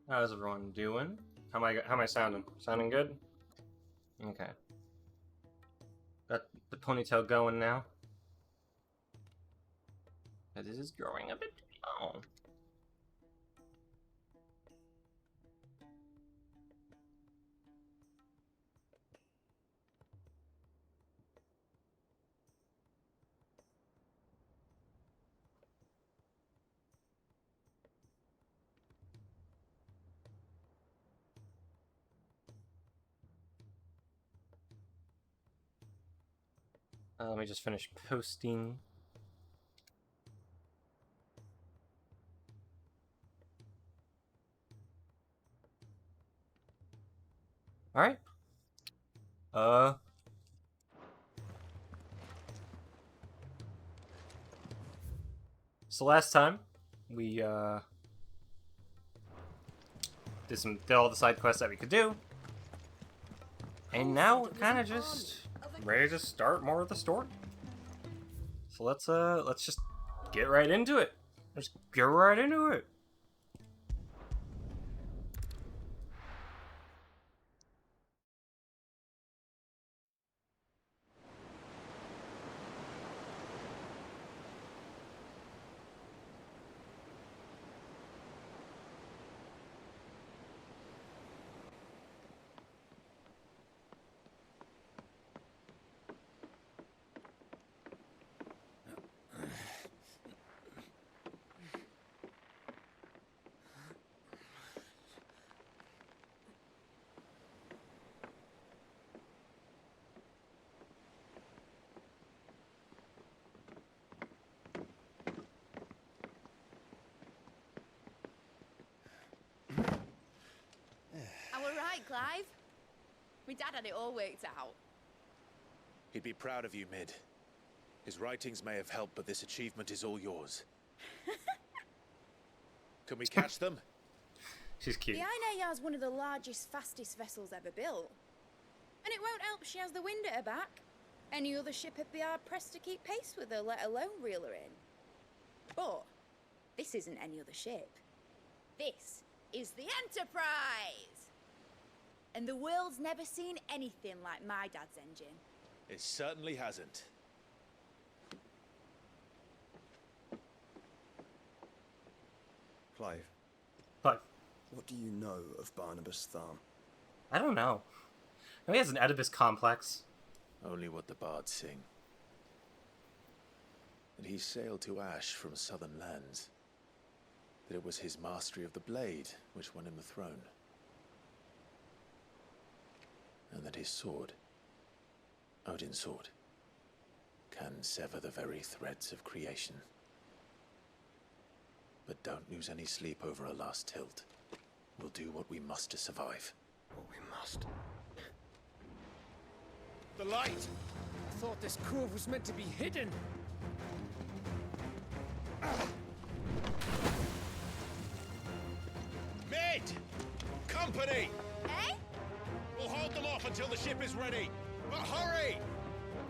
How's everyone doing? How am I sounding? Sounding good? Okay. Got the ponytail going now. This is growing a bit too long. Let me just finish posting. Alright. So last time, we, did all the side quests that we could do. And now we're kind of just ready to start more of the story. So let's just get right into it. Let's get right into it. Right, Clive? My dad had it all worked out. He'd be proud of you, Mid. His writings may have helped, but this achievement is all yours. Can we catch them? She's cute. The Aina is one of the largest, fastest vessels ever built. And it won't help she has the wind at her back. Any other ship would be hard-pressed to keep pace with her, let alone reel her in. But this isn't any other ship. This is the Enterprise! And the world's never seen anything like my dad's engine. It certainly hasn't. Clive, But what do you know of Barnabas Tharm? I don't know. Maybe he has an Oedipus complex. Only what the bards sing. That he sailed to Ash from southern lands. That it was his mastery of the blade which won him the throne. And that his sword, Odin's sword, can sever the very threads of creation. But don't lose any sleep over a last tilt. We'll do what we must to survive. What we must. The light! I thought this cove was meant to be hidden. Mid! Company! Eh? We'll hold them off until the ship is ready. But hurry!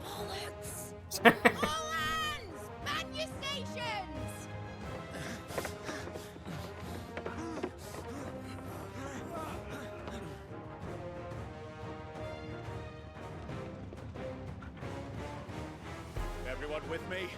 Bollocks! All hands! Man your stations! Everyone with me?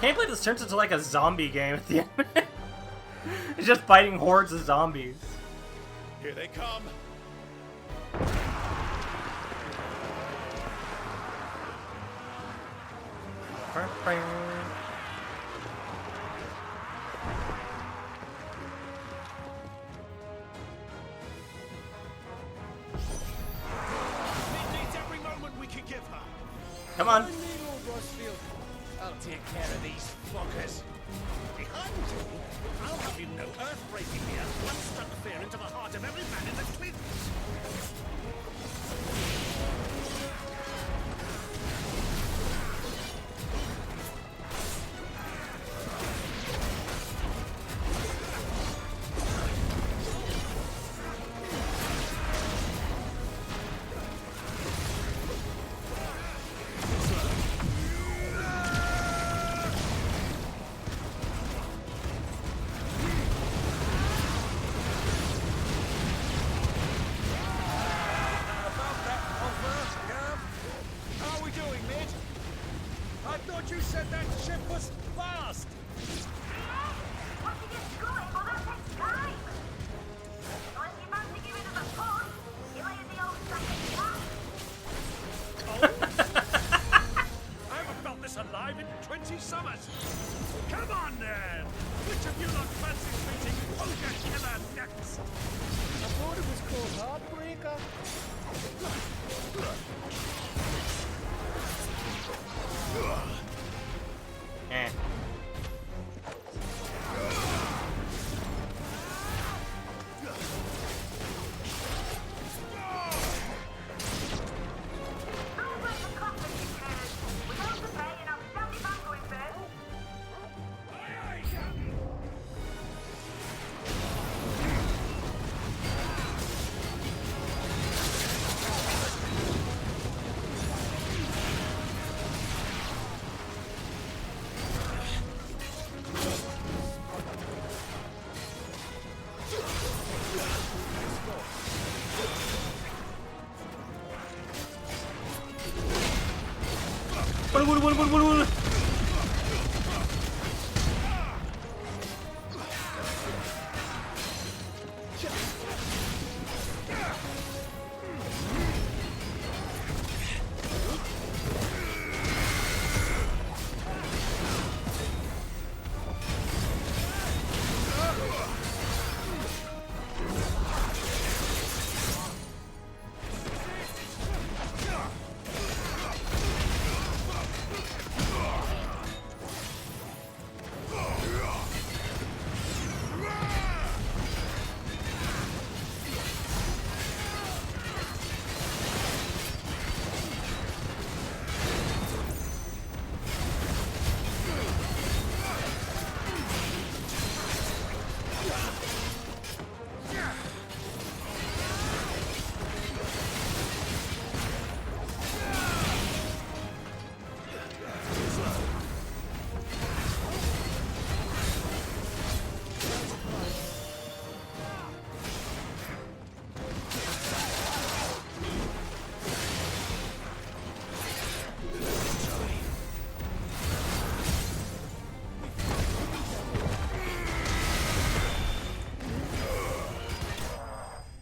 Can't believe this turns into like a zombie game at the end. It's just fighting hordes of zombies. Here they come. Mid needs every moment we can give her. Come on. I need old Rosfield. I'll take care of these fuckers. Behind you, I'll have you know earth-breaking here once struck fear into the heart of every man in the Twins. fancy meeting Ogre Killer next. I thought it was called Heartbreaker. Eh.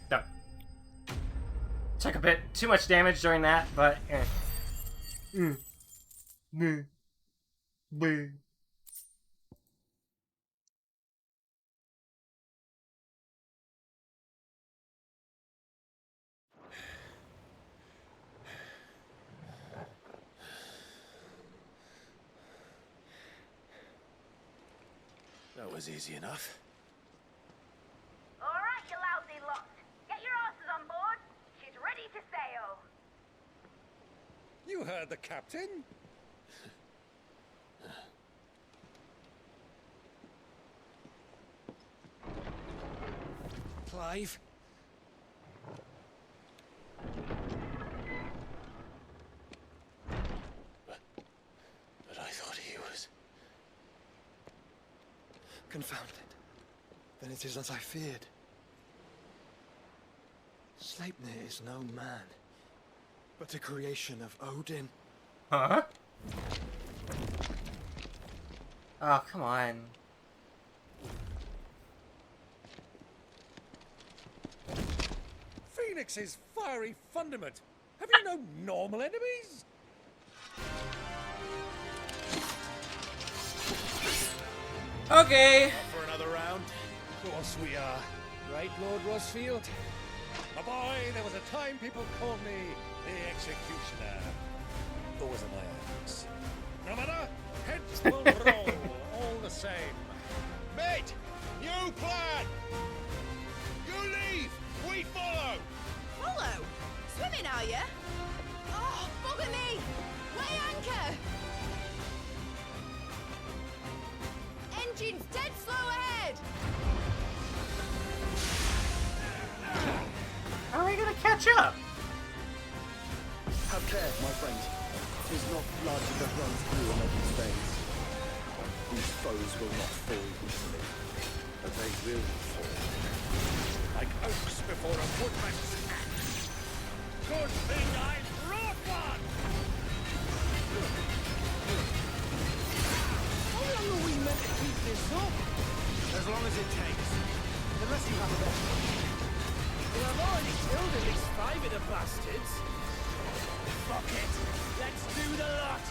What? Took a bit too much damage during that, but That was easy enough. All right, you lousy lot. Get your asses on board. She's ready to sail. You heard the captain. Clive? But I thought he was... Confounded. Then it is as I feared. Sleipnir is no man, but a creation of Odin. huh? Oh, come on. Phoenix's fiery fundament. Have you no normal enemies? Okay. Up for another round? Of course we are. Right, Lord Rosfield? My boy, there was a time people called me the Executioner. Always on my axe. No matter, heads will roll all the same. Mate! New plan! You leave! We follow! Follow? Swimming, are you? Oh, bugger me! Weigh anchor! Engine's dead slow ahead! How are we gonna catch up? Have care, my friend. 'Tis not blood that runs through another's veins. These foes will not fall easily, but they will fall. Like oaks before a woodman's axe. Good thing I brought one! How long are we meant to keep this up? As long as it takes. Unless you have a bet. Well, I've already killed at least 5 of the bastards. Fuck it. Let's do the lot.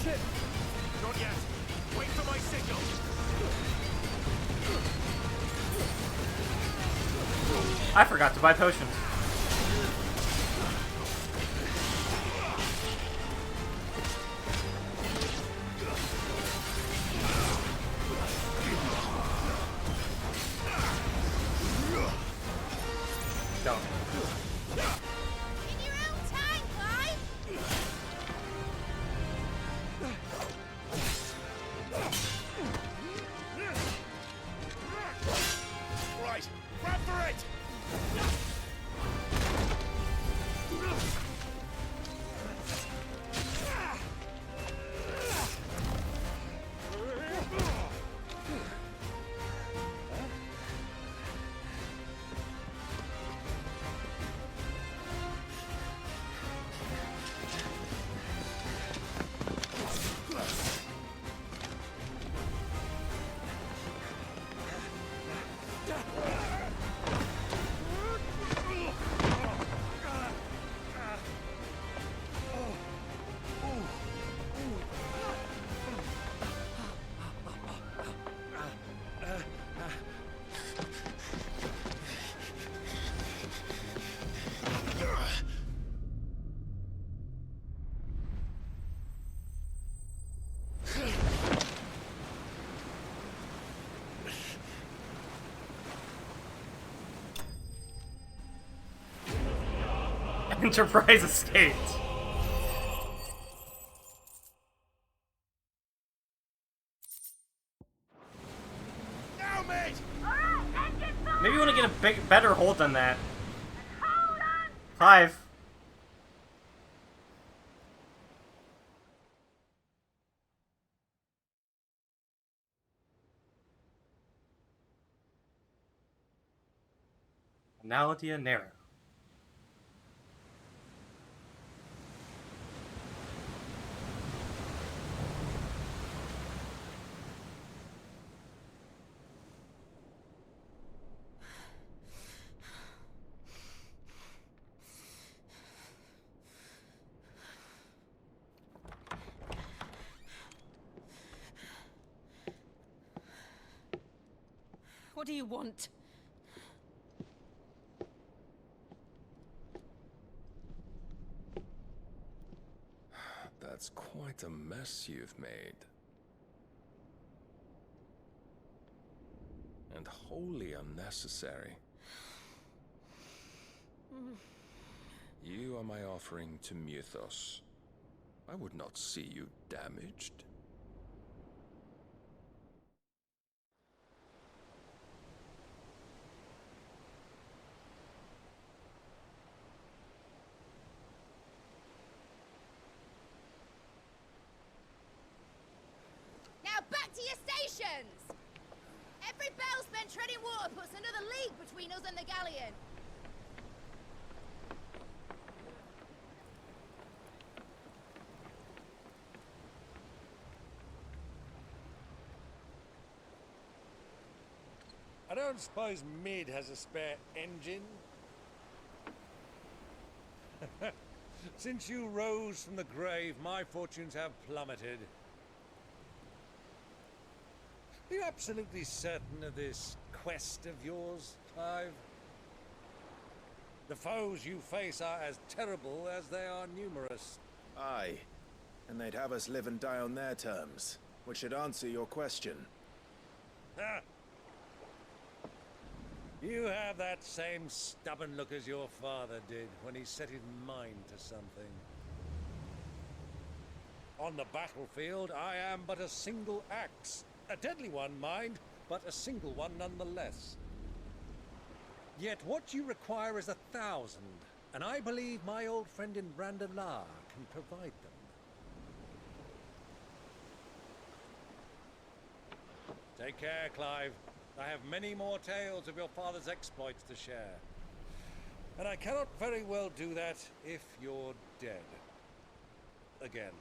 ship! Not yet. Wait for my signal. I forgot to buy potions. Don't. In your own time, Clive! Right. Grab for it. Enterprise escaped. Now, mate. Alright, engine fire! Maybe you want to get a better hold than that. Hold on! 5. Analogia Nera. What do you want? That's quite a mess you've made. And wholly unnecessary. You are my offering to Mythos. I would not see you damaged. Now back to your stations! Every bell spent treading water puts another league between us and the galleon. I don't suppose Mid has a spare engine? Since you rose from the grave, my fortunes have plummeted. Are you absolutely certain of this quest of yours, Clive? The foes you face are as terrible as they are numerous. Aye. And they'd have us live and die on their terms, which should answer your question. Ha! You have that same stubborn look as your father did when he set his mind to something. On the battlefield, I am but a single axe. A deadly one, mind, but a single one nonetheless. Yet what you require is 1,000, and I believe my old friend in Brandalar can provide them. Take care, Clive. I have many more tales of your father's exploits to share. And I cannot very well do that if you're dead. Again.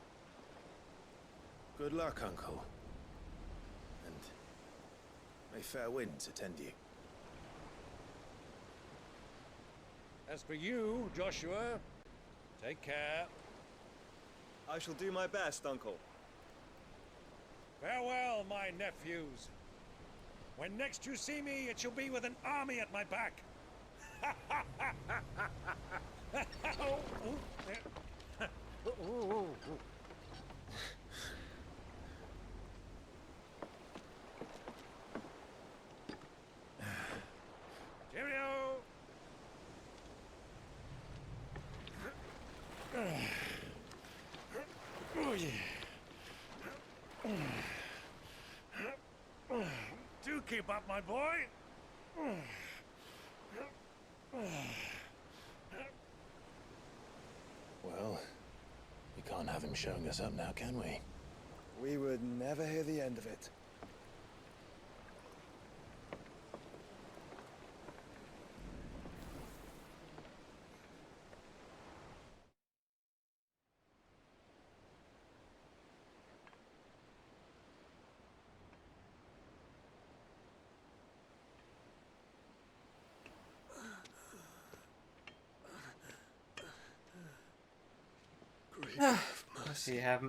Good luck, Uncle. And may fair winds attend you. As for you, Joshua, take care. I shall do my best, Uncle. Farewell, my nephews. When next you see me, it shall be with an army at my back. Cheerio! Oh, yeah. Do keep up, my boy. Well, we can't have him showing us up now, can we? We would never hear the end of it.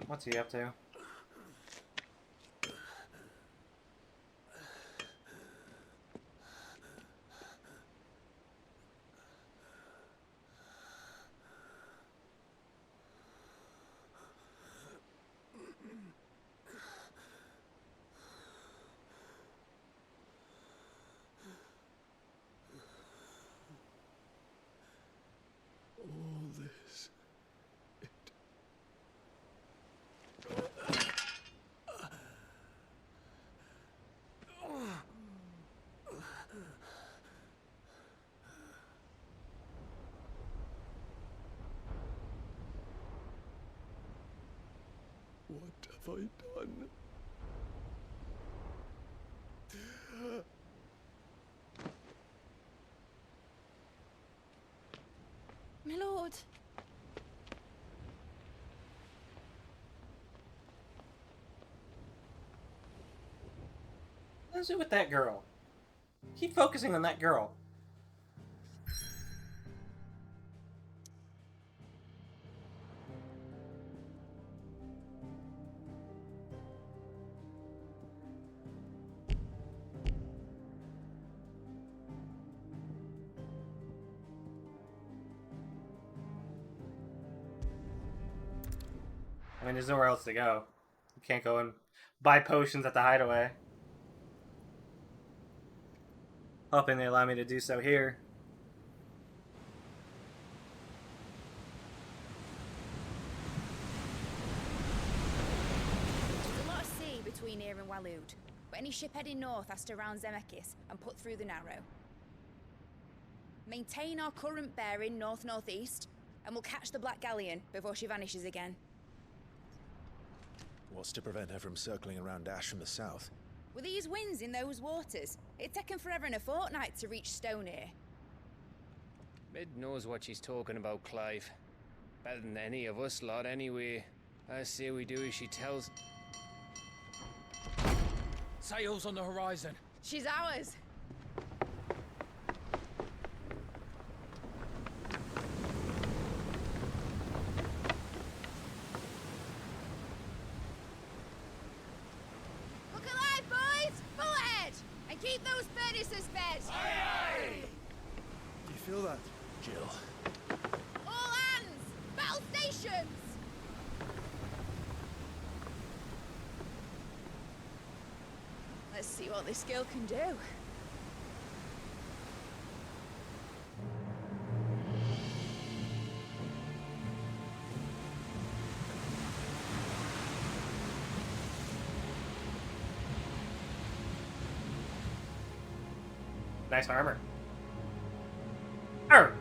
What's he up to? All this. What have I done? My lord. What is it with that girl? Keep focusing on that girl. I mean, there's nowhere else to go. You can't go and buy potions at the hideaway. Hoping they allow me to do so here. There's a lot of sea between here and Waloed, but any ship heading north has to round Zemeckis and put through the Narrow. Maintain our current bearing north-northeast, and we'll catch the Black Galleon before she vanishes again. What's to prevent her from circling around Ash from the south? With these winds in those waters, it'd taken forever and a fortnight to reach Stone here. Mid knows what she's talking about, Clive. Better than any of us lot, anyway. I say we do as she tells. Sails on the horizon. She's ours. Look alive, boys! Full ahead! And keep those furnaces fed! Do you feel that? Jill. All hands! Battle stations! Let's see what this girl can do. Nice armor. Arr!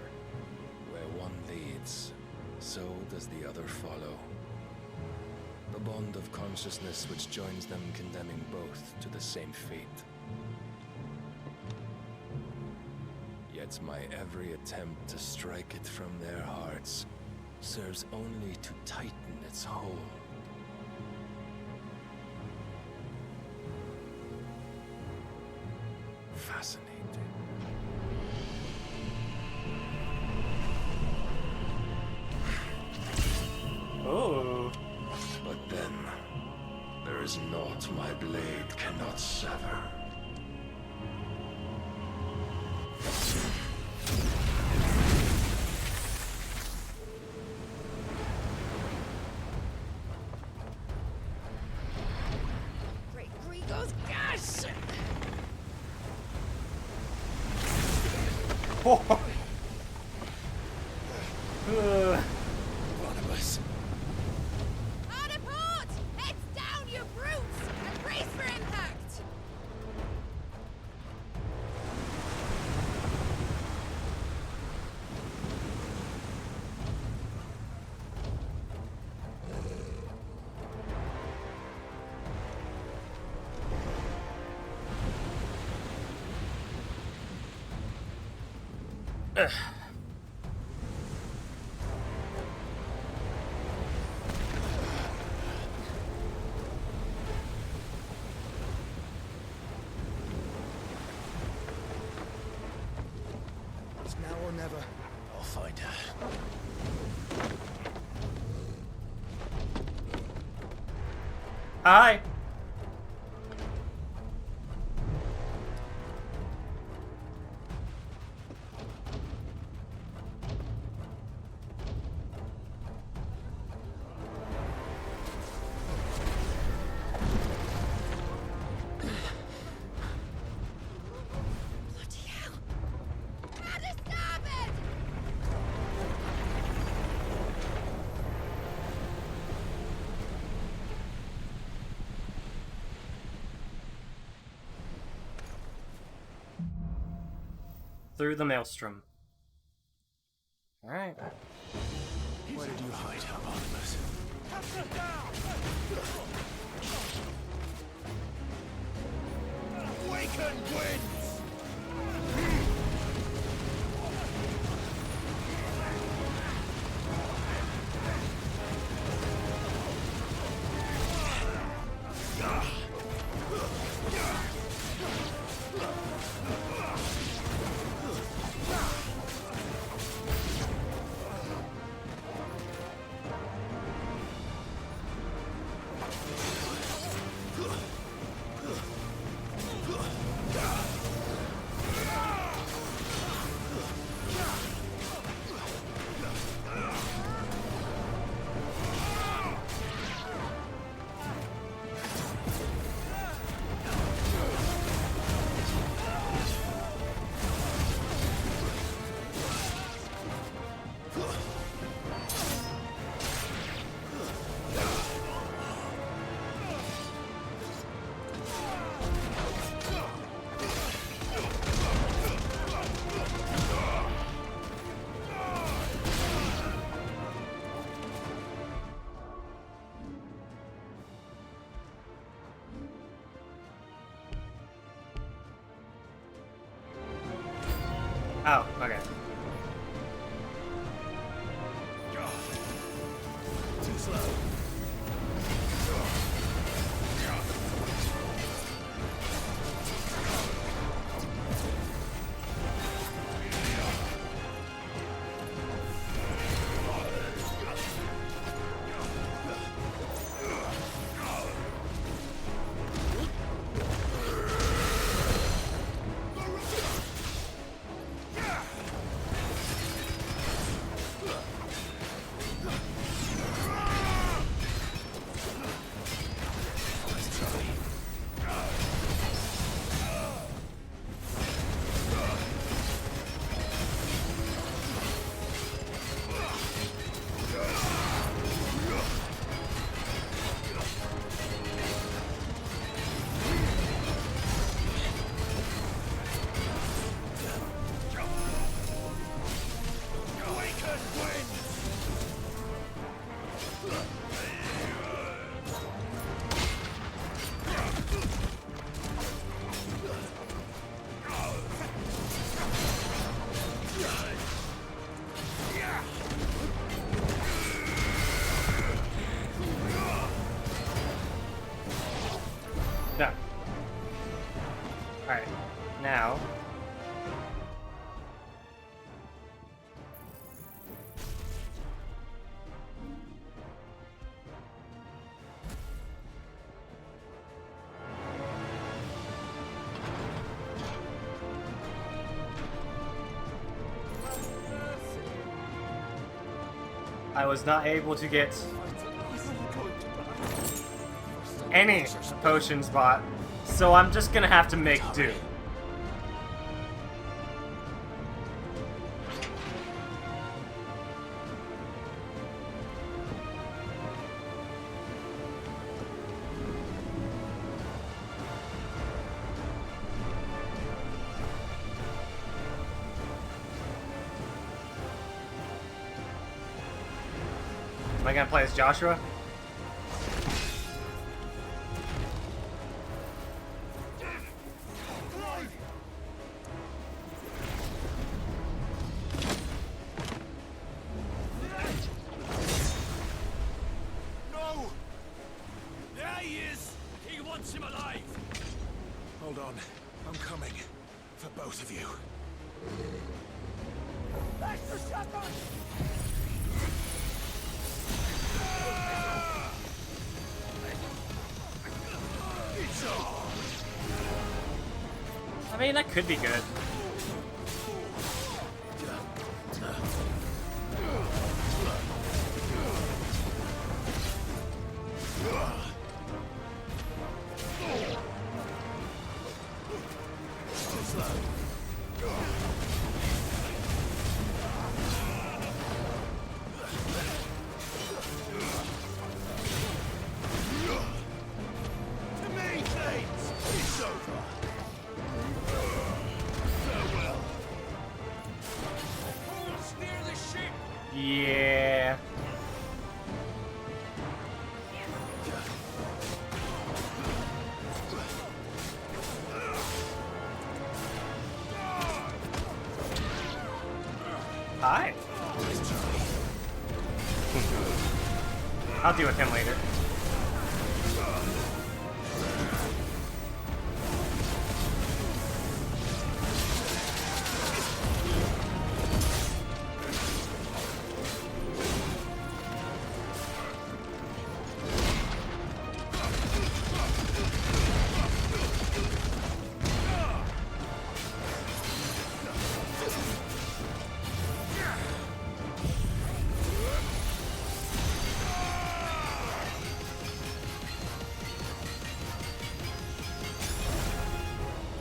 Where one leads, so does the other follow. The bond of consciousness which joins them condemning both to the same fate. Yet my every attempt to strike it from their hearts serves only to tighten its hold. Fascinating. Oh. But then, there is naught my blade cannot sever. Great Grigor's gas! Barnabas. Hard a port! Heads down, you brutes! And brace for impact! It's now or never. I'll find her. Hi. Bloody hell! How to stop it! Through the maelstrom. Alright. Where did you hide her, Barnabas? Awaken winds! Oh, okay. Too slow. No. Alright. Now. I was not able to get any potion spot, so I'm just gonna have to make do. Am I gonna play as Joshua? No! There he is! He wants him alive! Hold on. I'm coming. For both of you. That's the shotgun! I mean, that could be good. To me, Thames! It's over! Farewell! Hold near the ship! Yeah. Hi. I'll deal with him later.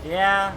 Yeah.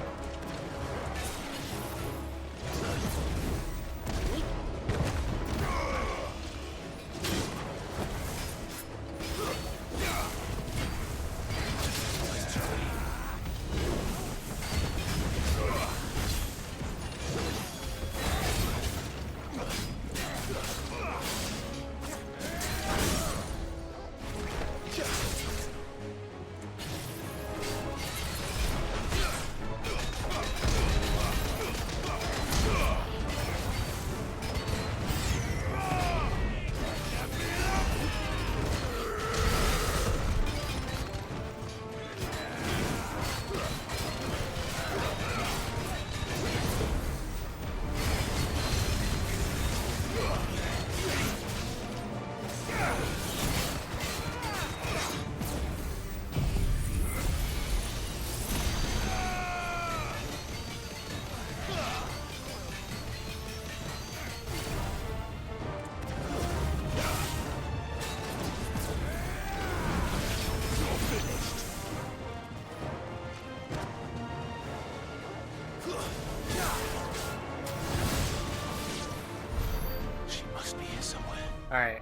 She must be here somewhere. Alright.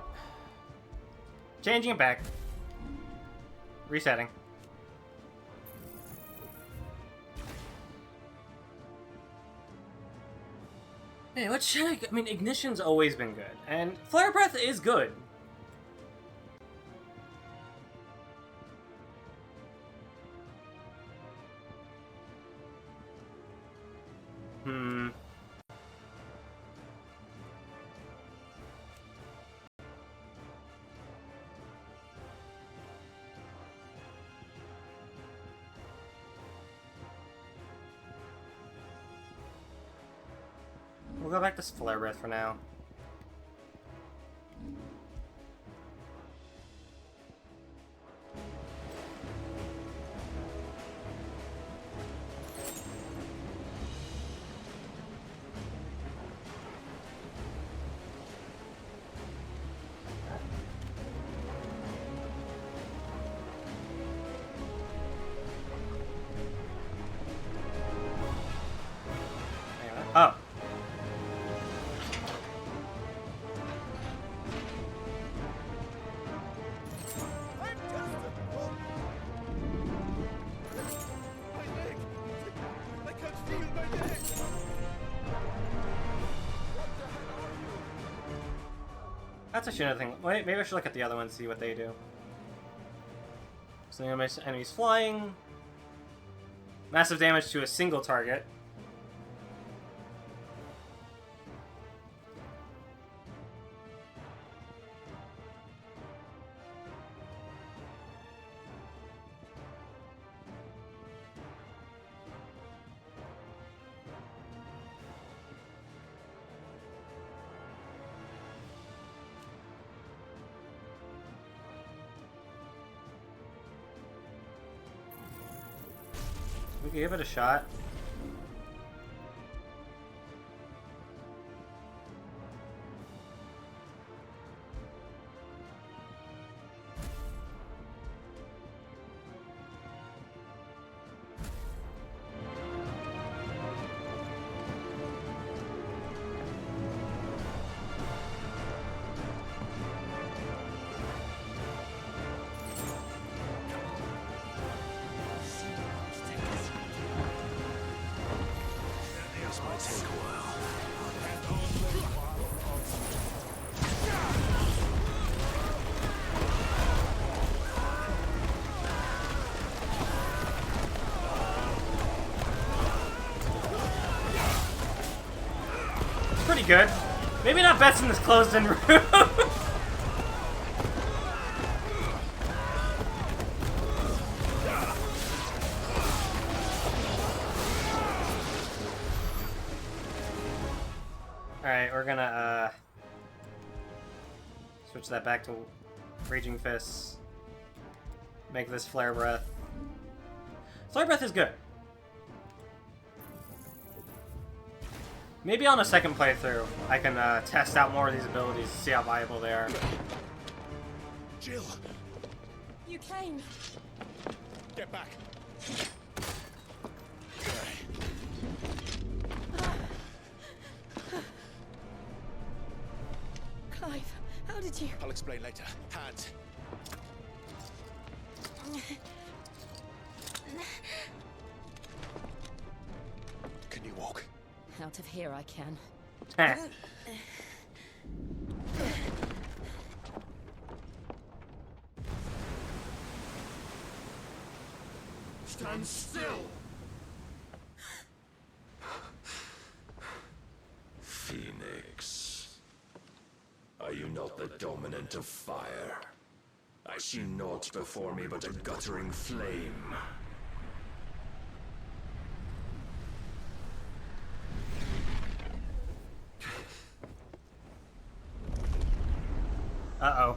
Changing it back. Resetting. Hey, what should I mean, Ignition's always been good, and Flare Breath is good. We'll go back to Flare Breath for now. That's actually another thing. Wait, maybe I should look at the other ones, see what they do. So enemies flying. Massive damage to a single target. We can give it a shot. This might take a while. It's pretty good. Maybe not best in this closed-in room. Alright, we're gonna, switch that back to Raging Fists. Make this Flare Breath. Flare Breath is good. Maybe on a second playthrough, I can test out more of these abilities to see how viable they are. Jill! You came. Get back! Clive, how did you... I'll explain later. Hands. Can you walk? Out of here I can. Heh. Stand still! Phoenix. Are you not the dominant of fire? I see naught before me but a guttering flame. Uh-oh.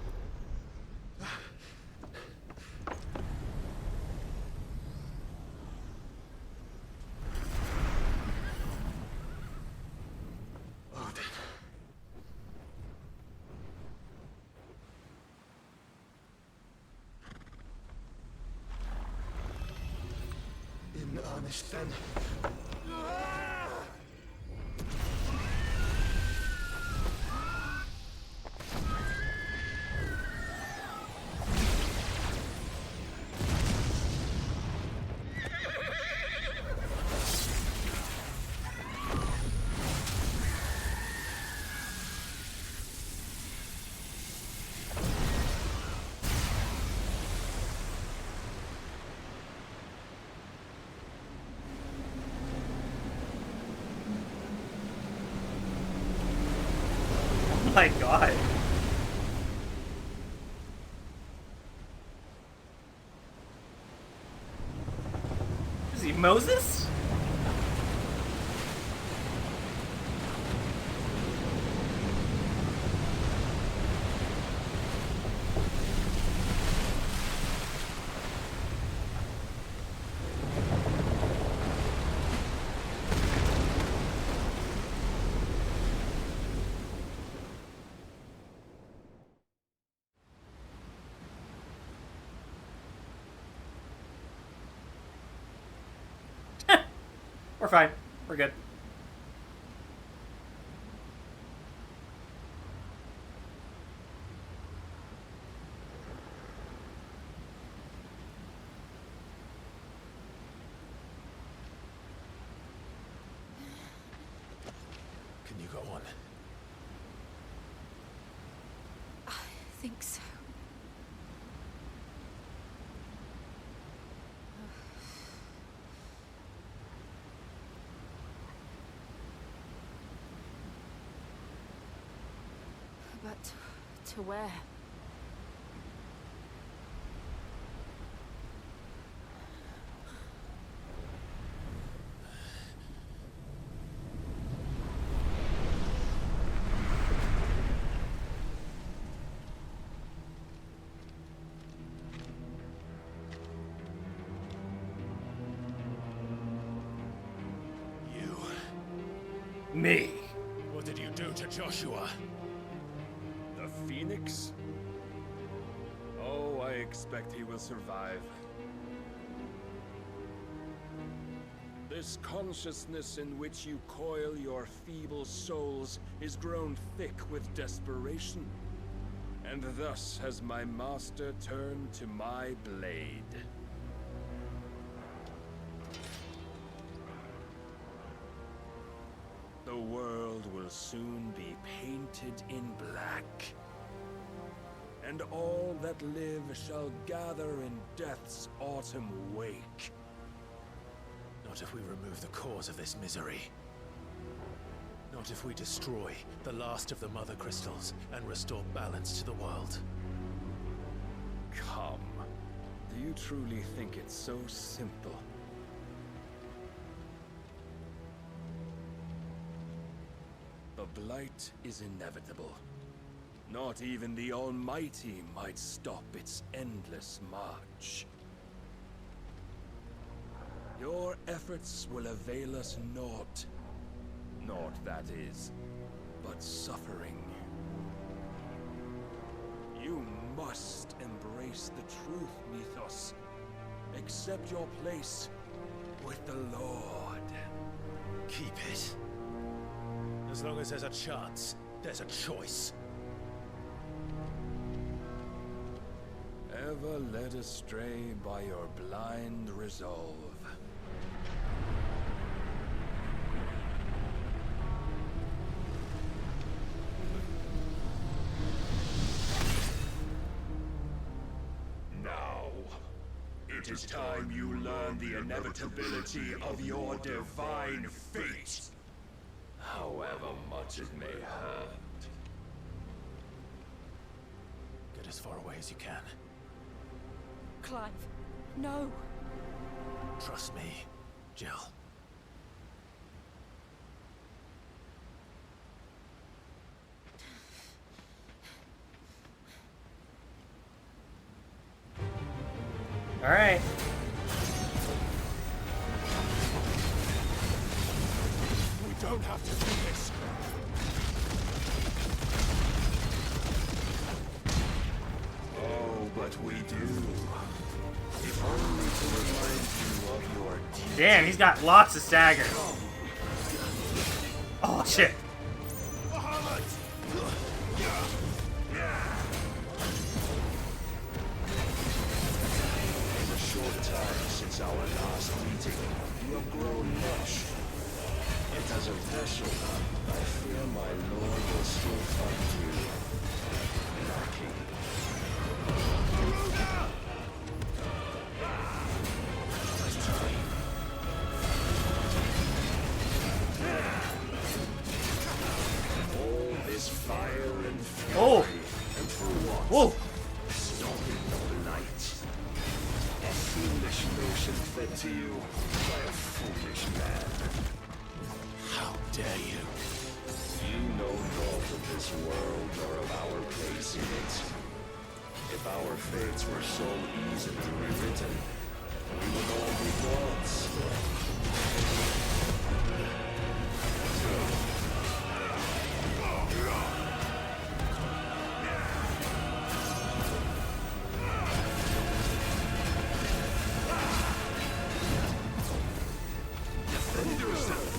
In earnest then. Oh my god. Is he Moses? We're fine. We're good. Can you go on? think so. But to where? Me. What did you do to Joshua? The Phoenix? Oh, I expect he will survive. This consciousness in which you coil your feeble souls is grown thick with desperation. And thus has my master turned to my blade. The world will soon be painted in black. And all that live shall gather in death's autumn wake. Not if we remove the cause of this misery. Not if we destroy the last of the Mother Crystals and restore balance to the world. Come. Do you truly think it's so simple? The blight is inevitable. Not even the Almighty might stop its endless march. Your efforts will avail us naught. Naught, that is, but suffering. You must embrace the truth, Mythos. Accept your place with the Lord. Keep it. As long as there's a chance, there's a choice. Ever led astray by your blind resolve. Now, it is time you learn the inevitability of your divine fate. However much it may hurt. Get as far away as you can. Clive, no. Trust me, Jill. All right. We don't have to do this. Oh, but we do. If only to remind you of your deeds. Damn, he's got lots of stagger. Oh shit. In the short time since our last meeting, you have grown much. Yet as a vessel, I fear my lord will still find you lacking. All this fire and fury, Oh. and for what? Whoa. Stopping the light. A foolish notion fed to you by a foolish man. How dare you? You know naught of this world nor of our place in it. If our fates were so easily rewritten, we would all be gods. Defend yourself!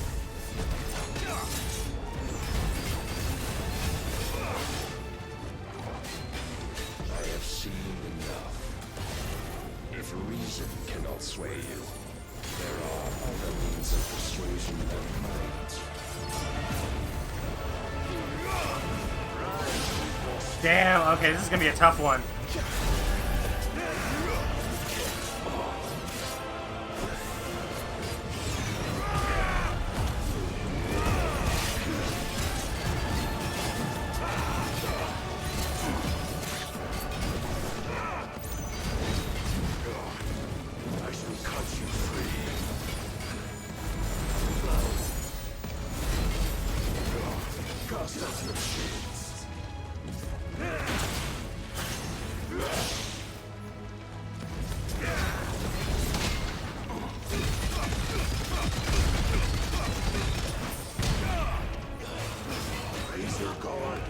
I have seen enough. If reason cannot sway you, there are other means of persuasion that might. Rise before Damn, okay, this is gonna be a tough one. I shall cut you free. Cast out your shields. Raise your guard.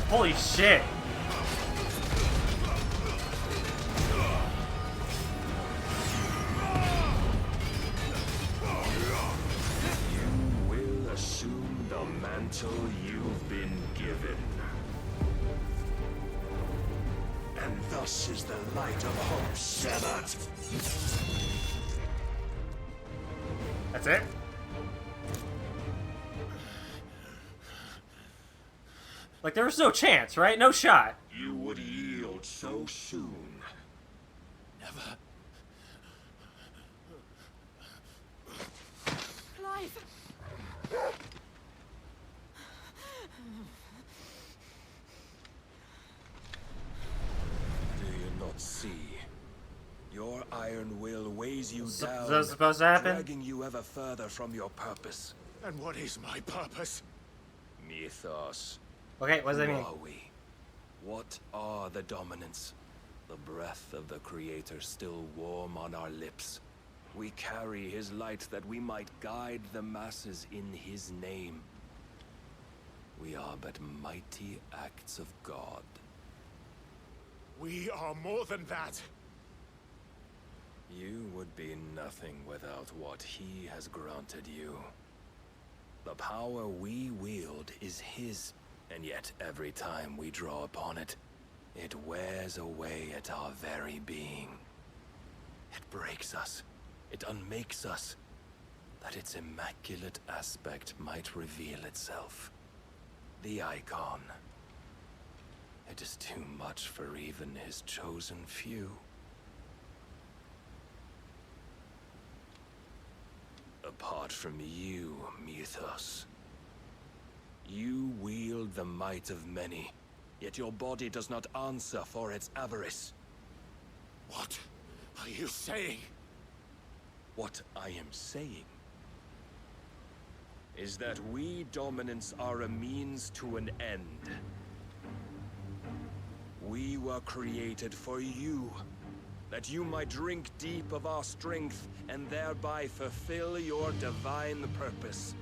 Holy shit. You will assume the mantle you've been given. And thus is the light of hope severed. That's it? Like, there was no chance, right? No shot. You would yield so soon. Never. Clive! Do you not see? Your iron will weighs you down, Is that supposed to happen? dragging you ever further from your purpose. And what is my purpose? Mythos. Okay, what does that Who mean? are we? What are the dominants? The breath of the Creator still warm on our lips. We carry his light that we might guide the masses in his name. We are but mighty acts of God. We are more than that. You would be nothing without what he has granted you. The power we wield is his, and yet every time we draw upon it, it wears away at our very being. It breaks us, it unmakes us, that its immaculate aspect might reveal itself. The icon. It is too much for even his chosen few. Apart from you, Mythos, you wield the might of many, yet your body does not answer for its avarice. What are you saying? What I am saying is that we dominants are a means to an end. We were created for you, that you might drink deep of our strength and thereby fulfill your divine purpose.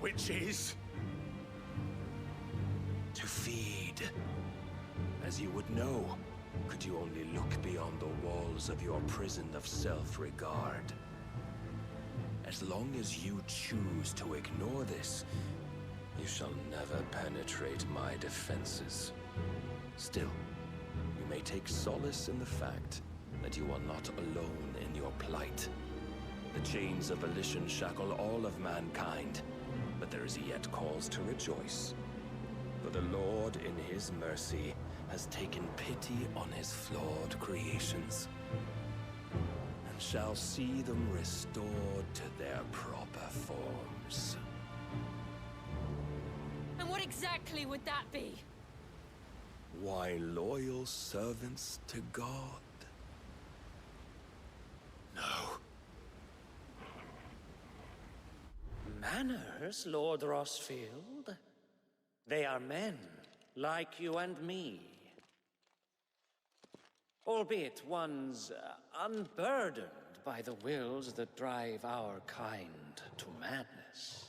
Which is? To feed. As you would know, could you only look beyond the walls of your prison of self-regard. As long as you choose to ignore this, you shall never penetrate my defenses. Still, you may take solace in the fact that you are not alone in your plight. The chains of volition shackle all of mankind, but there is yet cause to rejoice. For the Lord, in his mercy, has taken pity on his flawed creations, and shall see them restored to their proper forms. And what exactly would that be? Why, loyal servants to God. No. Manners, Lord Rossfield? They are men, like you and me. Albeit ones unburdened by the wills that drive our kind to madness.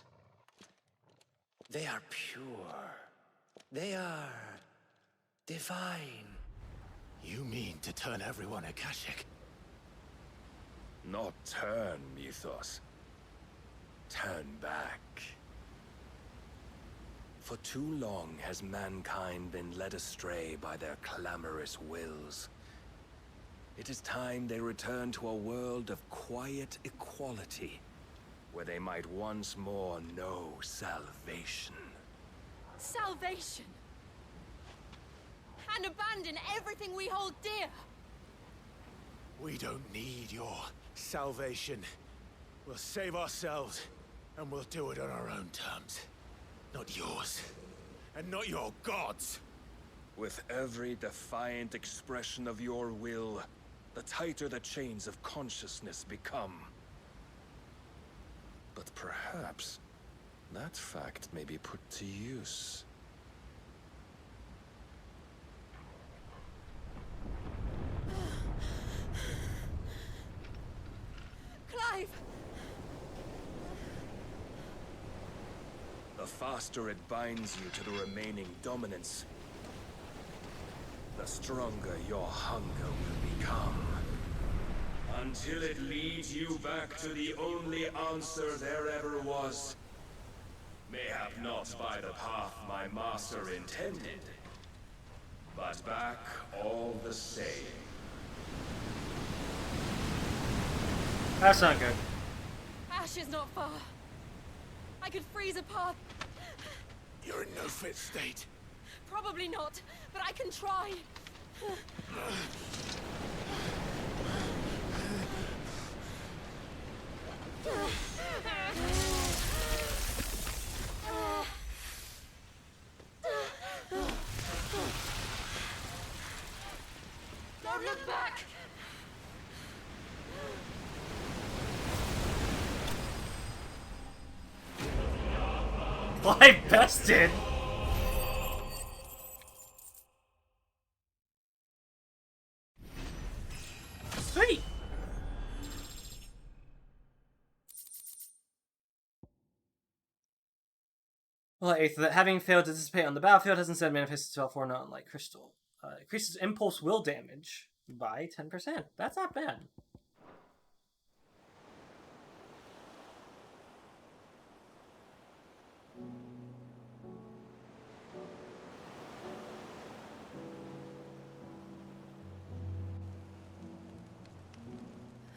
They are pure. They are divine. You mean to turn everyone Akashic? Not turn, Mythos. Turn back. For too long has mankind been led astray by their clamorous wills. It is time they return to a world of quiet equality, where they might once more know salvation. Salvation! And abandon everything we hold dear! We don't need your salvation. We'll save ourselves, and we'll do it on our own terms. Not yours. And not your gods! With every defiant expression of your will, the tighter the chains of consciousness become. But perhaps that fact may be put to use. Clive! The faster it binds you to the remaining dominance, the stronger your hunger will become. Until it leads you back to the only answer there ever was. Mayhap not by the path my master intended, but back all the same. That's not good. Ash is not far. I could freeze a path. You're in no fit state. Probably not, but I can try. Don't look back! Clive bested! Sweet! Well, eighth, that having failed to dissipate on the battlefield has instead manifested itself for not unlike crystal. Increases impulse will damage by 10%. That's not bad.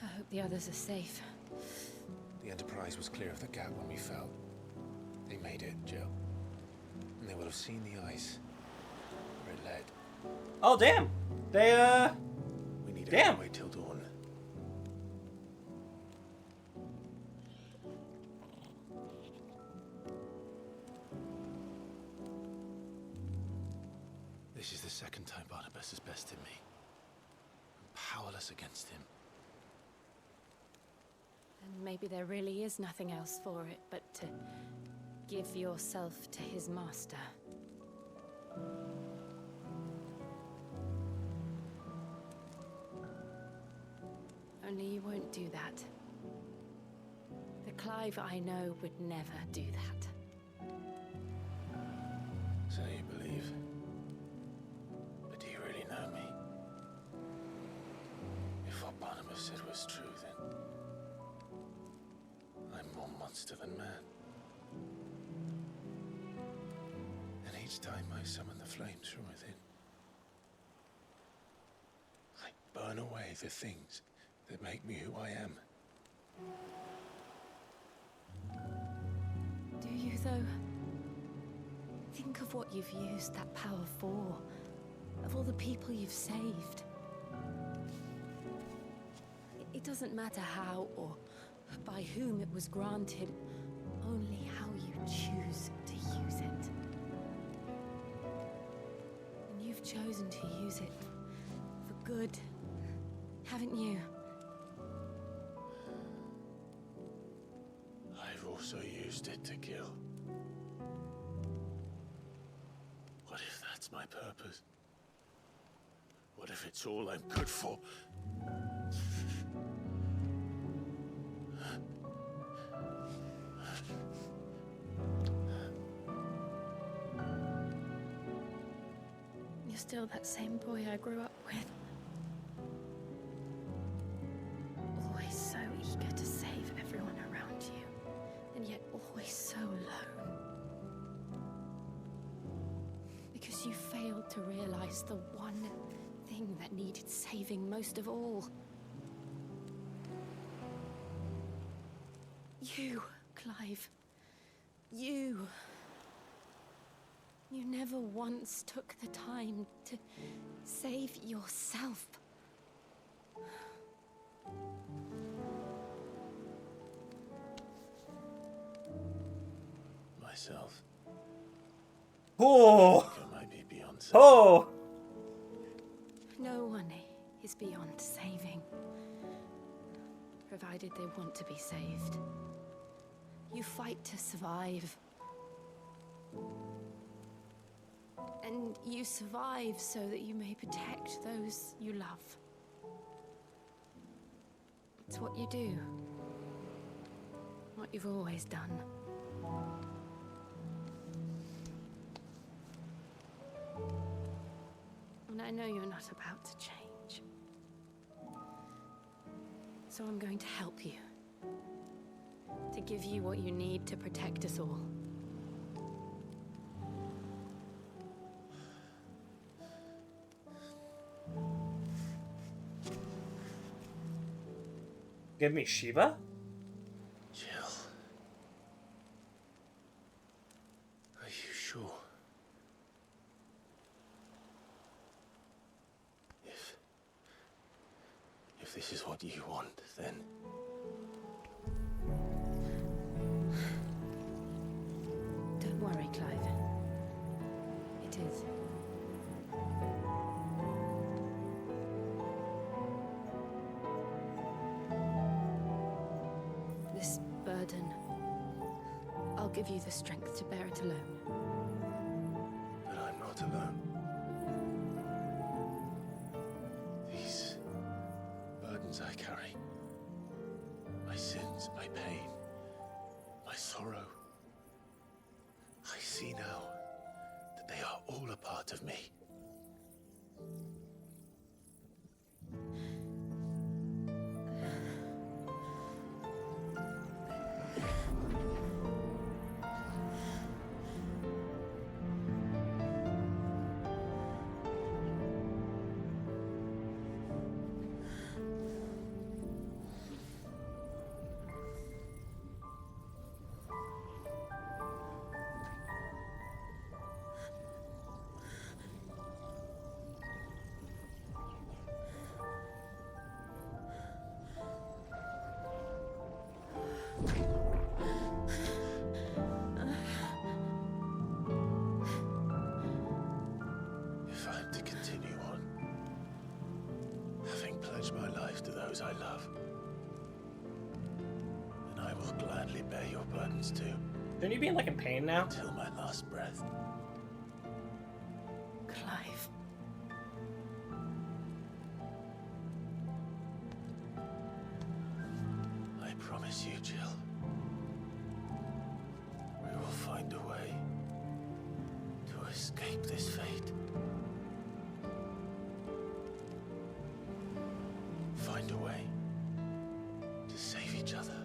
I hope the others are safe. The Enterprise was clear of the gap when we fell. They made it, Jill. And they will have seen the ice where it led. Oh, damn! They, We need damn. to wait till dawn. This is the second time Barnabas has bested me. I'm powerless against him. And maybe there really is nothing else for it but to give yourself to his master. Only you won't do that. The Clive I know would never do that. So you believe? But do you really know me? If what Barnabas said was true, then I'm more monster than man. And each time I summon the flames from within, I burn away the things that make me who I am. Do you, though? Think of what you've used that power for. Of all the people you've saved. It doesn't matter how or by whom it was granted, only how you choose to use it. And you've chosen to use it for good, haven't you? I've also used it to kill. What if that's my purpose? What if it's all I'm good for? You're still that same boy I grew up with. Always so eager to save everyone around you, and yet always so alone. Because you failed to realize the one thing thing that needed saving most of all. You, Clive. You. You never once took the time to save yourself. Myself. Oh! I might be beyond saving. Oh! No one is beyond saving, provided they want to be saved. You fight to survive. And you survive so that you may protect those you love. It's what you do. What you've always done. And I know you're not about to change. So I'm going to help you. To give you what you need to protect us all. Give me Shiva? Jill. Are you sure? If this is what you want, then... Don't worry, Clive. It is. This burden, I'll give you the strength to bear it alone. But I'm not alone. These burdens I carry, my sins, my pain, my sorrow, I see now that they are all a part of me. If I'm to continue on, having pledged my life to those I love, then I will gladly bear your burdens too. Don't you be like in pain now? Until my last breath. Clive. I promise you, Jill. We will find a way to escape this fate. Find a way to save each other.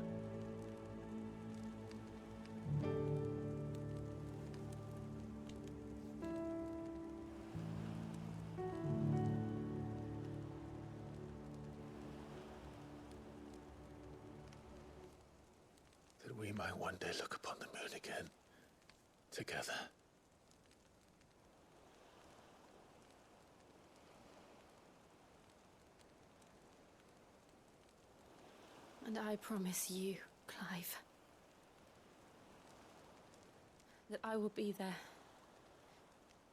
That we might one day look upon the moon again, together. And I promise you, Clive, that I will be there,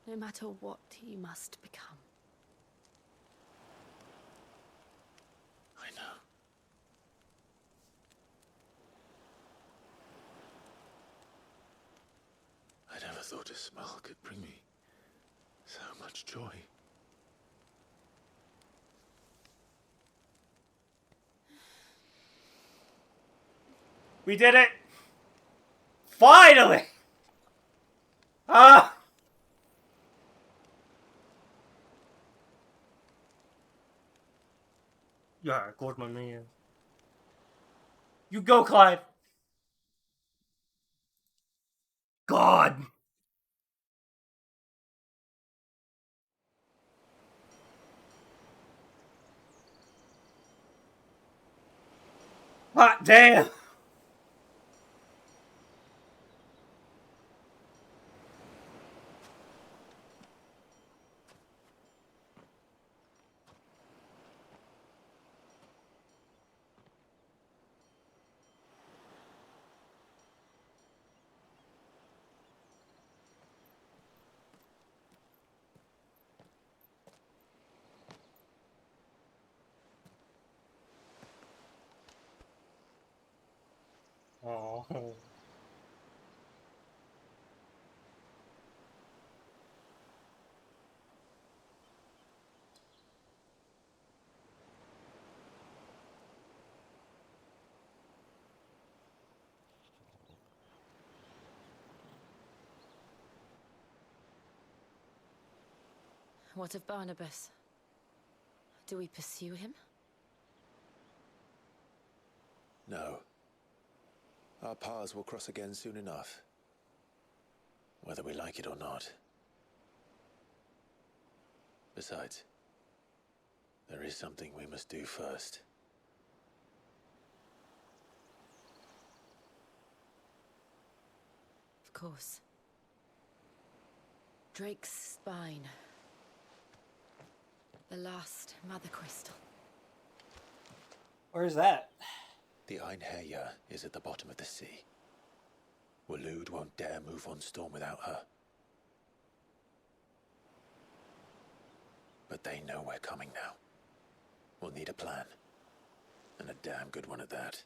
no matter what you must become. I know. I never thought a smile could bring me so much joy. We did it! Finally! Ah! Yeah, good my man. You go, Clive! God! damn! Oh. What of Barnabas? Do we pursue him? No. Our paths will cross again soon enough. Whether we like it or not. Besides, there is something we must do first. Of course. Drake's spine. The last Mother Crystal. Where's that? The Einherja is at the bottom of the sea. Waloed won't dare move on Storm without her. But they know we're coming now. We'll need a plan. And a damn good one at that.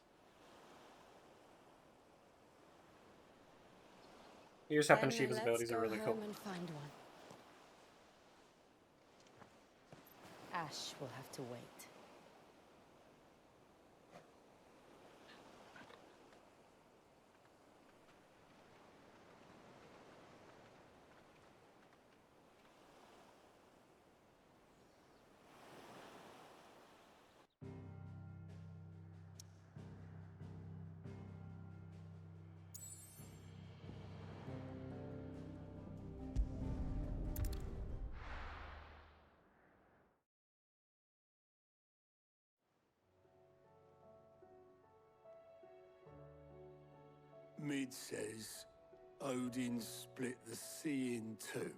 Here's Happen Then Shiva's let's abilities are go really cool. home and find one. Ash will have to wait. Mid says Odin split the sea in two.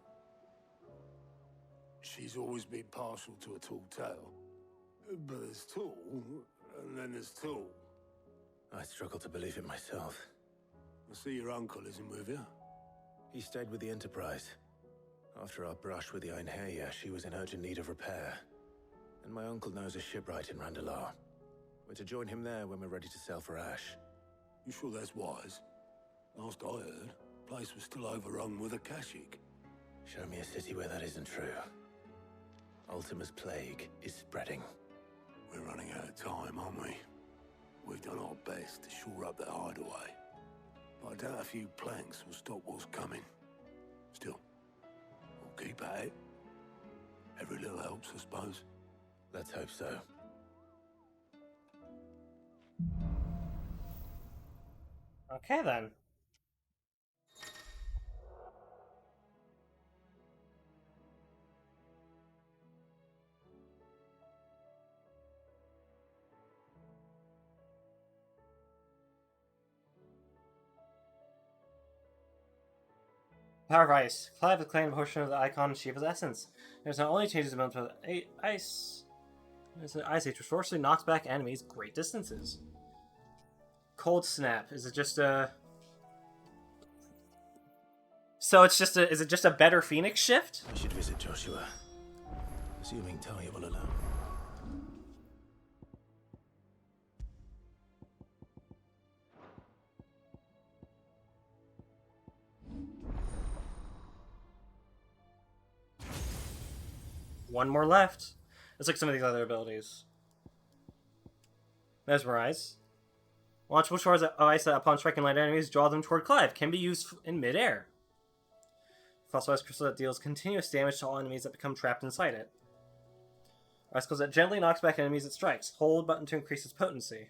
She's always been partial to a tall tale. But there's tall, and then there's tall. I struggle to believe it myself. I see your uncle isn't with you. He stayed with the Enterprise. After our brush with the Einherja, she was in urgent need of repair. And my uncle knows a shipwright in Randalar. We're to join him there when we're ready to sail for Ash. You sure that's wise? Last I heard, the place was still overrun with Akashic. Show me a city where that isn't true. Ultima's plague is spreading. We're running out of time, aren't we? We've done our best to shore up that hideaway. But I doubt a few planks will stop what's coming. Still, we'll keep at it. Every little helps, I suppose. Let's hope so. Okay then. Power of Ice. Clive has claimed a portion of the icon Shiva's essence. There's not only changes the amount of ice. There's an ice age which forcibly knocks back enemies great distances. Cold Snap. Is it just a... So it's just a... Is it just a better Phoenix shift? I should visit Joshua. Assuming Talia will allow. One more left. Let's look at some of these other abilities. Mesmerize. Launch shards of ice that upon striking light enemies, draw them toward Clive. Can be used in midair. Fossilized crystal that deals continuous damage to all enemies that become trapped inside it. Icicles that gently knocks back enemies it strikes. Hold button to increase its potency.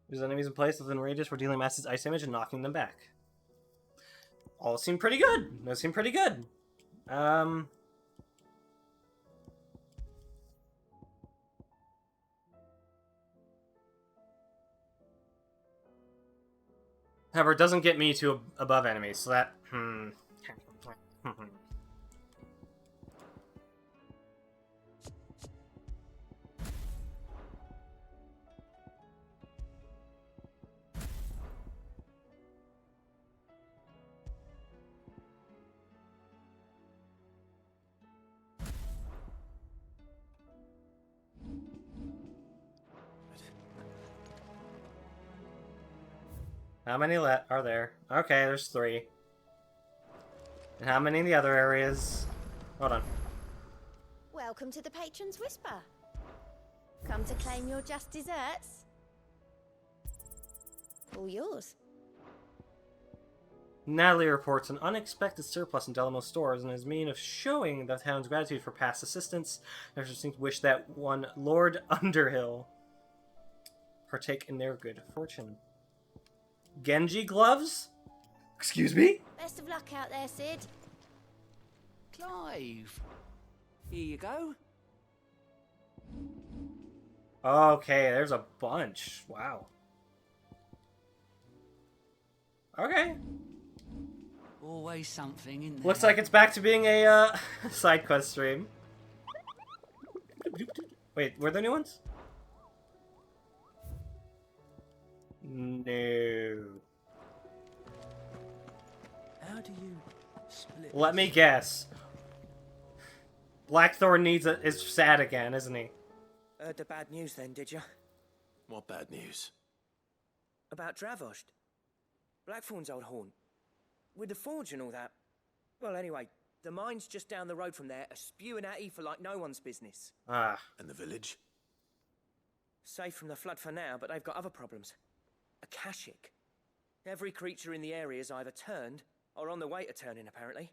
There's enemies in place within radius for dealing massive ice damage and knocking them back. All seem pretty good. Those seem pretty good. However, it doesn't get me to above enemies, so that... How many are there? Okay, there's 3. And how many in the other areas? Hold on. Welcome to the Patron's Whisper. Come to claim your just desserts? All yours. Natalie reports an unexpected surplus in Delamos stores and is mean of showing the town's gratitude for past assistance. There's distinct wish that one Lord Underhill partake in their good fortune. Genji gloves? Excuse me? Best of luck out there, Sid. Clive. Here you go. Okay, there's a bunch. Wow. Okay. Always something in there. Looks like it's back to being a side quest stream. Wait, were there new ones? No. How do you split? Let me guess. Blackthorn is sad again, isn't he? Heard the bad news then, did you? What bad news? About Dravost. Blackthorn's old horn. With the forge and all that. Well, anyway, the mines just down the road from there are spewing at Aoife like no one's business. Ah. And the village? Safe from the flood for now, but they've got other problems. Akashic. Every creature in the area is either turned or on the way to turning, apparently.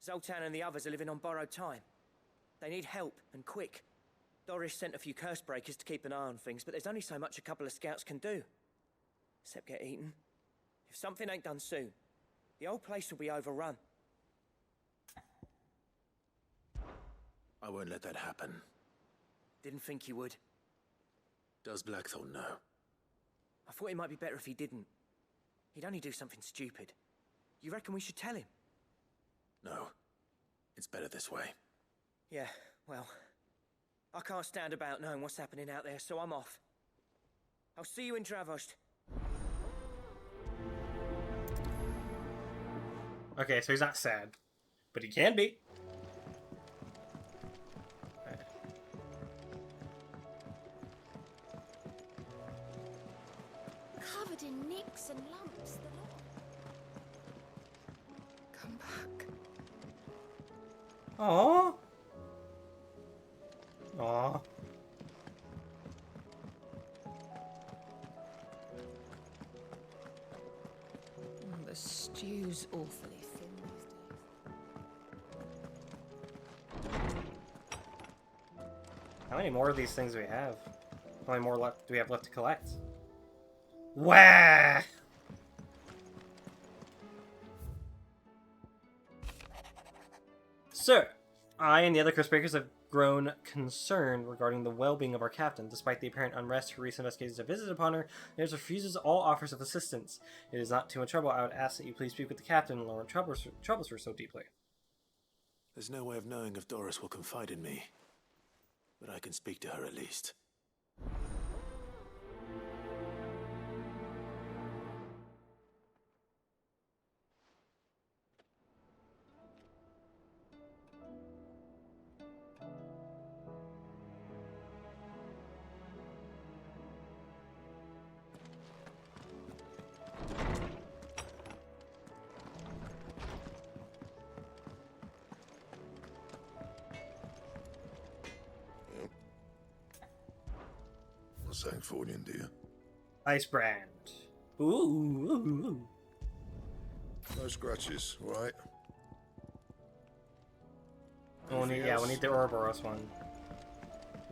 Zoltan and the others are living on borrowed time. They need help, and quick. Doris sent a few curse breakers to keep an eye on things, but there's only so much a couple of scouts can do. Except get eaten. If something ain't done soon, the old place will be overrun. I won't let that happen. Didn't think you would. Does Blackthorn know? I thought it might be better if he didn't. He'd only do something stupid. You reckon we should tell him? No. It's better this way. Yeah, well, I can't stand about knowing what's happening out there, so I'm off. I'll see you in Dravost. Okay, so he's not sad. But he can be. Covered in nicks and lumps. Come back. Aww. Aww. The stew's awfully thin these days. How many more of these things do we have? How many more left do we have left to collect? Wah! Sir, I and the other curse-breakers have grown concerned regarding the well-being of our captain. Despite the apparent unrest her recent investigations have visited upon her, Nares refuses all offers of assistance. It is not too much trouble. I would ask that you please speak with the captain and learn what troubles her so deeply. There's no way of knowing if Doris will confide in me. But I can speak to her at least. Something for you, dear. Ice brand. Ooh. No scratches, right? Oh, we need the Ouroboros one.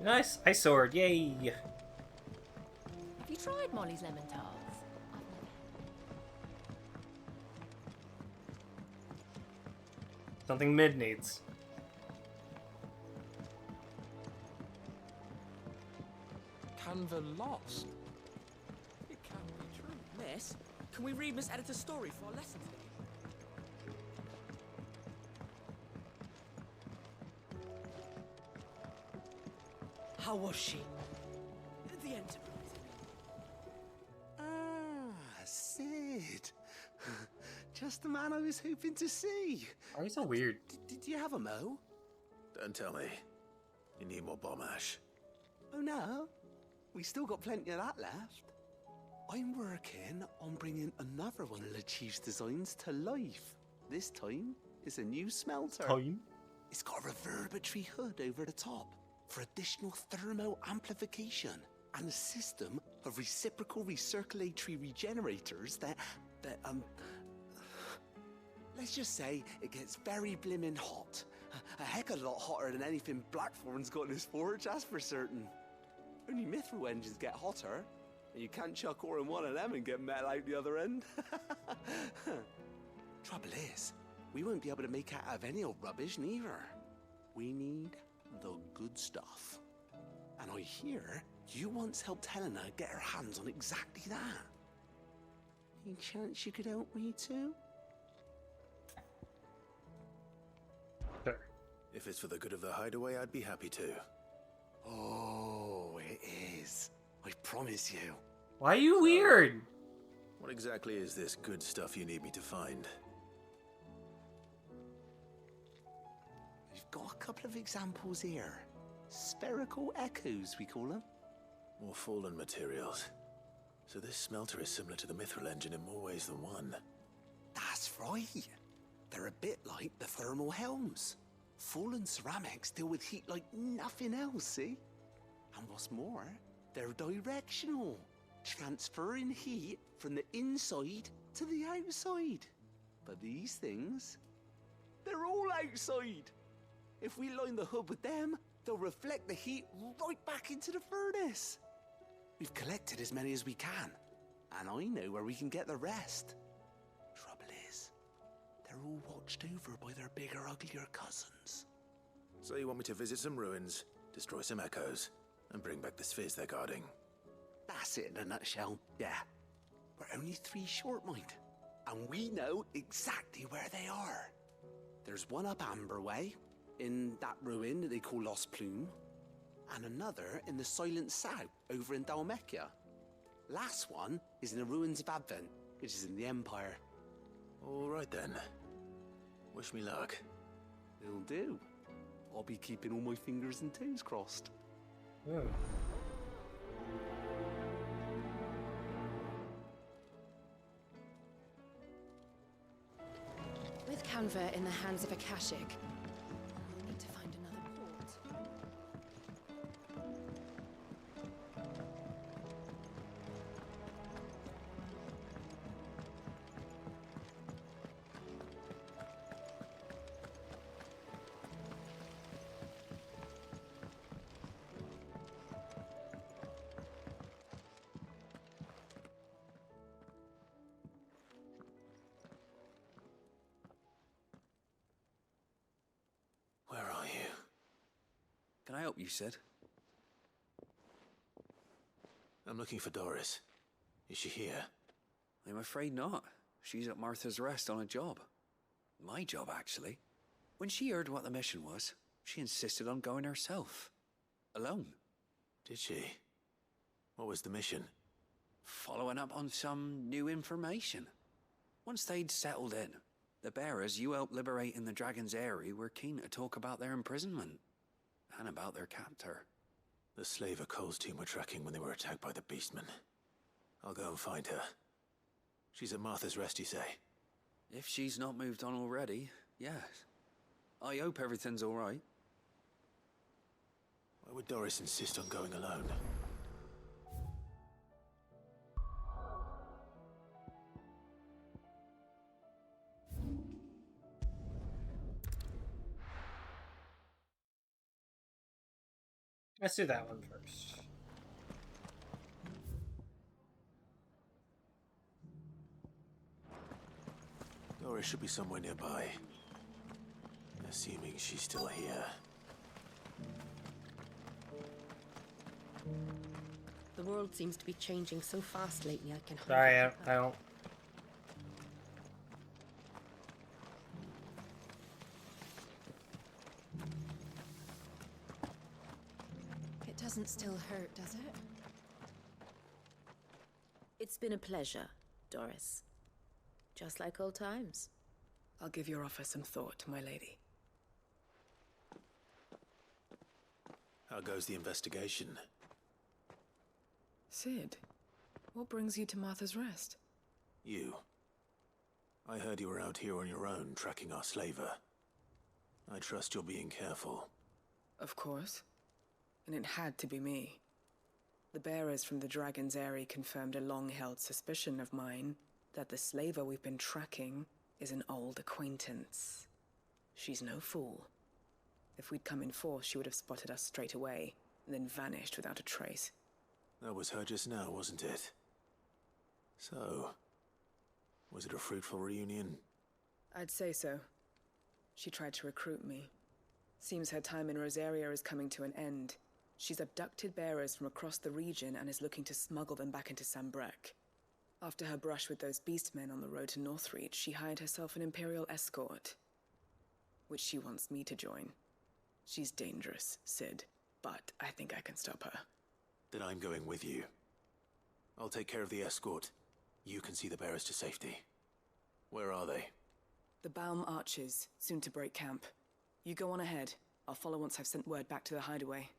Nice ice sword, yay! Have you tried Molly's lemon tarts? Something Mid needs. Canva lost? It can't be true. Miss, can we read Miss Editor's story for our lesson today? How was she? The Enterprise, I mean. Ah, Sid. Just the man I was hoping to see. Why are you so weird? Did you have a mo? Don't tell me. You need more bomb ash. Oh no, we still got plenty of that left. I'm working on bringing another one of the Chief's designs to life. This time, it's a new smelter. It's got a reverberatory hood over the top for additional thermo amplification and a system of reciprocal recirculatory regenerators that let's just say it gets very blimmin' hot. A heck of a lot hotter than anything Blackthorn's got in his forge, that's for certain. Only mithril engines get hotter, and you can't chuck ore in one of them and get metal out the other end. Trouble is, we won't be able to make out of any old rubbish neither. We need the good stuff. And I hear you once helped Helena get her hands on exactly that. Any chance you could help me too? Sure. If it's for the good of the hideaway, I'd be happy to. Oh, it is. I promise you. Why are you weird? What exactly is this good stuff you need me to find? We've got a couple of examples here. Spherical echoes, we call them. More fallen materials. So this smelter is similar to the mithril engine in more ways than one. That's right. They're a bit like the thermal helms. Fallen ceramics deal with heat like nothing else, see? And what's more, they're directional, transferring heat from the inside to the outside. But these things, they're all outside. If we line the hood with them, they'll reflect the heat right back into the furnace. We've collected as many as we can, and I know where we can get the rest. Trouble is, they're all watched over by their bigger, uglier cousins. So you want me to visit some ruins, destroy some echoes, and bring back the spheres they're guarding? That's it in a nutshell, yeah. We're only 3 short, mind. And we know exactly where they are. There's one up Amber Way, in that ruin that they call Lost Plume, and another in the Silent South, over in Dalmekia. Last one is in the ruins of Advent, which is in the Empire. All right then. Wish me luck. It'll do. I'll be keeping all my fingers and toes crossed. Yeah. With Canva in the hands of Akashic, we'll need to find another port. Where are you? Can I help you, Sid? I'm looking for Doris. Is she here? I'm afraid not. She's at Martha's Rest on a job. My job, actually. When she heard what the mission was, she insisted on going herself. Alone. Did she? What was the mission? Following up on some new information. Once they'd settled in, the bearers you helped liberate in the Dragon's Eyrie were keen to talk about their imprisonment. And about their captor. The slaver Cole's team were tracking when they were attacked by the Beastmen. I'll go and find her. She's at Martha's Rest, you say? If she's not moved on already, yes. I hope everything's all right. Why would Doris insist on going alone? Let's do that one first. Doris should be somewhere nearby. Assuming she's still here. The world seems to be changing so fast lately, I can Sorry, hardly keep I up. don't. It doesn't still hurt, does it? It's been a pleasure, Doris. Just like old times. I'll give your offer some thought, my lady. How goes the investigation? Sid, what brings you to Martha's Rest? You. I heard you were out here on your own, tracking our slaver. I trust you're being careful. Of course. And it had to be me. The bearers from the Dragon's Eyrie confirmed a long-held suspicion of mine that the slaver we've been tracking is an old acquaintance. She's no fool. If we'd come in force, she would have spotted us straight away, and then vanished without a trace. That was her just now, wasn't it? So, was it a fruitful reunion? I'd say so. She tried to recruit me. Seems her time in Rosaria is coming to an end. She's abducted bearers from across the region and is looking to smuggle them back into Sambrek. After her brush with those beastmen on the road to Northreach, she hired herself an Imperial escort, which she wants me to join. She's dangerous, Sid, but I think I can stop her. Then I'm going with you. I'll take care of the escort. You can see the bearers to safety. Where are they? The Baum Archers, soon to break camp. You go on ahead. I'll follow once I've sent word back to the hideaway.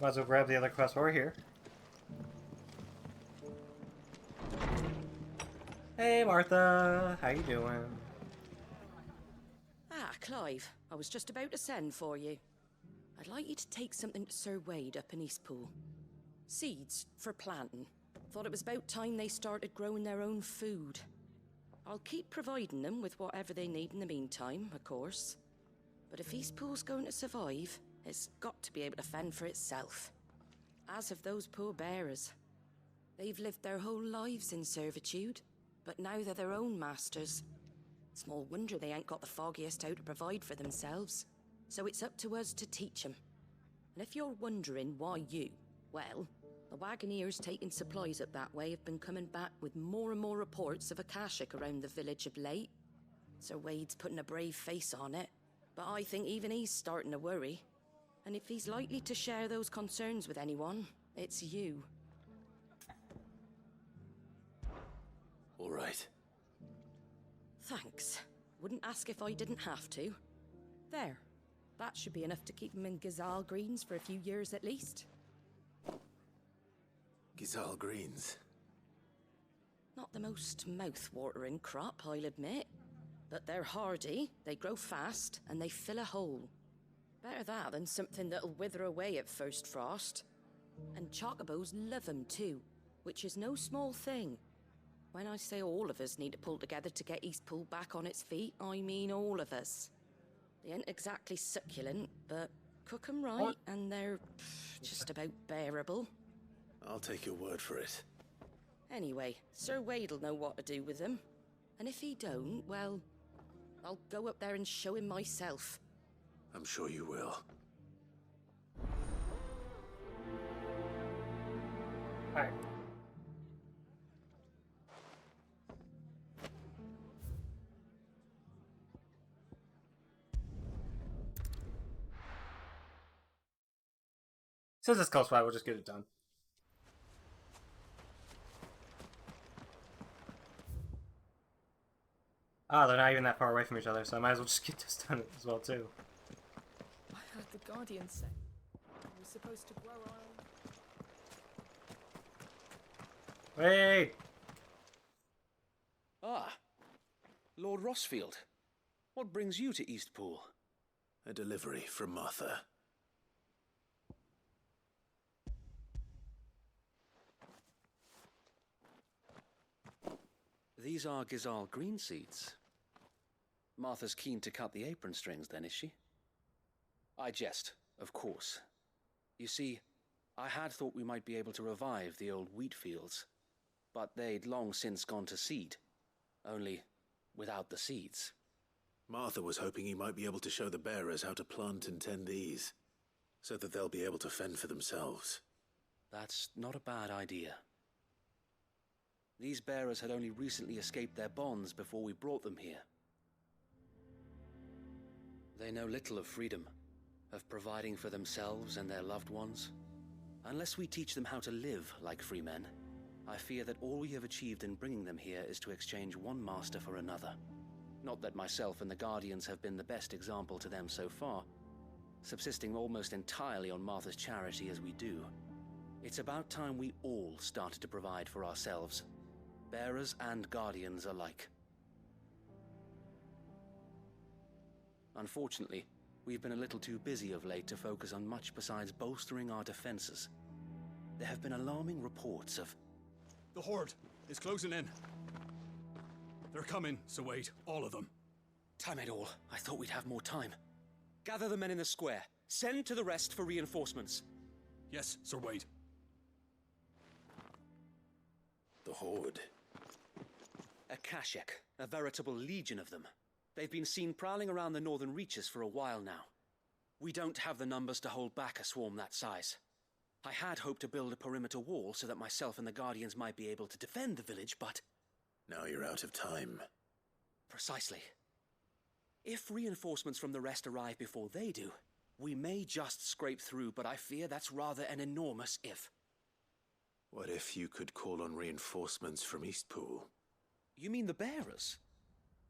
Might as well grab the other quest while we're here. Hey Martha, how you doing? Ah, Clive, I was just about to send for you. I'd like you to take something to Sir Wade up in Eastpool. Seeds for planting. Thought it was about time they started growing their own food. I'll keep providing them with whatever they need in the meantime, of course. But if Eastpool's going to survive, it's got to be able to fend for itself. As have those poor bearers. They've lived their whole lives in servitude, but now they're their own masters. Small wonder they ain't got the foggiest how to provide for themselves. So it's up to us to teach them. And if you're wondering why you, well, the wagoneers taking supplies up that way have been coming back with more and more reports of Akashic around the village of late. Sir Wade's putting a brave face on it, but I think even he's starting to worry. And if he's likely to share those concerns with anyone, it's you. All right. Thanks. Wouldn't ask if I didn't have to. There. That should be enough to keep him in Gazal Greens for a few years at least. Gazal Greens. Not the most mouth-watering crop, I'll admit. But they're hardy, they grow fast, and they fill a hole. Better that than something that'll wither away at first frost. And chocobos love them too, which is no small thing. When I say all of us need to pull together to get Eastpool back on its feet, I mean all of us. They ain't exactly succulent, but cook 'em right and they're just about bearable. I'll take your word for it. Anyway, Sir Wade'll know what to do with them. And if he don't, well, I'll go up there and show him myself. I'm sure you will. Alright. Since it's close by, we'll just get it done. Ah, they're not even that far away from each other, so I might as well just get this done as well, too. I heard the Guardian say we're supposed to grow our own. Wait! Ah, Lord Rossfield. What brings you to Eastpool? A delivery from Martha. These are Gazal green seeds. Martha's keen to cut the apron strings then, is she? I jest. of course. You see, I had thought we might be able to revive the old wheat fields, but they'd long since gone to seed, only without the seeds. Martha was hoping he might be able to show the bearers how to plant and tend these, so that they'll be able to fend for themselves. That's not a bad idea. These bearers had only recently escaped their bonds before we brought them here. They know little of freedom, of providing for themselves and their loved ones. Unless we teach them how to live like free men, I fear that all we have achieved in bringing them here is to exchange one master for another. Not that myself and the Guardians have been the best example to them so far, subsisting almost entirely on Martha's charity as we do. It's about time we all started to provide for ourselves, bearers and Guardians alike. Unfortunately, we've been a little too busy of late to focus on much besides bolstering our defenses. There have been alarming reports of... The Horde is closing in. They're coming, so wait, all of them. Damn it all, I thought we'd have more time. Gather the men in the square. Send to the rest for reinforcements. Yes, Sir Wade. The Horde. A Kashek, a veritable legion of them. They've been seen prowling around the northern reaches for a while now. We don't have the numbers to hold back a swarm that size. I had hoped to build a perimeter wall so that myself and the Guardians might be able to defend the village, but... Now you're out of time. Precisely. If reinforcements from the rest arrive before they do, we may just scrape through, but I fear that's rather an enormous if. What if you could call on reinforcements from Eastpool? You mean the bearers?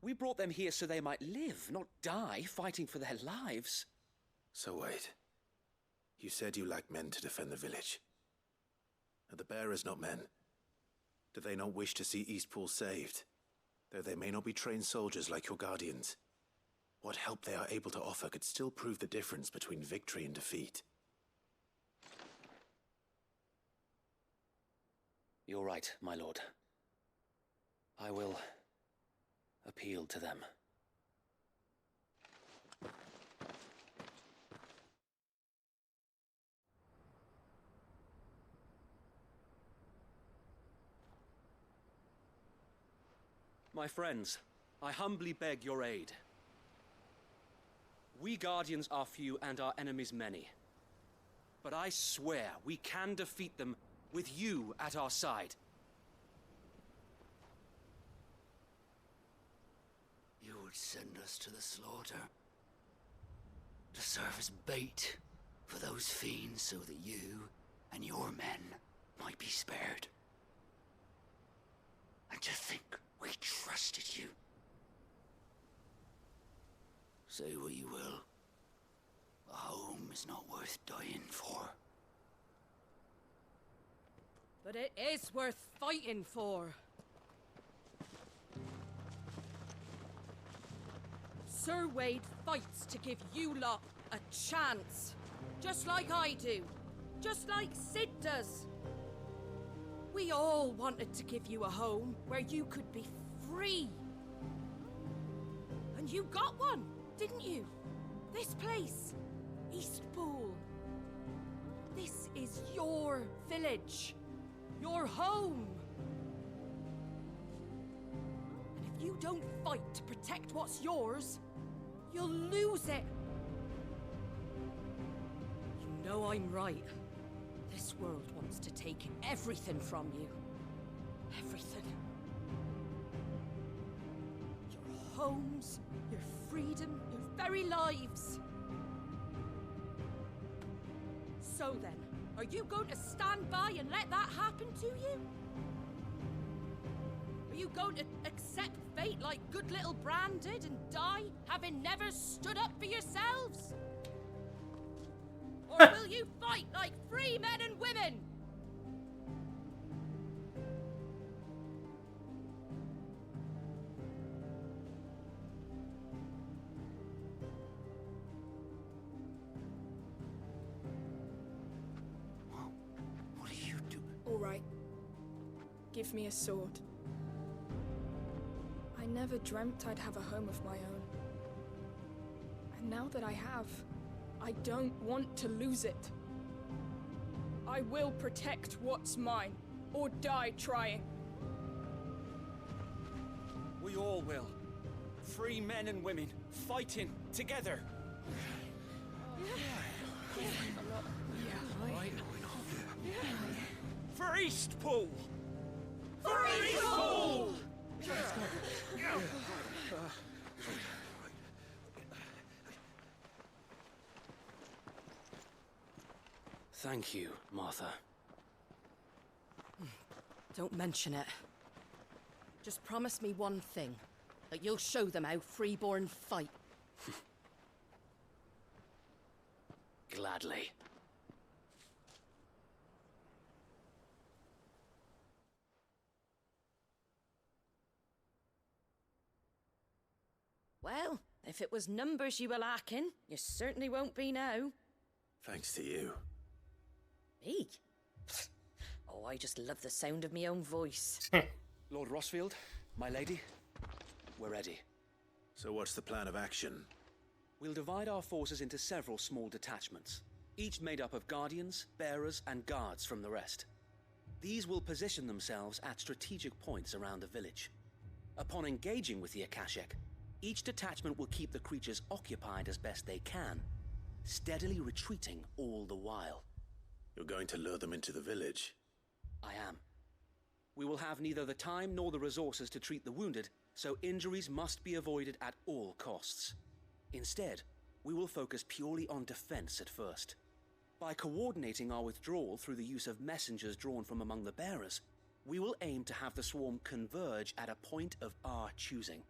We brought them here so they might live, not die, fighting for their lives. So wait. You said you lack men to defend the village. Are the bearers not men? Do they not wish to see Eastpool saved? Though they may not be trained soldiers like your Guardians. What help they are able to offer could still prove the difference between victory and defeat. You're right, my lord. I will appeal to them. My friends, I humbly beg your aid. We Guardians are few and our enemies many. But I swear we can defeat them with you at our side. You would send us to the slaughter, to serve as bait for those fiends so that you and your men might be spared. And to think we trusted you. Say what you will, a home is not worth dying for. But it is worth fighting for. Sir Wade fights to give you lot a chance. Just like I do. Just like Sid does. We all wanted to give you a home where you could be free. And you got one, didn't you? This place, Eastpool. This is your village. Your home. And if you don't fight to protect what's yours, you'll lose it. You know I'm right. This world wants to take everything from you. Everything. Your homes, your freedom, your very lives. So then, are you going to stand by and let that happen to you? Are you going to accept fate like good little Bran did and die, having never stood up for yourselves? Or will you fight like free men and women? What do you do? All right. Give me a sword. I never dreamt I'd have a home of my own. And now that I have, I don't want to lose it. I will protect what's mine, or die trying. We all will. Free men and women, fighting together. For Eastpool! For Eastpool! Thank you, Martha. Don't mention it. Just promise me one thing. That you'll show them how freeborn fight. Gladly. Well, if it was numbers you were lacking, you certainly won't be now. Thanks to you. Me? Oh, I just love the sound of my own voice. Lord Rossfield, my lady, we're ready. So what's the plan of action? We'll divide our forces into several small detachments, each made up of guardians, bearers, and guards from the rest. These will position themselves at strategic points around the village. Upon engaging with the Akashic, each detachment will keep the creatures occupied as best they can, steadily retreating all the while. You're going to lure them into the village? I am. We will have neither the time nor the resources to treat the wounded, so injuries must be avoided at all costs. Instead, we will focus purely on defense at first. By coordinating our withdrawal through the use of messengers drawn from among the bearers, we will aim to have the swarm converge at a point of our choosing.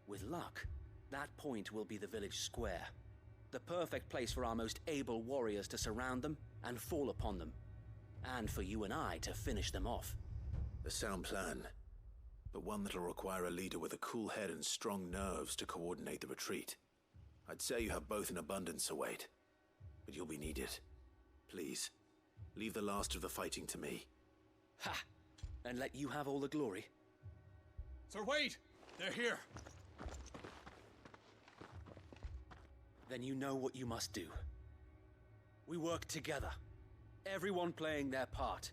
With luck, that point will be the village square, the perfect place for our most able warriors to surround them and fall upon them, and for you and I to finish them off. A sound plan, but one that'll require a leader with a cool head and strong nerves to coordinate the retreat. I'd say you have both in abundance, Await, but you'll be needed. Please, leave the last of the fighting to me. Ha! And let you have all the glory. Sir Wade! They're here! Then you know what you must do. We work together, everyone playing their part,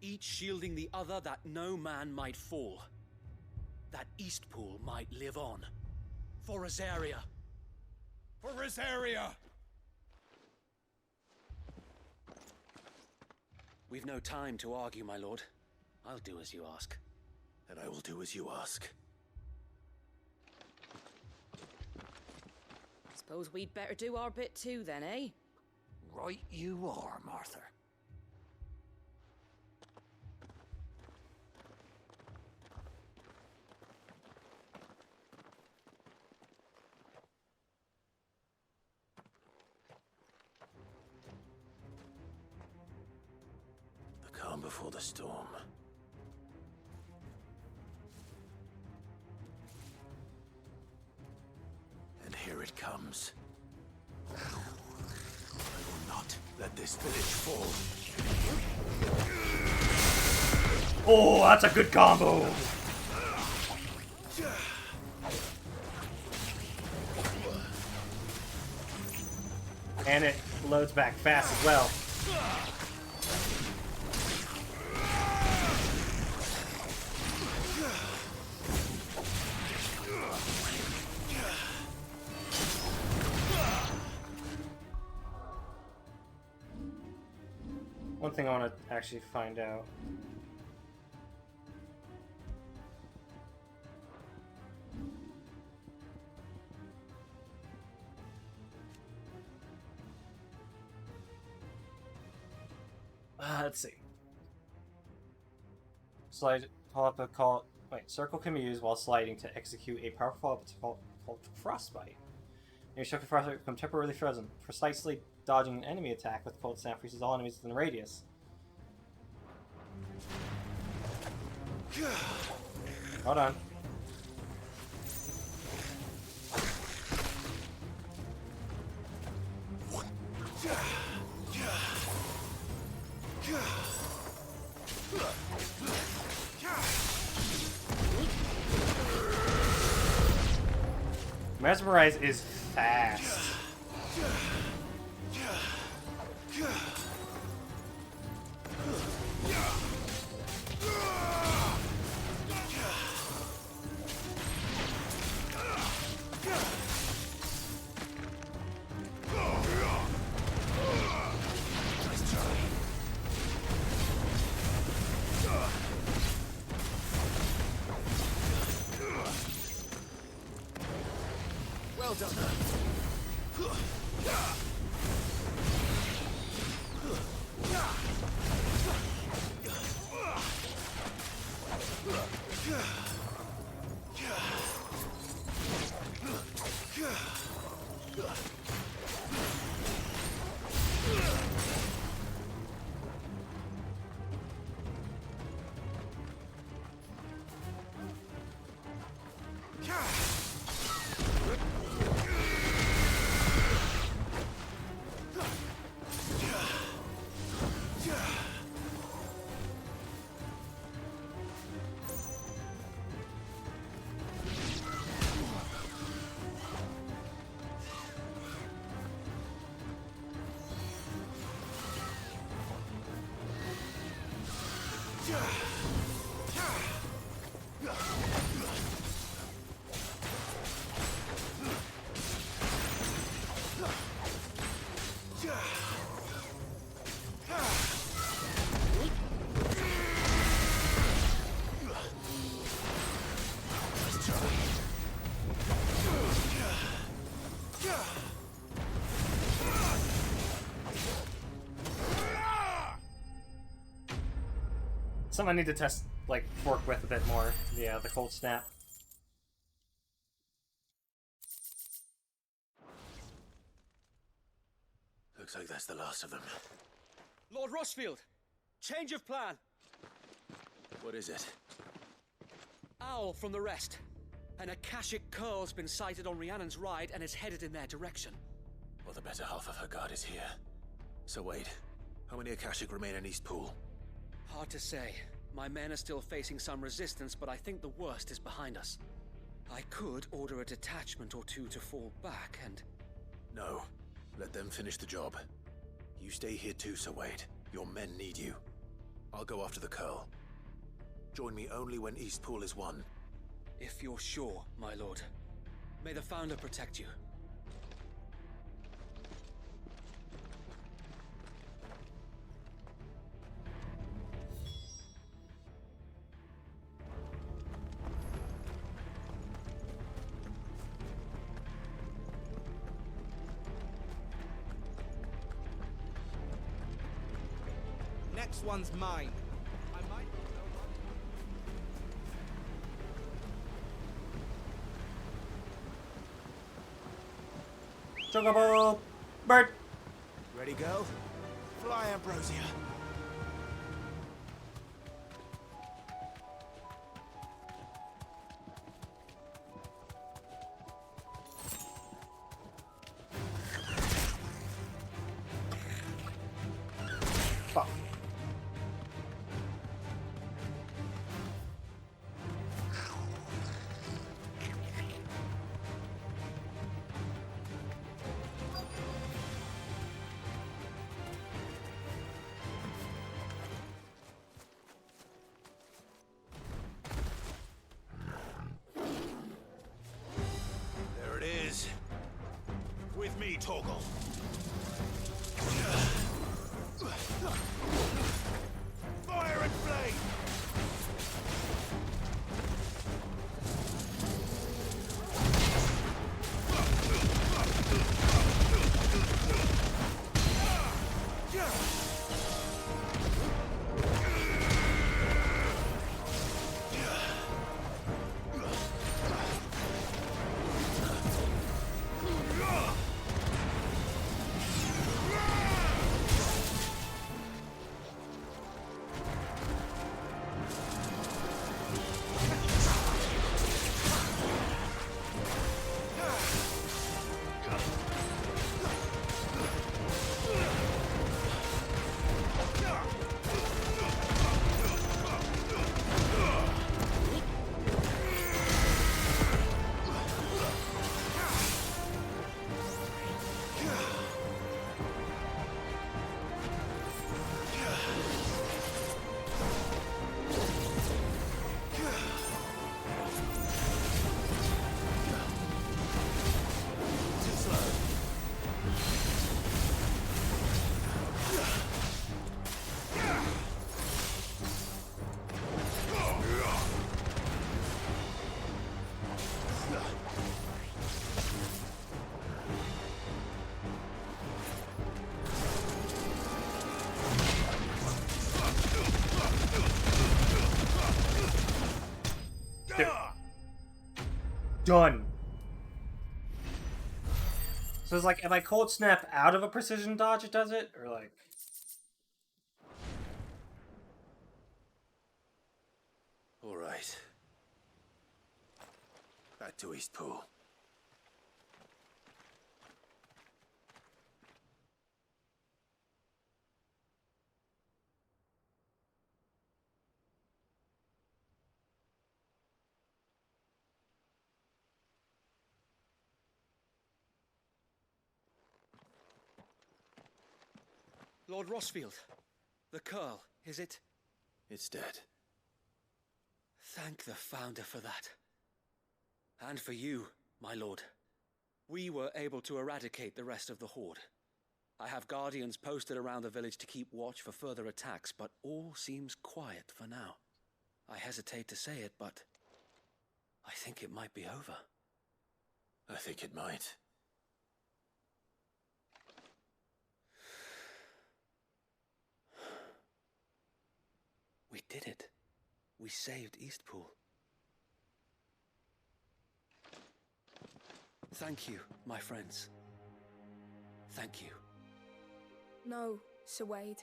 each shielding the other that no man might fall, that Eastpool might live on. For Rosaria! For Rosaria! We've no time to argue, my lord. I'll do as you ask. And I will do as you ask. Suppose we'd better do our bit too then, eh? Right you are, Martha. The calm before the storm. And here it comes. I will not let this village fall. Oh, that's a good combo! And it loads back fast as well. One thing I want to actually find out. Let's see. Slide, pull up a call. Wait, circle can be used while sliding to execute a powerful ability called Frostbite. Your circle frostbite become temporarily frozen. Precisely dodging an enemy attack with cold snap freezes all enemies within a radius. Hold on. Mesmerize is fast. Well done. Something I need to test, like, work with a bit more. Yeah, the cold snap. Looks like that's the last of them. Lord Rossfield, change of plan. What is it? Owl from the rest. An Akashic curl's been sighted on Rhiannon's ride and is headed in their direction. Well, the better half of her guard is here. So wait, how many Akashic remain in East Pool? Hard to say. My men are still facing some resistance, but I think the worst is behind us. I could order a detachment or two to fall back and... No. Let them finish the job. You stay here too, Sir Wade. Your men need you. I'll go after the Curl. Join me only when East Pool is won. If you're sure, my lord. May the Founder protect you. Next one's mine. I might Chocobo! Bird! Ready, girl? Fly, Ambrosia. Fuck. Done. So it's like, if I cold snap out of a precision dodge, it does it? Or like... All right. Back to Eastpool. Lord Rossfield, the Curl, is it? It's dead. Thank the Founder for that. And for you, my lord. We were able to eradicate the rest of the Horde. I have guardians posted around the village to keep watch for further attacks, but all seems quiet for now. I hesitate to say it, but I think it might be over. I think it might. We did it. We saved Eastpool. Thank you, my friends. Thank you. No, Sir Wade.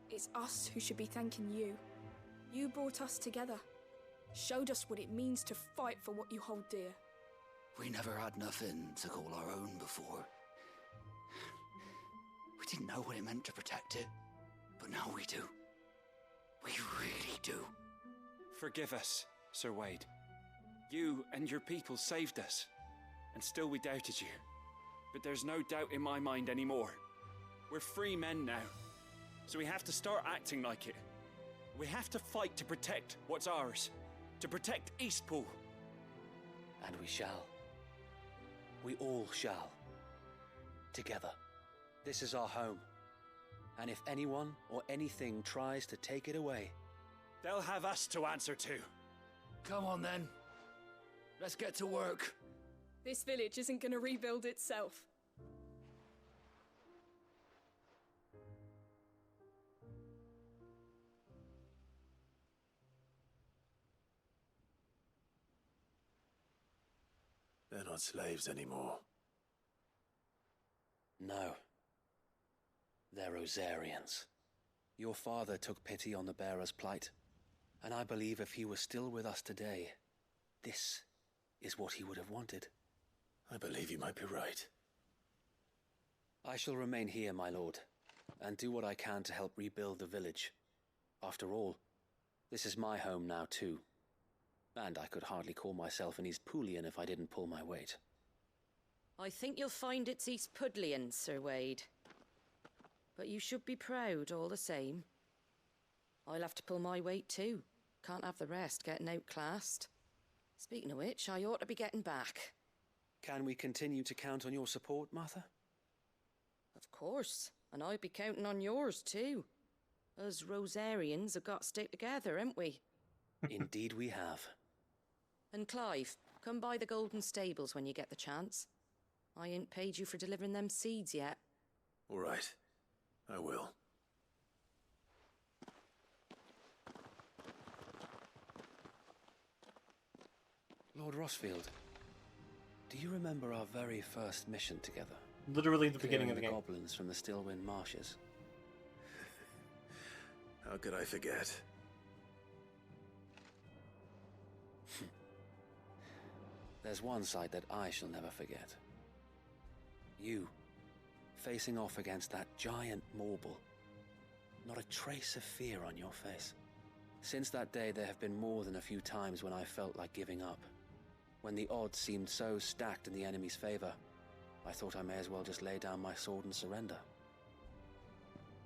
It's us who should be thanking you. You brought us together. Showed us what it means to fight for what you hold dear. We never had nothing to call our own before. We didn't know what it meant to protect it, but now we do. We really do. Forgive us, Sir Wade. You and your people saved us, and still we doubted you. But there's no doubt in my mind anymore. We're free men now, so we have to start acting like it. We have to fight to protect what's ours, to protect Eastpool. And we shall. We all shall. Together. This is our home. And if anyone or anything tries to take it away, they'll have us to answer to. Come on then. Let's get to work. This village isn't going to rebuild itself. They're not slaves anymore. no. They're Rosarians. Your father took pity on the bearer's plight, and I believe if he were still with us today, this is what he would have wanted. I believe you might be right. I shall remain here, my lord, and do what I can to help rebuild the village. After all, this is my home now too, and I could hardly call myself an Eastpoolian if I didn't pull my weight. I think you'll find it's Eastpudlian, Sir Wade. But you should be proud all the same. I'll have to pull my weight too. Can't have the rest getting outclassed. Speaking of which, I ought to be getting back. Can we continue to count on your support, Martha? Of course, and I'd be counting on yours too. Us Rosarians have got to stick together, haven't we? Indeed we have. And Clive, come by the Golden Stables when you get the chance. I ain't paid you for delivering them seeds yet. All right. I will. Lord Rossfield, do you remember our very first mission together? Literally the beginning of the game. Goblins from the Stillwind Marshes. How could I forget? There's one sight that I shall never forget. You, facing off against that giant Morble. Not a trace of fear on your face. Since that day, there have been more than a few times when I felt like giving up. When the odds seemed so stacked in the enemy's favor, I thought I may as well just lay down my sword and surrender.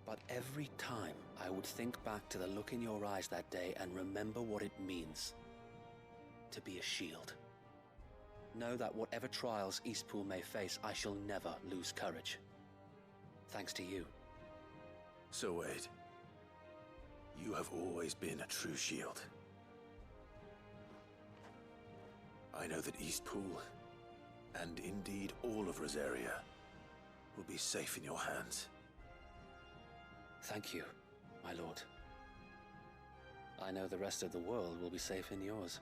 But every time I would think back to the look in your eyes that day and remember what it means to be a shield. Know that whatever trials Eastpool may face, I shall never lose courage. Thanks to you. So Wade, you have always been a true shield. I know that Eastpool, and indeed all of Rosaria, will be safe in your hands. Thank you, my lord. I know the rest of the world will be safe in yours.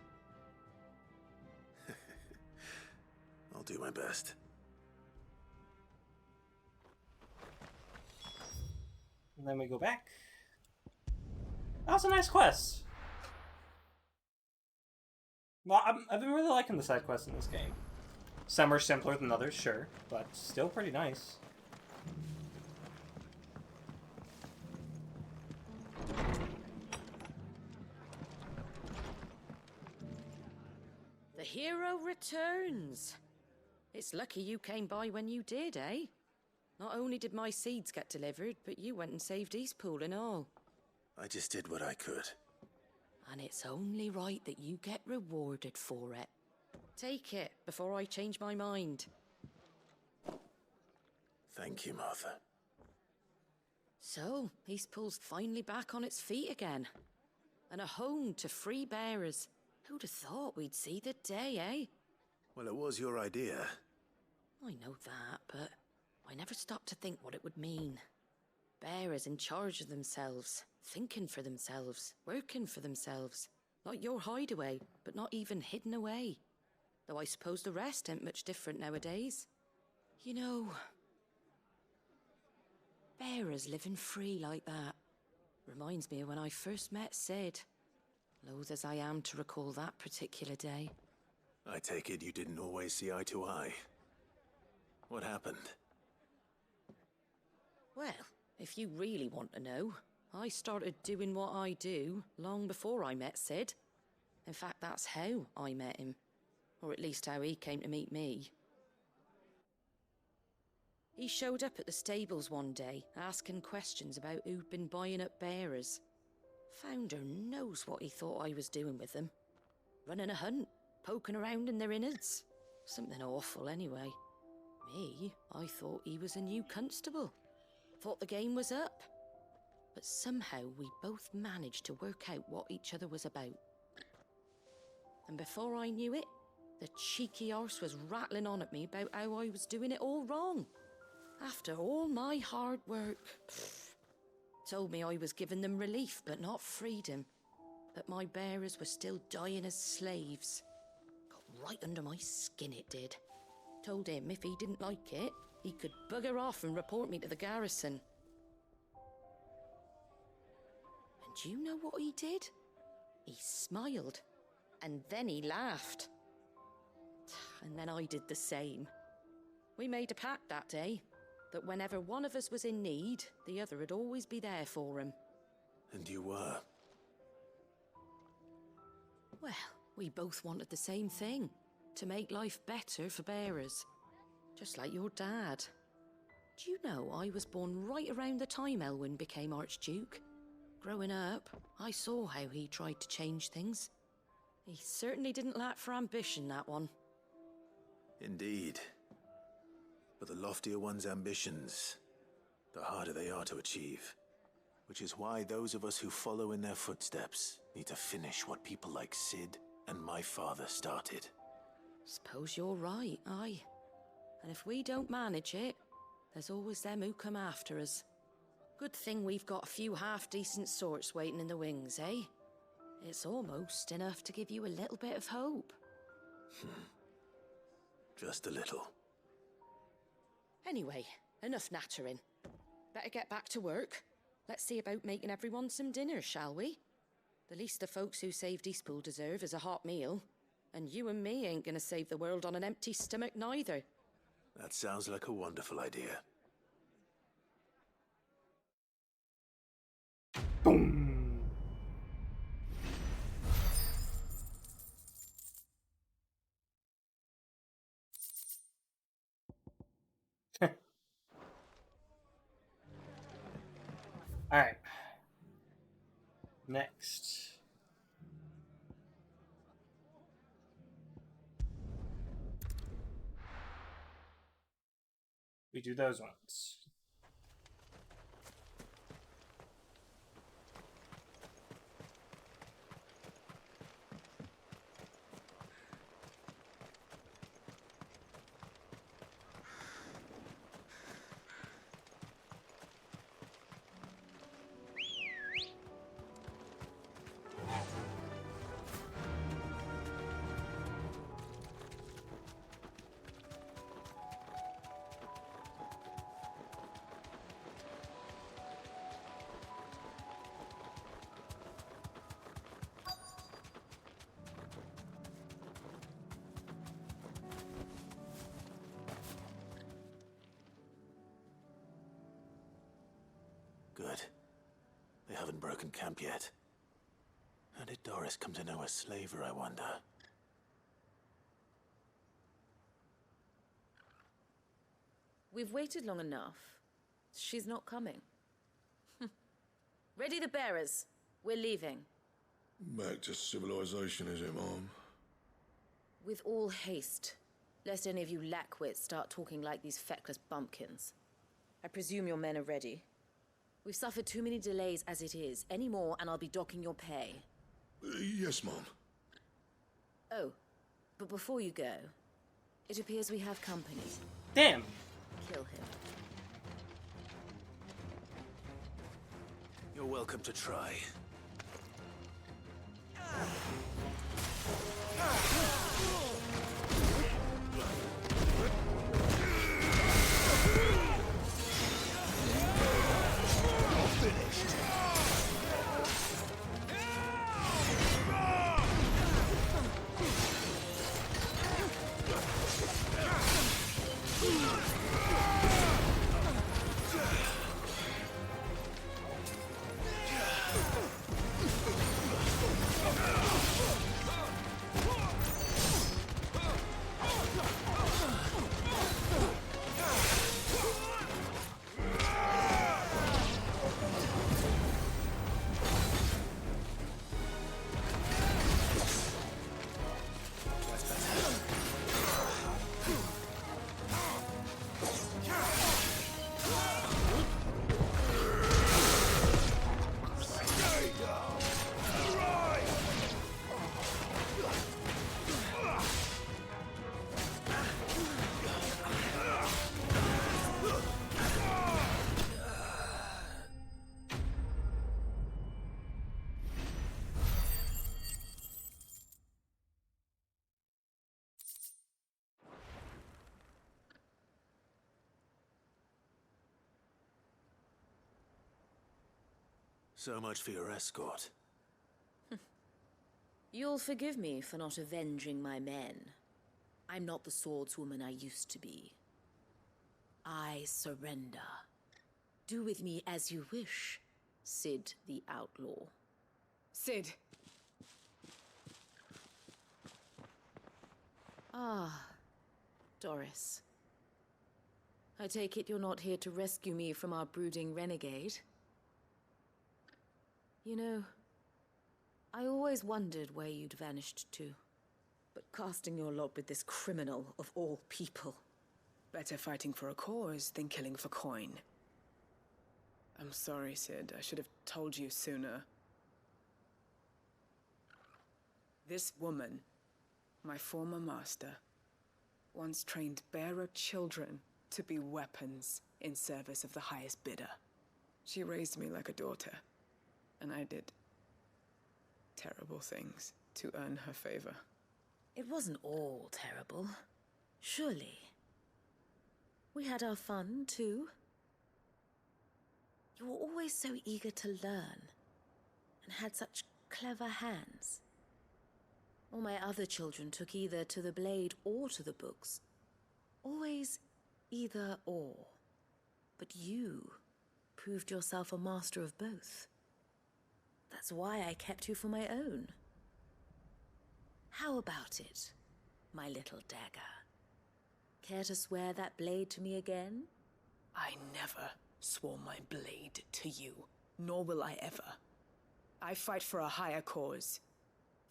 do my best. And then we go back. That was a nice quest. Well, I've been really liking the side quests in this game. Some are simpler than others, sure, but still pretty nice. The hero returns. It's lucky you came by when you did, eh? Not only did my seeds get delivered, but you went and saved Eastpool and all. I just did what I could. And it's only right that you get rewarded for it. Take it before I change my mind. Thank you, Martha. So, Eastpool's finally back on its feet again. And a home to free bearers. Who'd have thought we'd see the day, eh? Well, it was your idea. I know that, but I never stopped to think what it would mean. Bearers in charge of themselves, thinking for themselves, working for themselves. Like your hideaway, but not even hidden away. Though I suppose the rest ain't much different nowadays. You know, bearers living free like that reminds me of when I first met Sid. Loath as I am to recall that particular day. I take it you didn't always see eye to eye. What happened? Well, if you really want to know, I started doing what I do long before I met Sid. In fact, that's how I met him. Or at least how he came to meet me. He showed up at the stables one day, asking questions about who'd been buying up bearers. Founder knows what he thought I was doing with them. Running a hunt, poking around in their innards. Something awful anyway. Me, I thought he was a new constable. Thought the game was up. But somehow we both managed to work out what each other was about. And before I knew it, the cheeky arse was rattling on at me about how I was doing it all wrong. After all my hard work. Told me I was giving them relief, but not freedom. That my bearers were still dying as slaves. Got right under my skin, it did. Told him if he didn't like it, he could bugger off and report me to the garrison. And do you know what he did? He smiled. And then he laughed. And then I did the same. We made a pact that day, that whenever one of us was in need, the other would always be there for him. And you were? Well, we both wanted the same thing. To make life better for bearers. Just like your dad. Do you know I was born right around the time Elwyn became Archduke? Growing up, I saw how he tried to change things. He certainly didn't lack for ambition, that one. Indeed. But the loftier one's ambitions, the harder they are to achieve. Which is why those of us who follow in their footsteps need to finish what people like Sid and my father started. Suppose you're right, aye. And if we don't manage it, there's always them who come after us. Good thing we've got a few half-decent sorts waiting in the wings, eh? It's almost enough to give you a little bit of hope. Just a little. Anyway, enough nattering. Better get back to work. Let's see about making everyone some dinner, shall we? The least the folks who saved Eastpool deserve is a hot meal. And you and me ain't gonna save the world on an empty stomach neither. That sounds like a wonderful idea. Boom! Alright. Next. We do those ones. Merchant camp yet. How did Doris come to know a slaver, I wonder? We've waited long enough. She's not coming. Ready the bearers. We're leaving. Back to civilization, is it, Mom? With all haste, lest any of you lackwits start talking like these feckless bumpkins. I presume your men are ready. We've suffered too many delays as it is. Any more, and I'll be docking your pay. Yes, Mom. Oh, but before you go, it appears we have company. Damn. Kill him. You're welcome to try. So much for your escort. You'll forgive me for not avenging my men. I'm not the swordswoman I used to be. I surrender. Do with me as you wish, Sid the Outlaw. Sid! Ah, Doris. I take it you're not here to rescue me from our brooding renegade? You know, I always wondered where you'd vanished to. But casting your lot with this criminal of all people. Better fighting for a cause than killing for coin. I'm sorry, Sid. I should have told you sooner. This woman, my former master, once trained bearer children to be weapons in service of the highest bidder. She raised me like a daughter. And I did terrible things to earn her favor. It wasn't all terrible, surely. We had our fun, too. You were always so eager to learn, and had such clever hands. All my other children took either to the blade or to the books. Always either or. But you proved yourself a master of both. That's why I kept you for my own. How about it, my little dagger? Care to swear that blade to me again? I never swore my blade to you, nor will I ever. I fight for a higher cause,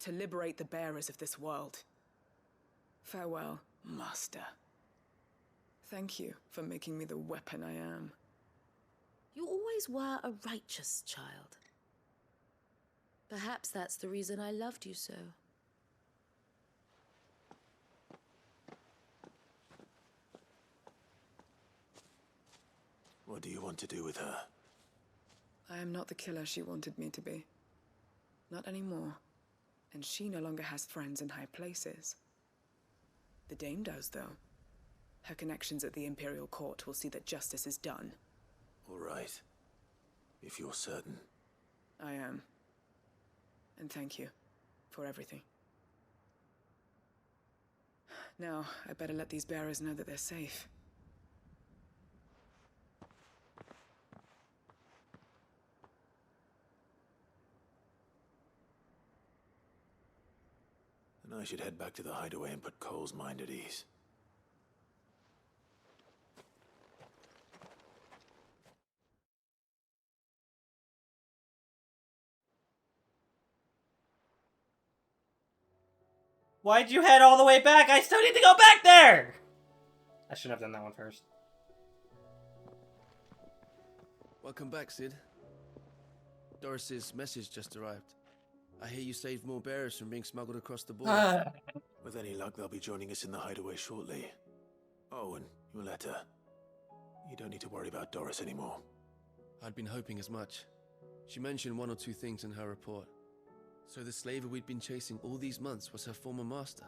to liberate the bearers of this world. Farewell, Master. Thank you for making me the weapon I am. You always were a righteous child. Perhaps that's the reason I loved you so. What do you want to do with her? I am not the killer she wanted me to be. Not anymore. And she no longer has friends in high places. The Dame does, though. Her connections at the Imperial Court will see that justice is done. All right. If you're certain. I am. And thank you for everything. Now, I better let these bearers know that they're safe. And I should head back to the hideaway and put Cole's mind at ease. Why'd you head all the way back? I still need to go back there! I shouldn't have done that one first. Welcome back, Sid. Doris's message just arrived. I hear you saved more bearers from being smuggled across the border. With any luck, they'll be joining us in the hideaway shortly. Oh, and your letter. You don't need to worry about Doris anymore. I'd been hoping as much. She mentioned one or two things in her report. So the slaver we'd been chasing all these months was her former master.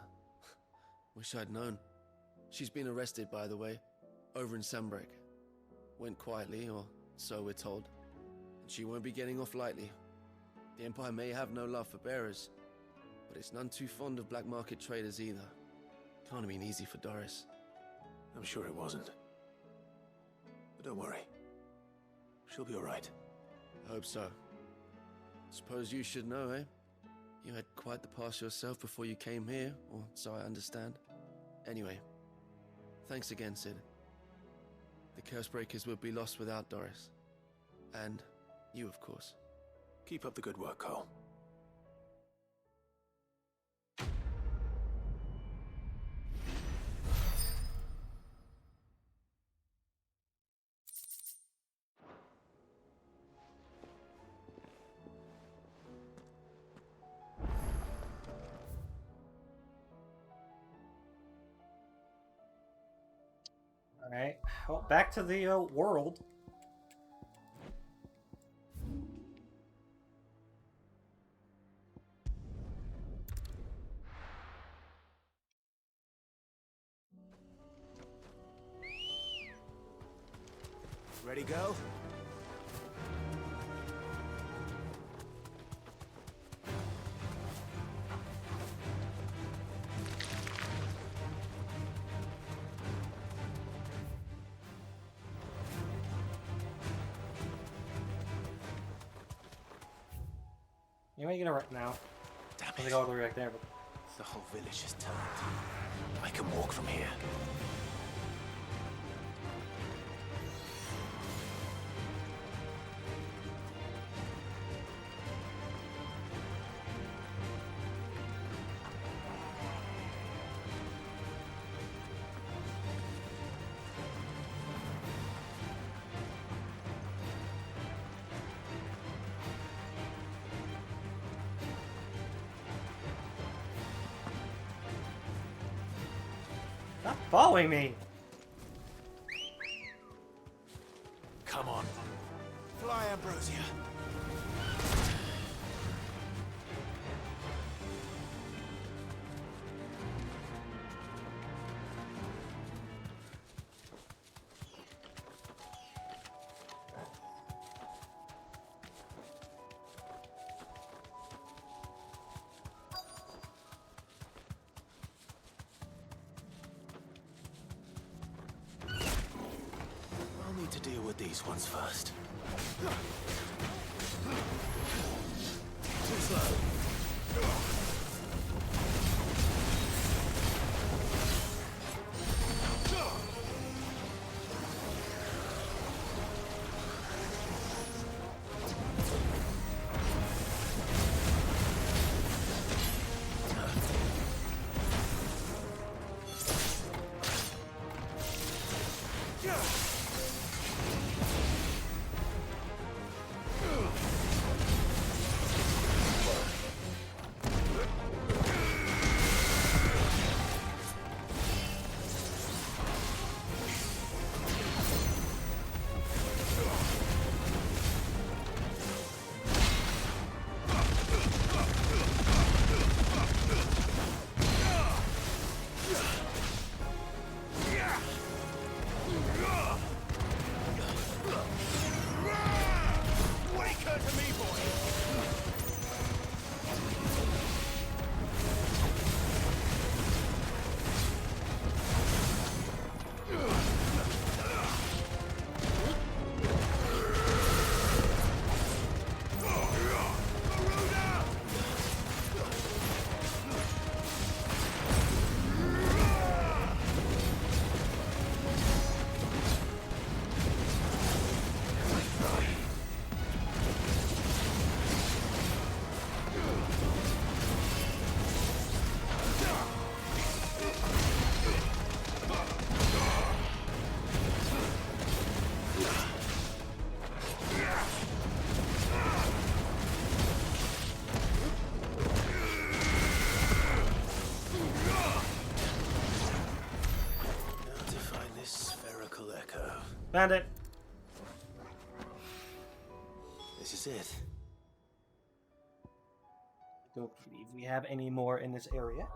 Wish I'd known. She's been arrested, by the way, over in Sandbreak. Went quietly, or so we're told. And she won't be getting off lightly. The Empire may have no love for bearers, but it's none too fond of black market traders either. Can't have been easy for Doris. I'm sure it wasn't. But don't worry. She'll be alright. Hope so. Suppose you should know, eh? You had quite the past yourself before you came here, or so I understand. Anyway, thanks again, Sid. The Cursebreakers would be lost without Doris. And you, of course. Keep up the good work, Cole. Alright, well, back to the world. Ready, go? You ain't gonna right now. Damn it. Go all the way back there, but the whole village is turned. I can walk from here. Stop following me! Come on. Fly, Ambrosia. To deal with these ones first. Too slow. Found it. This is it. Don't believe we have any more in this area.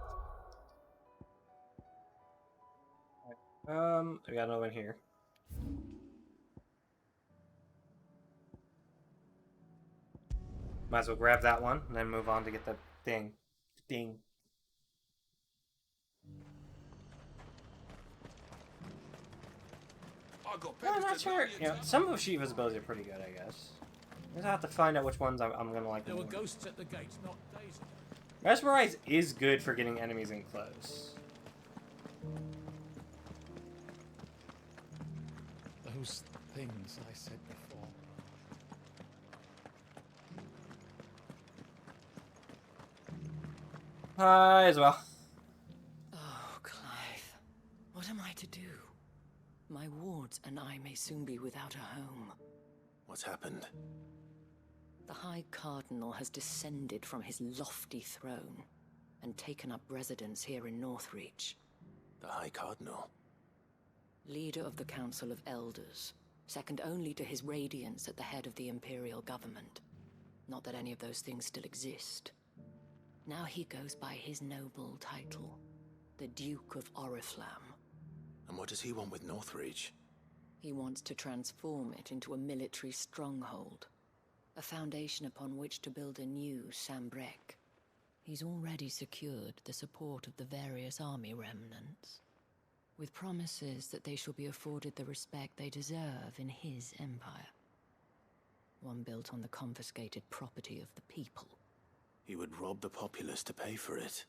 We got another one here. Might as well grab that one and then move on to get the thing. Ding. I'm not sure. You know, some of Shiva's abilities are pretty good, I guess. I just have to find out which ones I'm gonna like. There were more. ghosts at the gate not days ago. Mesmerize is good for getting enemies in close. Those things I said before. Hi as well. Oh, Clive. What am I to do? My wards and I may soon be without a home. What's happened? The High Cardinal has descended from his lofty throne and taken up residence here in Northreach. The High Cardinal? Leader of the Council of Elders, second only to his Radiance at the head of the Imperial government. Not that any of those things still exist. Now he goes by his noble title, the Duke of Oriflamme. And what does he want with Northreach? He wants to transform it into a military stronghold, a foundation upon which to build a new Sambrec. He's already secured the support of the various army remnants, with promises that they shall be afforded the respect they deserve in his empire. One built on the confiscated property of the people. He would rob the populace to pay for it.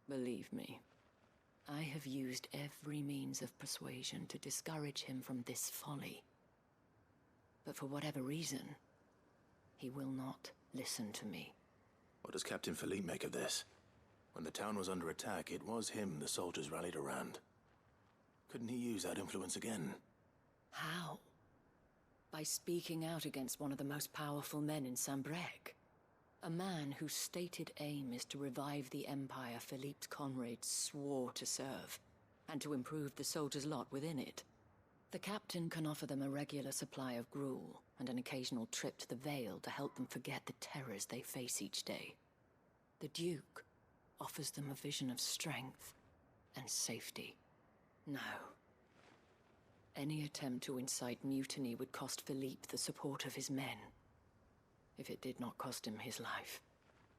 Believe me, I have used every means of persuasion to discourage him from this folly. But for whatever reason, he will not listen to me. What does Captain Philippe make of this? When the town was under attack, it was him the soldiers rallied around. Couldn't he use that influence again? How? By speaking out against one of the most powerful men in Sambrec. A man whose stated aim is to revive the empire Philippe's comrades swore to serve, and to improve the soldiers' lot within it. The captain can offer them a regular supply of gruel, and an occasional trip to the Vale to help them forget the terrors they face each day. The Duke offers them a vision of strength and safety. No. Any attempt to incite mutiny would cost Philippe the support of his men. If it did not cost him his life.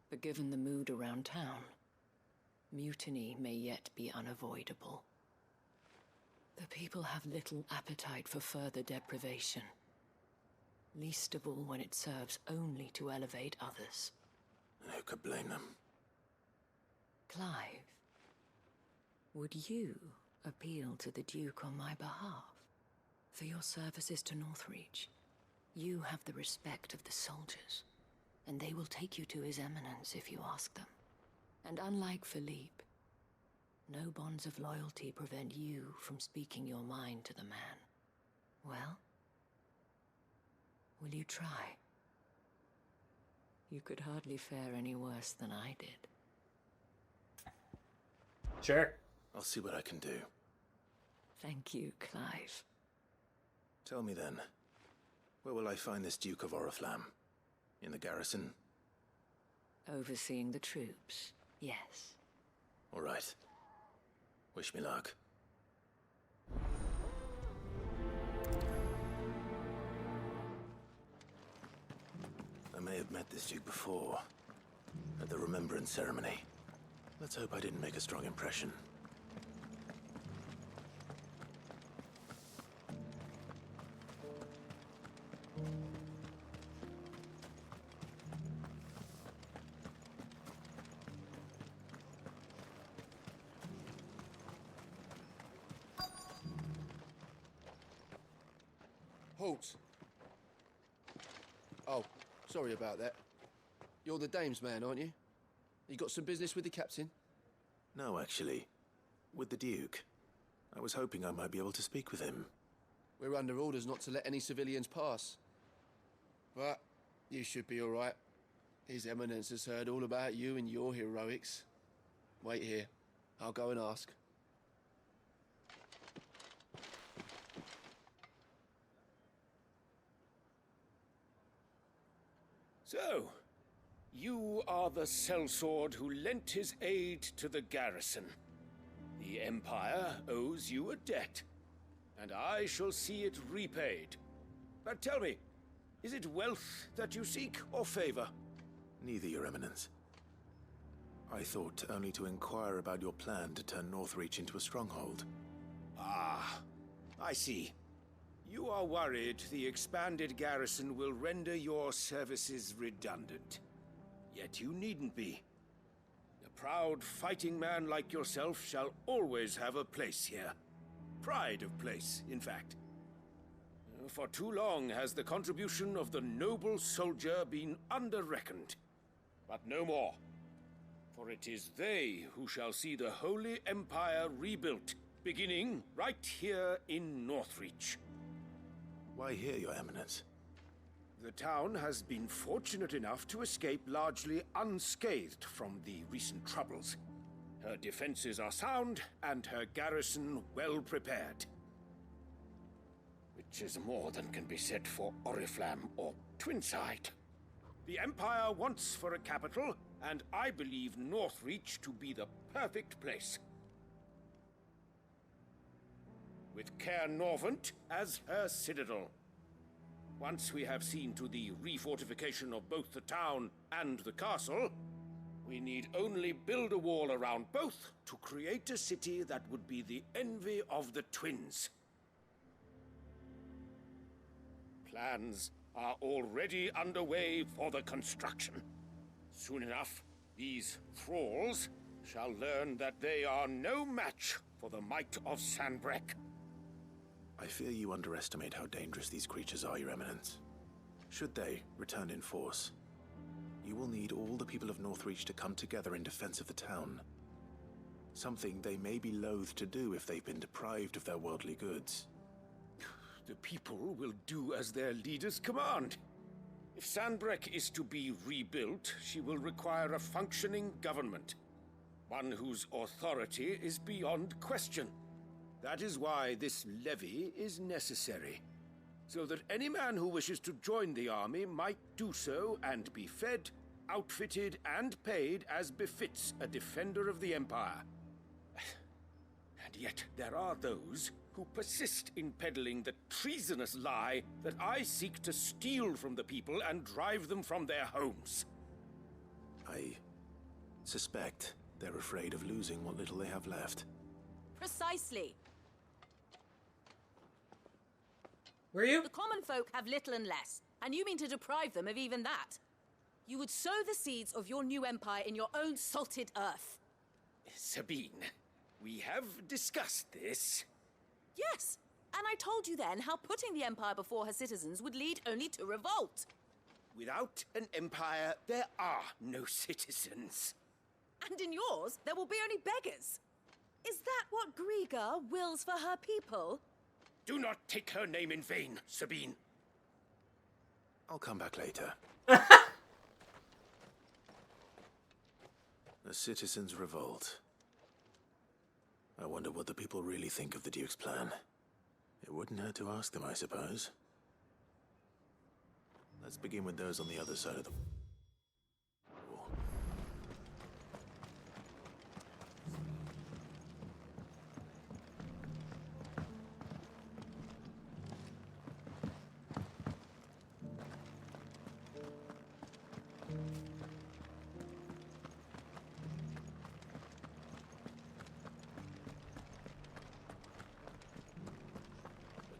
But given the mood around town, mutiny may yet be unavoidable. The people have little appetite for further deprivation. Least of all when it serves only to elevate others. And who could blame them? Clive, would you appeal to the Duke on my behalf? For your services to Northreach? You have the respect of the soldiers, and they will take you to His Eminence if you ask them. And unlike Philippe, no bonds of loyalty prevent you from speaking your mind to the man. Well, will you try? You could hardly fare any worse than I did. Sure. I'll see what I can do. Thank you, Clive. Tell me then, where will I find this Duke of Oriflamme? In the garrison? Overseeing the troops, yes. All right. Wish me luck. I may have met this Duke before, at the Remembrance Ceremony. Let's hope I didn't make a strong impression. Halt! Oh, sorry about that. You're the dame's man, aren't you? You got some business with the captain? No, actually. With the Duke. I was hoping I might be able to speak with him. We're under orders not to let any civilians pass. But you should be all right. His Eminence has heard all about you and your heroics. Wait here. I'll go and ask. So, you are the sellsword who lent his aid to the garrison. The Empire owes you a debt, and I shall see it repaid. But tell me, is it wealth that you seek, or favor? Neither, Your Eminence. I thought only to inquire about your plan to turn Northreach into a stronghold. Ah, I see. You are worried the expanded garrison will render your services redundant. Yet you needn't be. A proud fighting man like yourself shall always have a place here. Pride of place, in fact. For too long has the contribution of the noble soldier been under-reckoned. But no more. For it is they who shall see the Holy Empire rebuilt, beginning right here in Northreach. Why here, Your Eminence? The town has been fortunate enough to escape largely unscathed from the recent troubles. Her defenses are sound, and her garrison well prepared. Which is more than can be said for Oriflamme or Twinside. The Empire wants for a capital, and I believe Northreach to be the perfect place. With Caer Norvent as her citadel. Once we have seen to the refortification of both the town and the castle, we need only build a wall around both to create a city that would be the envy of the twins. Plans are already underway for the construction. Soon enough, these thralls shall learn that they are no match for the might of Sanbreque. I fear you underestimate how dangerous these creatures are, Your Eminence. Should they return in force, you will need all the people of Northreach to come together in defense of the town. Something they may be loath to do if they've been deprived of their worldly goods. The people will do as their leaders command. If Sanbreque is to be rebuilt, she will require a functioning government. One whose authority is beyond question. That is why this levy is necessary. So that any man who wishes to join the army might do so and be fed, outfitted, and paid as befits a defender of the Empire. And yet there are those who persist in peddling the treasonous lie that I seek to steal from the people and drive them from their homes. I suspect they're afraid of losing what little they have left. Precisely. Were you? The common folk have little and less, and you mean to deprive them of even that. You would sow the seeds of your new empire in your own salted earth. Sabine, we have discussed this. Yes, and I told you then how putting the empire before her citizens would lead only to revolt. Without an empire, there are no citizens. And in yours, there will be only beggars. Is that what Griga wills for her people? Do not take her name in vain, Sabine. I'll come back later. The citizens revolt. I wonder what the people really think of the Duke's plan. It wouldn't hurt to ask them, I suppose. Let's begin with those on the other side of the wall.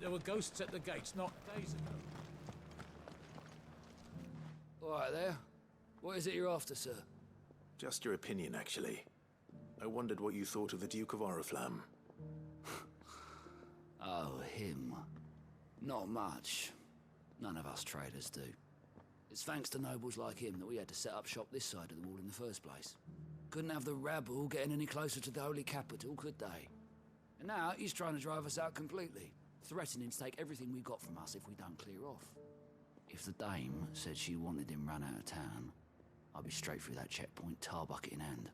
There were ghosts at the gates not days ago. All right there. What is it you're after, sir? Just your opinion, actually. I wondered what you thought of the Duke of Oriflamme. Oh, him. Not much. None of us traders do. It's thanks to nobles like him that we had to set up shop this side of the wall in the first place. Couldn't have the rabble getting any closer to the holy capital, could they? And now he's trying to drive us out completely, threatening to take everything we've got from us if we don't clear off. If the dame said she wanted him run out of town, I'd be straight through that checkpoint, tar bucket in hand.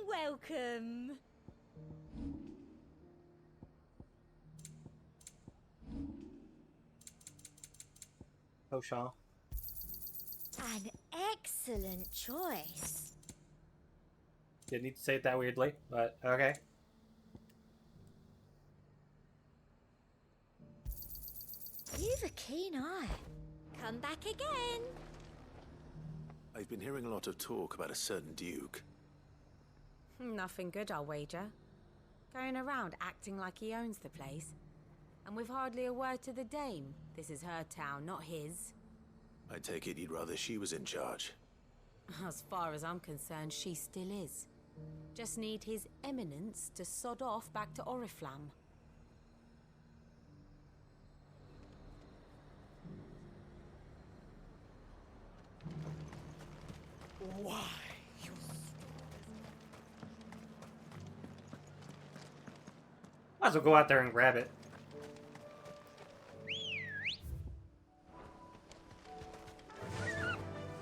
welcome. Potion. An excellent choice. Didn't need to say it that weirdly, but okay. You've a keen eye. Come back again. I've been hearing a lot of talk about a certain duke. Nothing good, I'll wager. Going around acting like he owns the place. And with hardly a word to the dame. This is her town, not his. I take it you'd rather she was in charge. As far as I'm concerned, she still is. Just need his eminence to sod off back to Oriflamme. Why? Might as well go out there and grab it.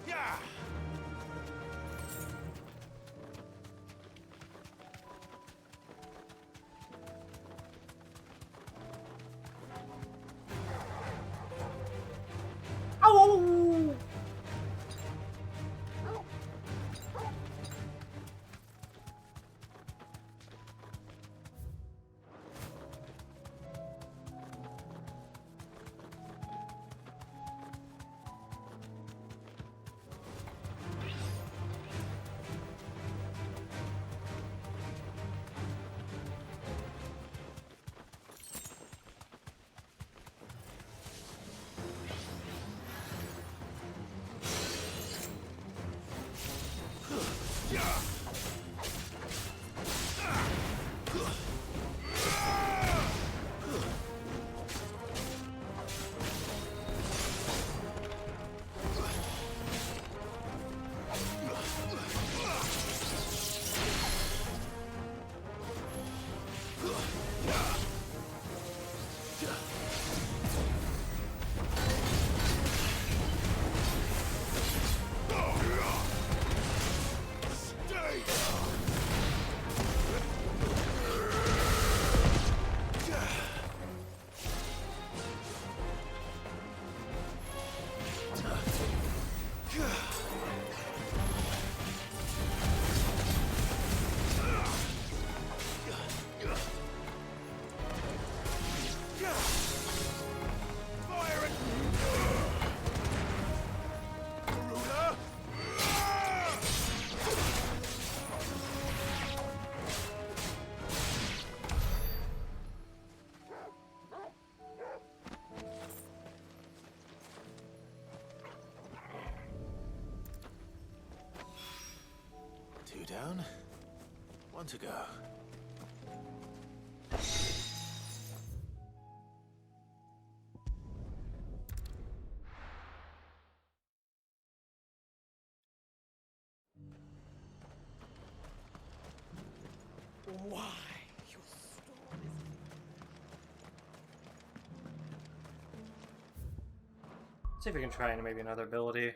Yeah. Ow! Two down, one to go. Why? See if we can try and maybe another ability.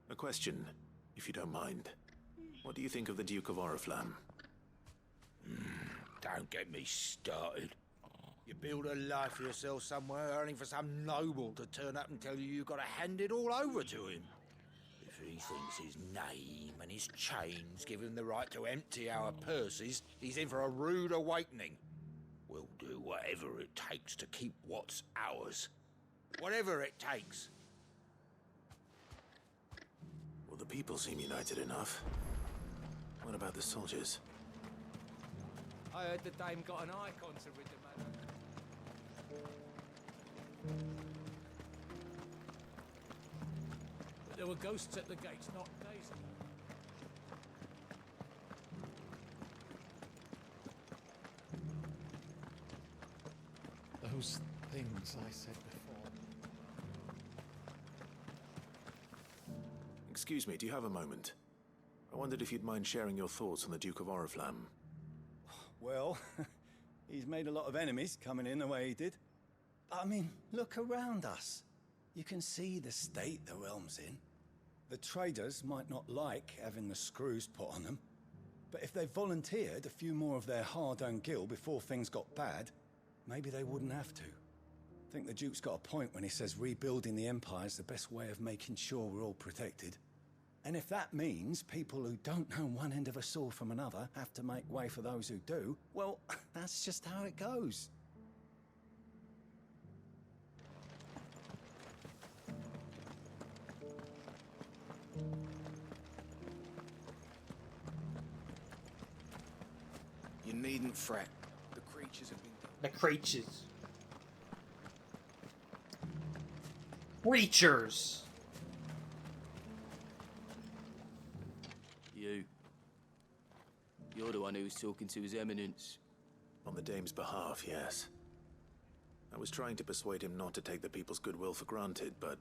A question, if you don't mind. What do you think of the Duke of Oriflamme? Don't get me started. You build a life for yourself somewhere, earning for some noble to turn up and tell you you've got to hand it all over to him. If he thinks his name and his chains give him the right to empty our purses, he's in for a rude awakening. We'll do whatever it takes to keep what's ours. Whatever it takes. Well, the people seem united enough. What about the soldiers? I heard the dame got an icon to rid the man. But there were ghosts at the gates not days ago. Those things I said before. Excuse me, do you have a moment? I wondered if you'd mind sharing your thoughts on the Duke of Oriflamme. Well, he's made a lot of enemies coming in the way he did. I mean, look around us. You can see the state the realm's in. The traders might not like having the screws put on them, but if they volunteered a few more of their hard-earned gil before things got bad, maybe they wouldn't have to. I think the Duke's got a point when he says rebuilding the Empire's the best way of making sure we're all protected. And if that means people who don't know one end of a sword from another have to make way for those who do, well, that's just how it goes. You needn't fret. The creatures have been... The creatures. Creatures! You're the one who was talking to His Eminence. On the Dame's behalf, yes. I was trying to persuade him not to take the people's goodwill for granted, but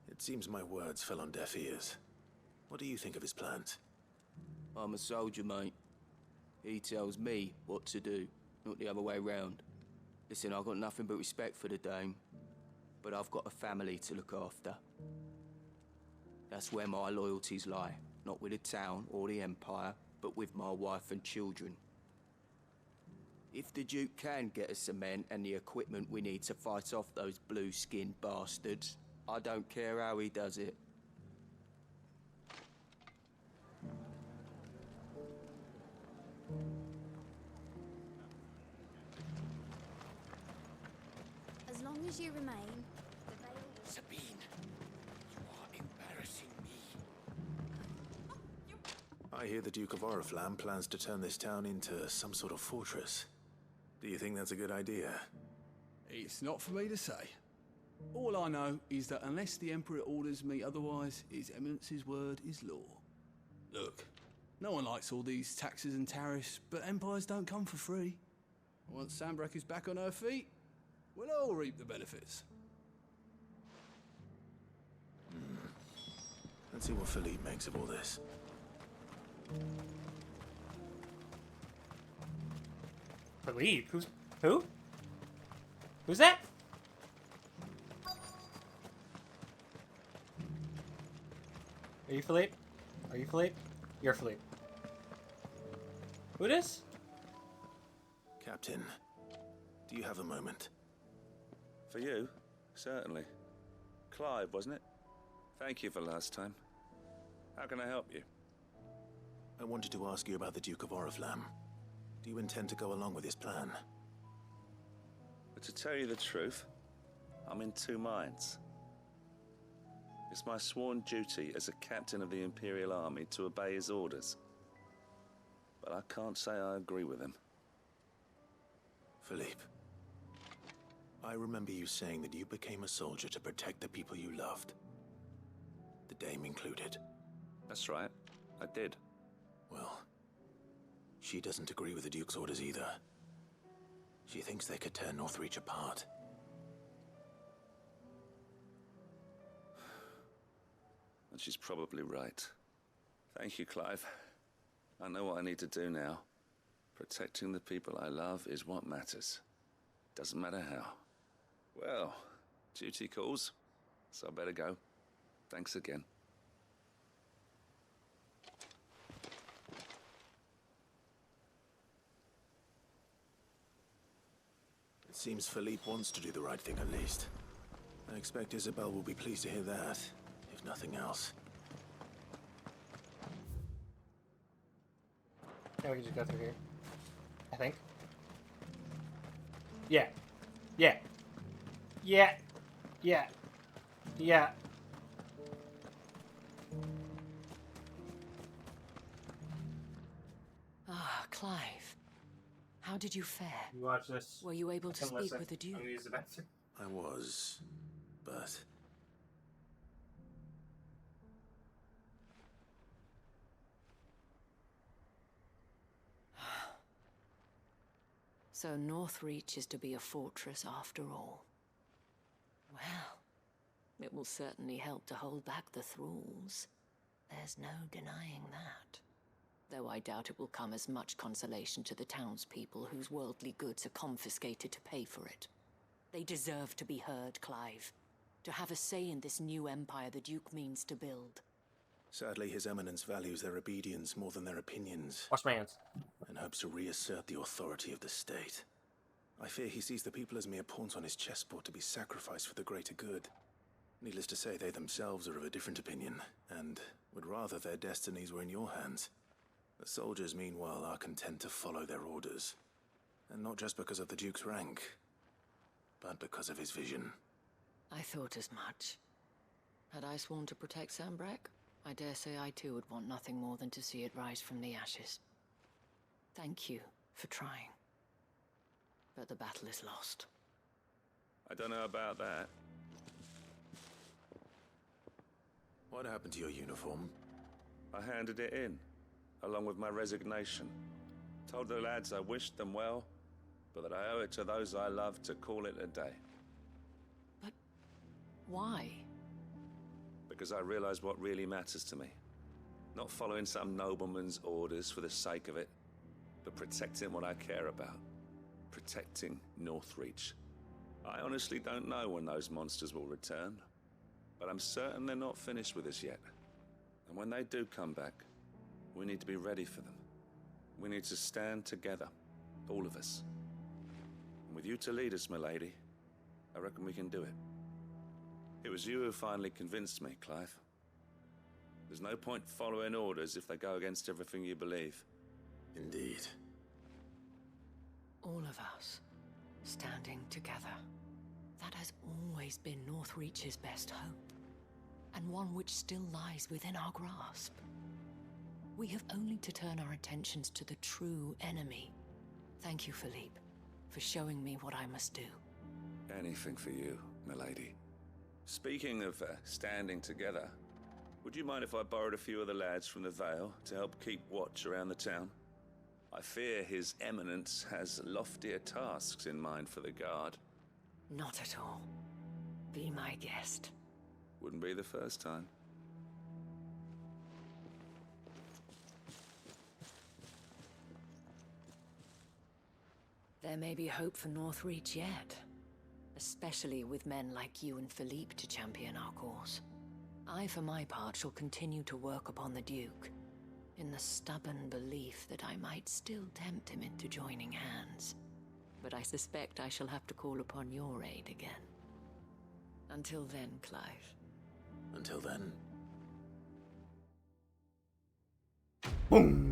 it seems my words fell on deaf ears. What do you think of his plans? I'm a soldier, mate. He tells me what to do, not the other way round. Listen, I've got nothing but respect for the Dame, but I've got a family to look after. That's where my loyalties lie, not with the town or the Empire, but with my wife and children. If the Duke can get us the men and the equipment we need to fight off those blue-skinned bastards, I don't care how he does it. As long as you remain, Sabine, you are embarrassing me. I hear the Duke of Oriflamme plans to turn this town into some sort of fortress. Do you think that's a good idea? It's not for me to say. All I know is that unless the Emperor orders me otherwise, His Eminence's word is law. Look, no one likes all these taxes and tariffs, but empires don't come for free. Once Sandbreck is back on her feet, we'll all reap the benefits. Let's see what Philippe makes of all this. Philippe? Who? Who's that? Are you Philippe? Are you Philippe? You're Philippe. Who it is? Captain, do you have a moment? For you? Certainly. Clive, wasn't it? Thank you for last time. How can I help you? I wanted to ask you about the Duke of Oriflamme. Do you intend to go along with his plan? But to tell you the truth, I'm in two minds. It's my sworn duty as a captain of the Imperial Army to obey his orders. But I can't say I agree with him. Philippe, I remember you saying that you became a soldier to protect the people you loved. The Dame included. That's right, I did. Well, she doesn't agree with the Duke's orders either. She thinks they could tear Northreach apart. And she's probably right. Thank you, Clive. I know what I need to do now. Protecting the people I love is what matters. Doesn't matter how. Well, duty calls, so I better go. Thanks again. It seems Philippe wants to do the right thing at least. I expect Isabel will be pleased to hear that, if nothing else. Now we can just go through here. I think. Yeah. Yeah. Yeah. Yeah. Yeah. Ah, Clive. How did you fare? You watch this. Were you able to speak Listen. with the Duke? I'm gonna use the bathroom. I was, but... So Northreach is to be a fortress after all. Well, it will certainly help to hold back the thralls. There's no denying that. Though I doubt it will come as much consolation to the townspeople whose worldly goods are confiscated to pay for it. They deserve to be heard, Clive. To have a say in this new empire the Duke means to build. Sadly, His Eminence values their obedience more than their opinions. Wash my hands. And hopes to reassert the authority of the state. I fear he sees the people as mere pawns on his chessboard to be sacrificed for the greater good. Needless to say, they themselves are of a different opinion, and would rather their destinies were in your hands. The soldiers, meanwhile, are content to follow their orders. And not just because of the Duke's rank, but because of his vision. I thought as much. Had I sworn to protect Sambrek, I dare say I too would want nothing more than to see it rise from the ashes. Thank you for trying. But the battle is lost. I don't know about that. What happened to your uniform? I handed it in, along with my resignation. Told the lads I wished them well, but that I owe it to those I love to call it a day. But why? Because I realized what really matters to me. Not following some nobleman's orders for the sake of it, but protecting what I care about. Protecting Northreach. I honestly don't know when those monsters will return, but I'm certain they're not finished with us yet. And when they do come back, we need to be ready for them. We need to stand together, all of us. And with you to lead us, milady, I reckon we can do it. It was you who finally convinced me, Clive. There's no point following orders if they go against everything you believe. Indeed. All of us, standing together. That has always been Northreach's best hope, and one which still lies within our grasp. We have only to turn our attentions to the true enemy. Thank you, Philippe, for showing me what I must do. Anything for you, milady. Speaking of standing together, would you mind if I borrowed a few of the lads from the Vale to help keep watch around the town? I fear His Eminence has loftier tasks in mind for the guard. Not at all. Be my guest. Wouldn't be the first time. There may be hope for Northreach yet. Especially with men like you and Philippe to champion our cause. I, for my part, shall continue to work upon the Duke, in the stubborn belief that I might still tempt him into joining hands. But I suspect I shall have to call upon your aid again. Until then, Clive. Until then. Boom!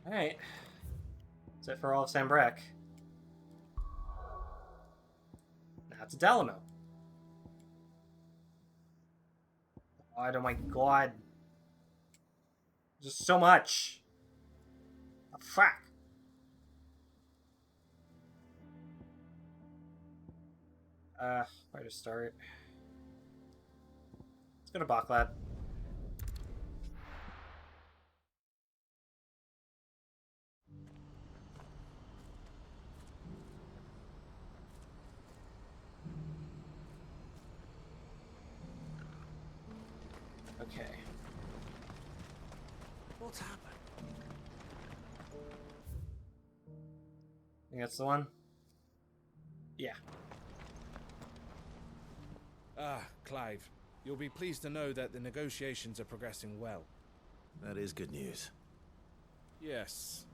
Alright. That's it for all of Sambrek. Now to Delano. Oh my god. Just so much. Oh, fuck. Where to start? Let's go to Baklad. Okay. What's happened? Think that's the one? Yeah. Clive. You'll be pleased to know that the negotiations are progressing well. That is good news. Yes.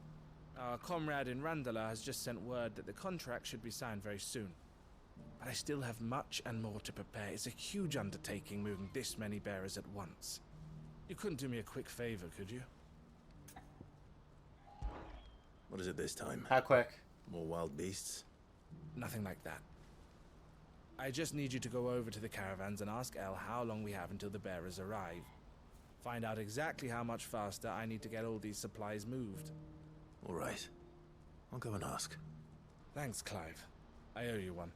Our comrade in Randalar has just sent word that the contract should be signed very soon. But I still have much and more to prepare. It's a huge undertaking moving this many bearers at once. You couldn't do me a quick favor, could you? What is it this time? How quick? More wild beasts? Nothing like that. I just need you to go over to the caravans and ask El how long we have until the bearers arrive. Find out exactly how much faster I need to get all these supplies moved. All right. I'll go and ask. Thanks, Clive. I owe you one.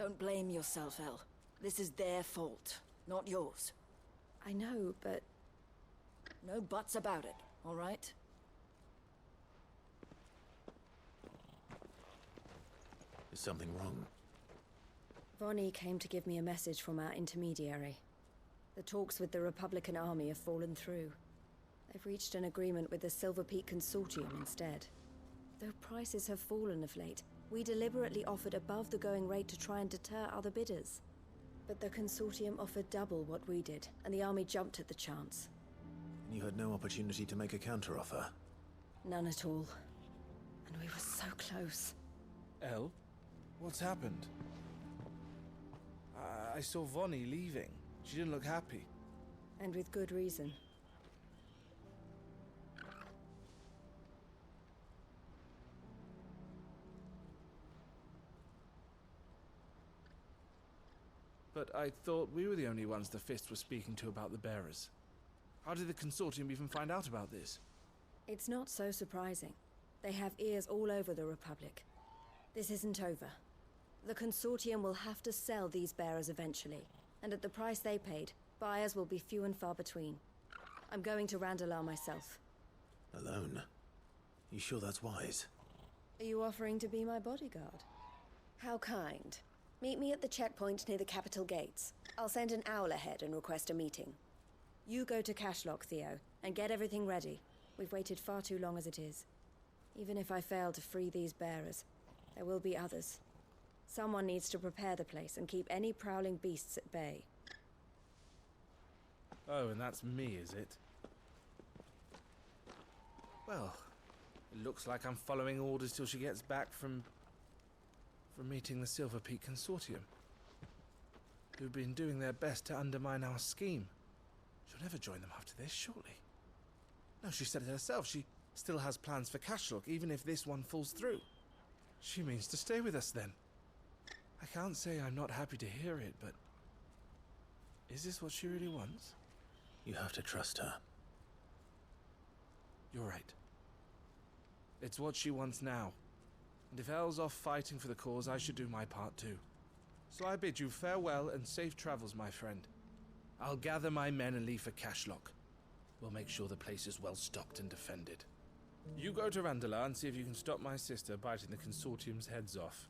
Don't blame yourself, El. This is their fault, not yours. I know, but... No buts about it, all right? Is something wrong? Vonnie came to give me a message from our intermediary. The talks with the Republican army have fallen through. They've reached an agreement with the Silver Peak Consortium instead. Though prices have fallen of late, we deliberately offered above the going rate to try and deter other bidders. But the Consortium offered double what we did, and the army jumped at the chance. You had no opportunity to make a counteroffer? None at all. And we were so close. Elle? What's happened? I saw Vonnie leaving. She didn't look happy. And with good reason. But I thought we were the only ones the Fist was speaking to about the bearers. How did the Consortium even find out about this? It's not so surprising. They have ears all over the Republic. This isn't over. The Consortium will have to sell these bearers eventually, and at the price they paid, buyers will be few and far between. I'm going to Randalar myself. Alone? You sure that's wise? Are you offering to be my bodyguard? How kind. Meet me at the checkpoint near the capital gates. I'll send an owl ahead and request a meeting. You go to Cashlock, Theo, and get everything ready. We've waited far too long as it is. Even if I fail to free these bearers, there will be others. Someone needs to prepare the place and keep any prowling beasts at bay. Oh, and that's me, is it? Well, it looks like I'm following orders till she gets back from meeting the Silver Peak Consortium, who've been doing their best to undermine our scheme. She'll never join them after this, surely. No, she said it herself. She still has plans for Cashlock, even if this one falls through. She means to stay with us then. I can't say I'm not happy to hear it, but... is this what she really wants? You have to trust her. You're right. It's what she wants now. And if Elle's off fighting for the cause, I should do my part too. So I bid you farewell and safe travels, my friend. I'll gather my men and leave for Cashlock. We'll make sure the place is well stocked and defended. You go to Randalar and see if you can stop my sister biting the Consortium's heads off.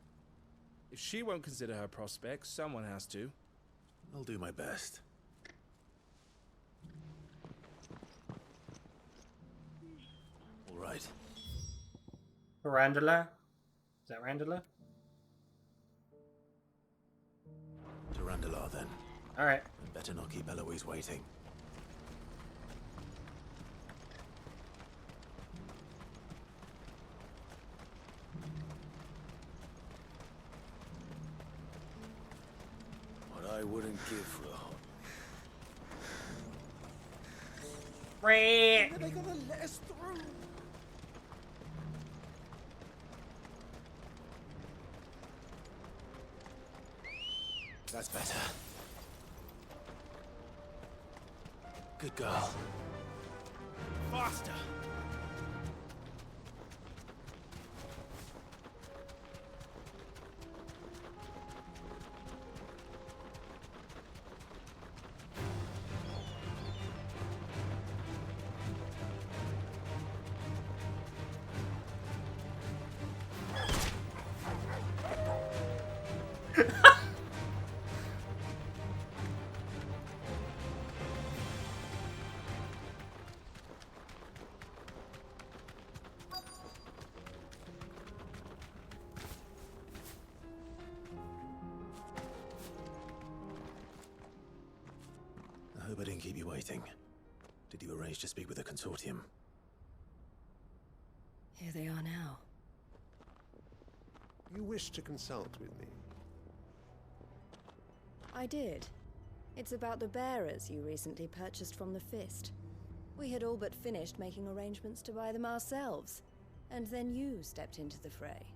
If she won't consider her prospects, someone has to. I'll do my best. All right. Randalar? Is that Randalar? To Randalar, then. Alright. And better not keep Eloise waiting. What I wouldn't give for a hot. When are they gonna let us through? That's better. Good girl. Faster! I hope I didn't keep you waiting. Did you arrange to speak with the Consortium? Here they are now. You wish to consult with me? I did. It's about the bearers you recently purchased from the Fist. We had all but finished making arrangements to buy them ourselves, and then you stepped into the fray.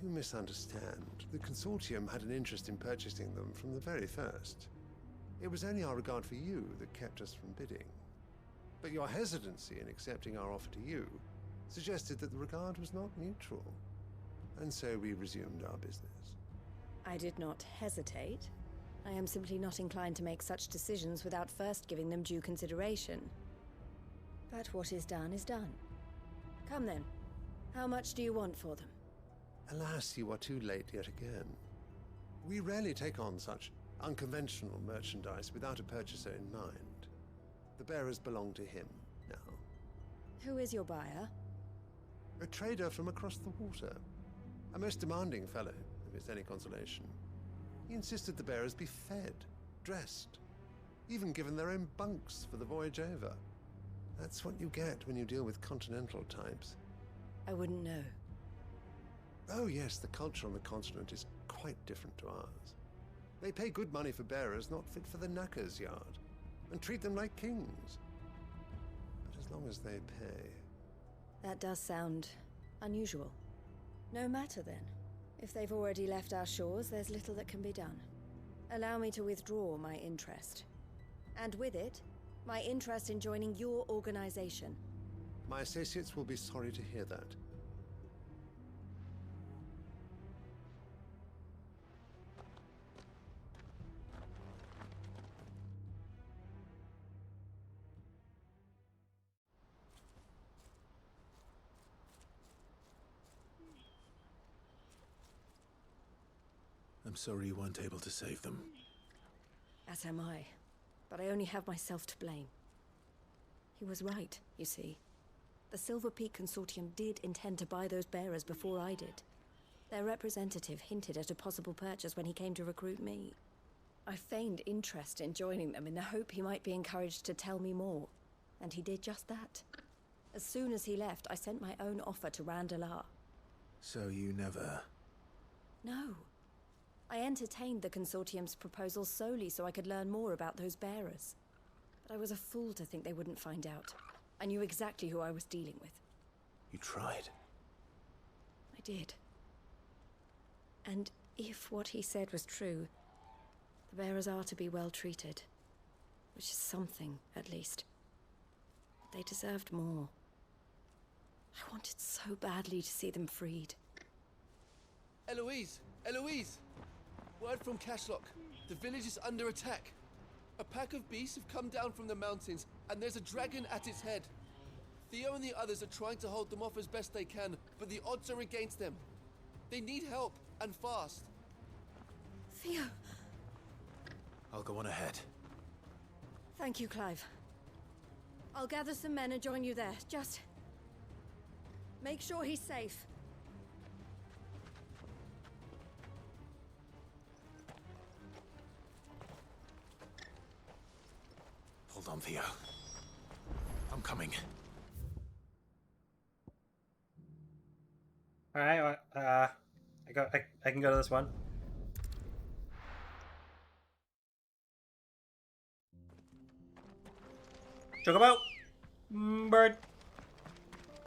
You misunderstand. The Consortium had an interest in purchasing them from the very first. It was only our regard for you that kept us from bidding. But your hesitancy in accepting our offer to you suggested that the regard was not mutual. And so we resumed our business. I did not hesitate. I am simply not inclined to make such decisions without first giving them due consideration. But what is done is done. Come then. How much do you want for them? Alas, you are too late yet again. We rarely take on such unconventional merchandise without a purchaser in mind. The bearers belong to him now. Who is your buyer? A trader from across the water. A most demanding fellow, if it's any consolation. He insisted the bearers be fed, dressed, even given their own bunks for the voyage over. That's what you get when you deal with continental types. I wouldn't know. Oh yes, the culture on the continent is quite different to ours. They pay good money for bearers not fit for the knacker's yard, and treat them like kings. But as long as they pay... That does sound unusual. No matter then. If they've already left our shores, there's little that can be done. Allow me to withdraw my interest. And with it, my interest in joining your organization. My associates will be sorry to hear that. I'm sorry you weren't able to save them. As am I. But I only have myself to blame. He was right, you see. The Silver Peak Consortium did intend to buy those bearers before I did. Their representative hinted at a possible purchase when he came to recruit me. I feigned interest in joining them in the hope he might be encouraged to tell me more. And he did just that. As soon as he left, I sent my own offer to Randalar. So you never... No. I entertained the Consortium's proposal solely so I could learn more about those bearers. But I was a fool to think they wouldn't find out. I knew exactly who I was dealing with. You tried. I did. And if what he said was true, the bearers are to be well treated. Which is something, at least. But they deserved more. I wanted so badly to see them freed. Eloise! Eloise! Word from Cashlock. The village is under attack. A pack of beasts have come down from the mountains, and there's a dragon at its head. Theo and the others are trying to hold them off as best they can, but the odds are against them. They need help, and fast. Theo! I'll go on ahead. Thank you, Clive. I'll gather some men and join you there. Just... make sure he's safe. Hold on, Theo. I'm coming. Alright, I can go to this one. Chocobo! Bird!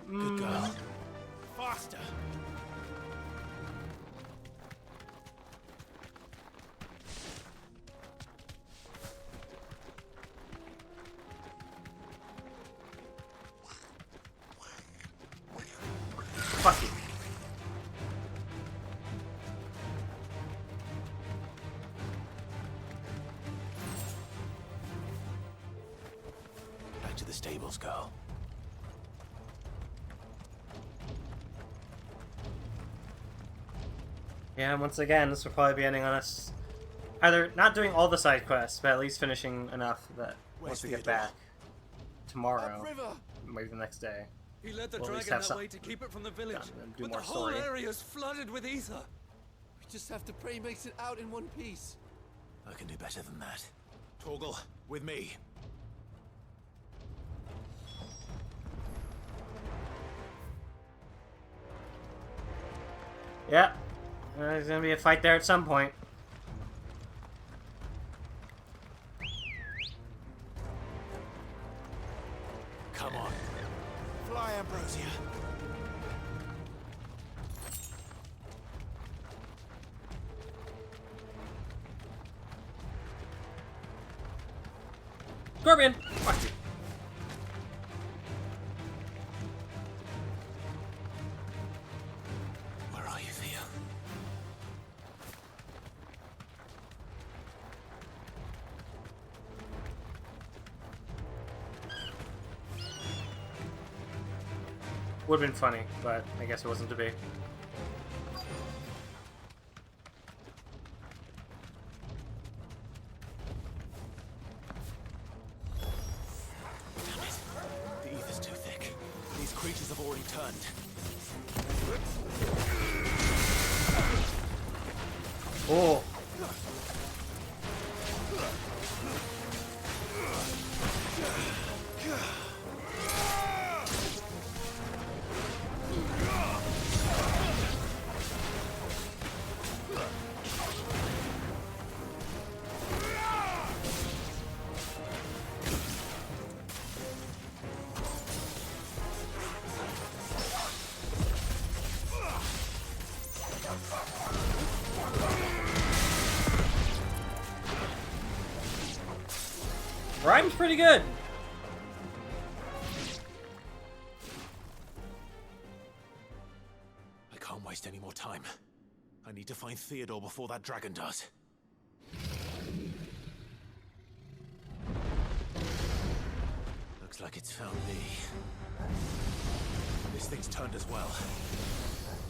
Good girl. Faster! Fuck you. Back to the stables, girl. Yeah, once again, this will probably be ending on us either not doing all the side quests, but at least finishing enough that once we get back tomorrow, maybe the next day, He led the we'll at least dragon have that way to something keep it from the village. done and do But more the whole story. area's flooded with ether. We just have to pray he makes it out in one piece. I can do better than that. Torgal, with me. Yeah, there's gonna be a fight there at some point. Come on. Fly, Ambrosia. Scorpion! Fuck you. Where are you, Theo? Would have been funny, but I guess it wasn't to be. The ether's too thick. These creatures have already turned. Oh. Rhyme's pretty good. I can't waste any more time. I need to find Theodore before that dragon does. Looks like it's found me. This thing's turned as well.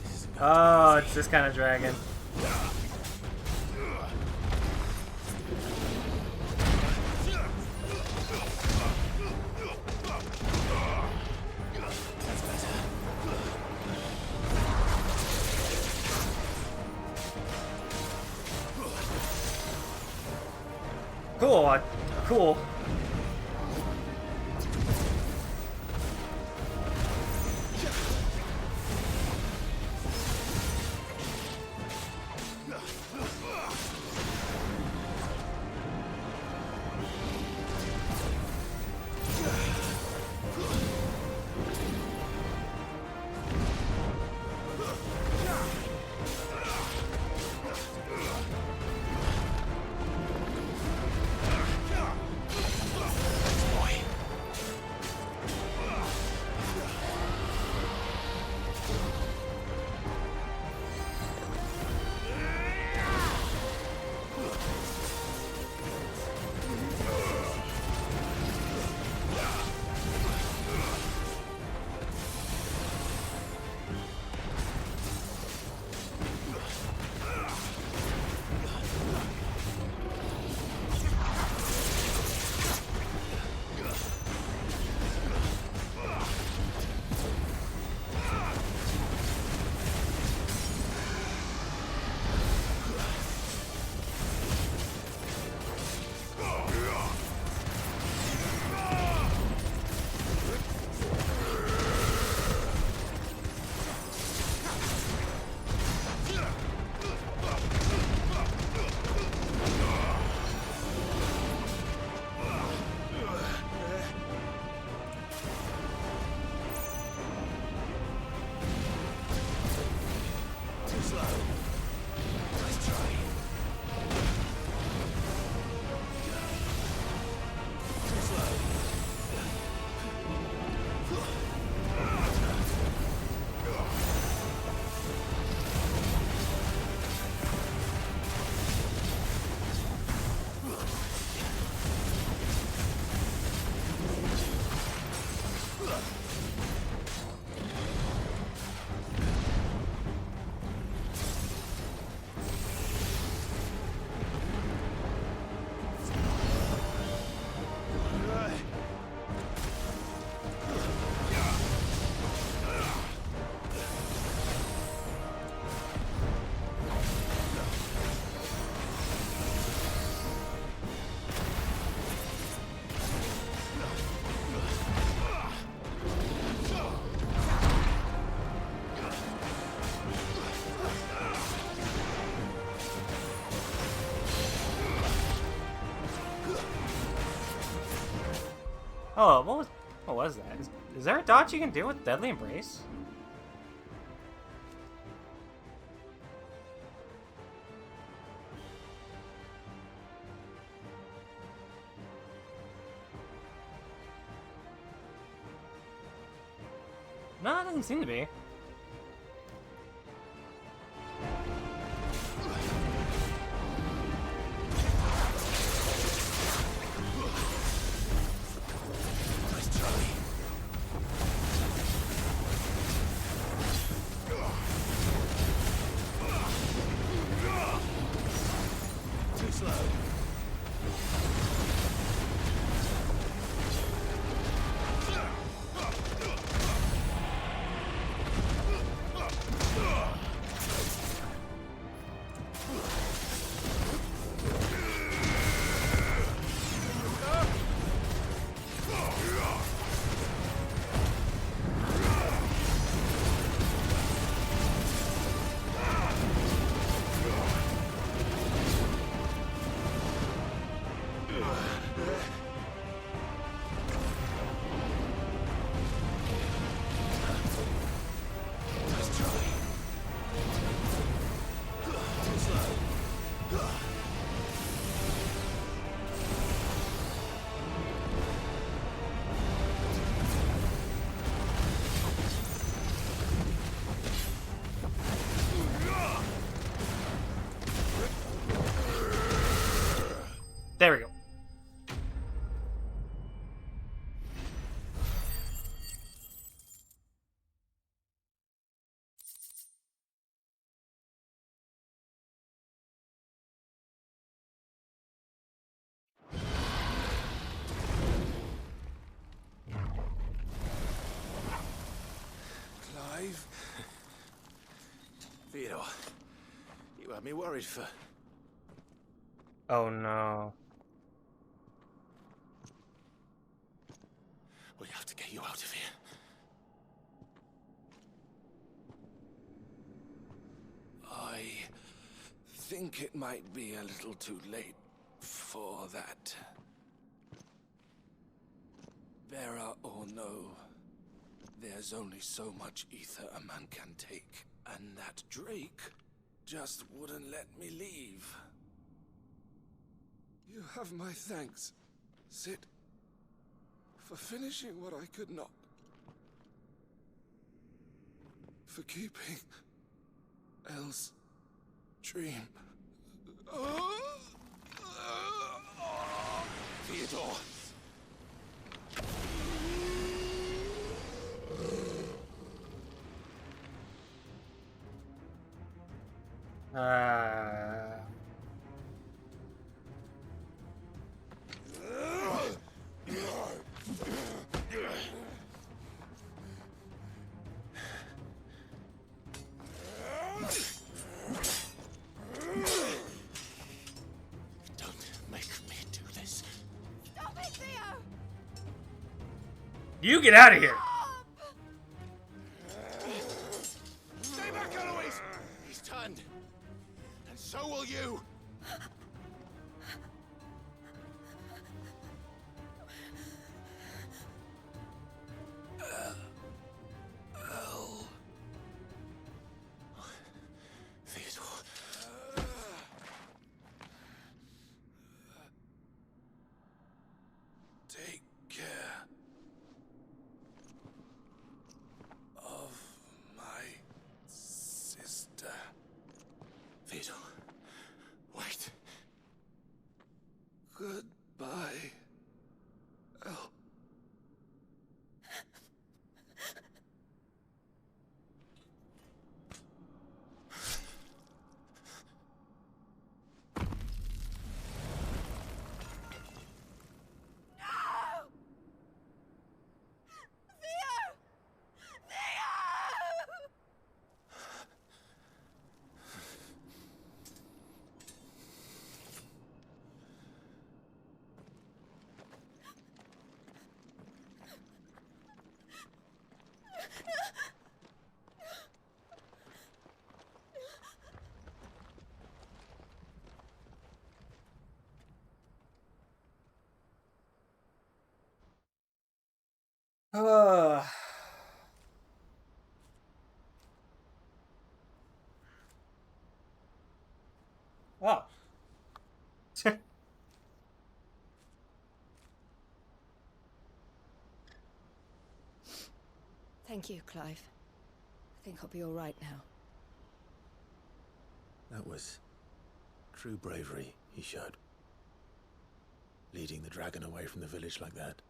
This isn't going Oh, to be it's this kind of dragon. That's better. Cool. Cool. Oh, what was that? Is there a dodge you can do with Deadly Embrace? No, it doesn't seem to be. Too slow. There we go. Clive? Theodore, you had me worried for... Oh no. We have to get you out of here. I think it might be a little too late for that. Bearer or no, there's only so much ether a man can take, and that Drake just wouldn't let me leave. You have my thanks, Sid, for finishing what I could not. For keeping Elle's dream. Theodore! Don't make me do this. Stop it, Theo! You get out of here! Stay back, Eloise! He's turned. And so will you! Elle. Theodore. Take care of my sister. Theodore, wait. Goodbye, Elle. Oh. Thank you, Clive. I think I'll be all right now. That was true bravery he showed. Leading the dragon away from the village like that.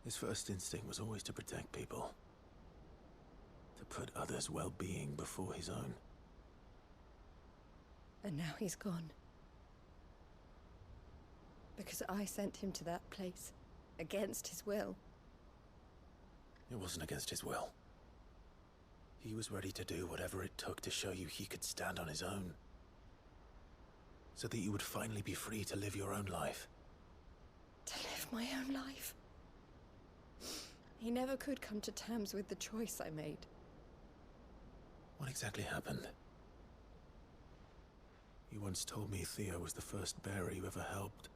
His first instinct was always to protect people. To put others' well-being before his own. And now he's gone. Because I sent him to that place, against his will. It wasn't against his will. He was ready to do whatever it took to show you he could stand on his own. So that you would finally be free to live your own life. To live my own life? He never could come to terms with the choice I made. What exactly happened? You once told me Theo was the first bearer you ever helped.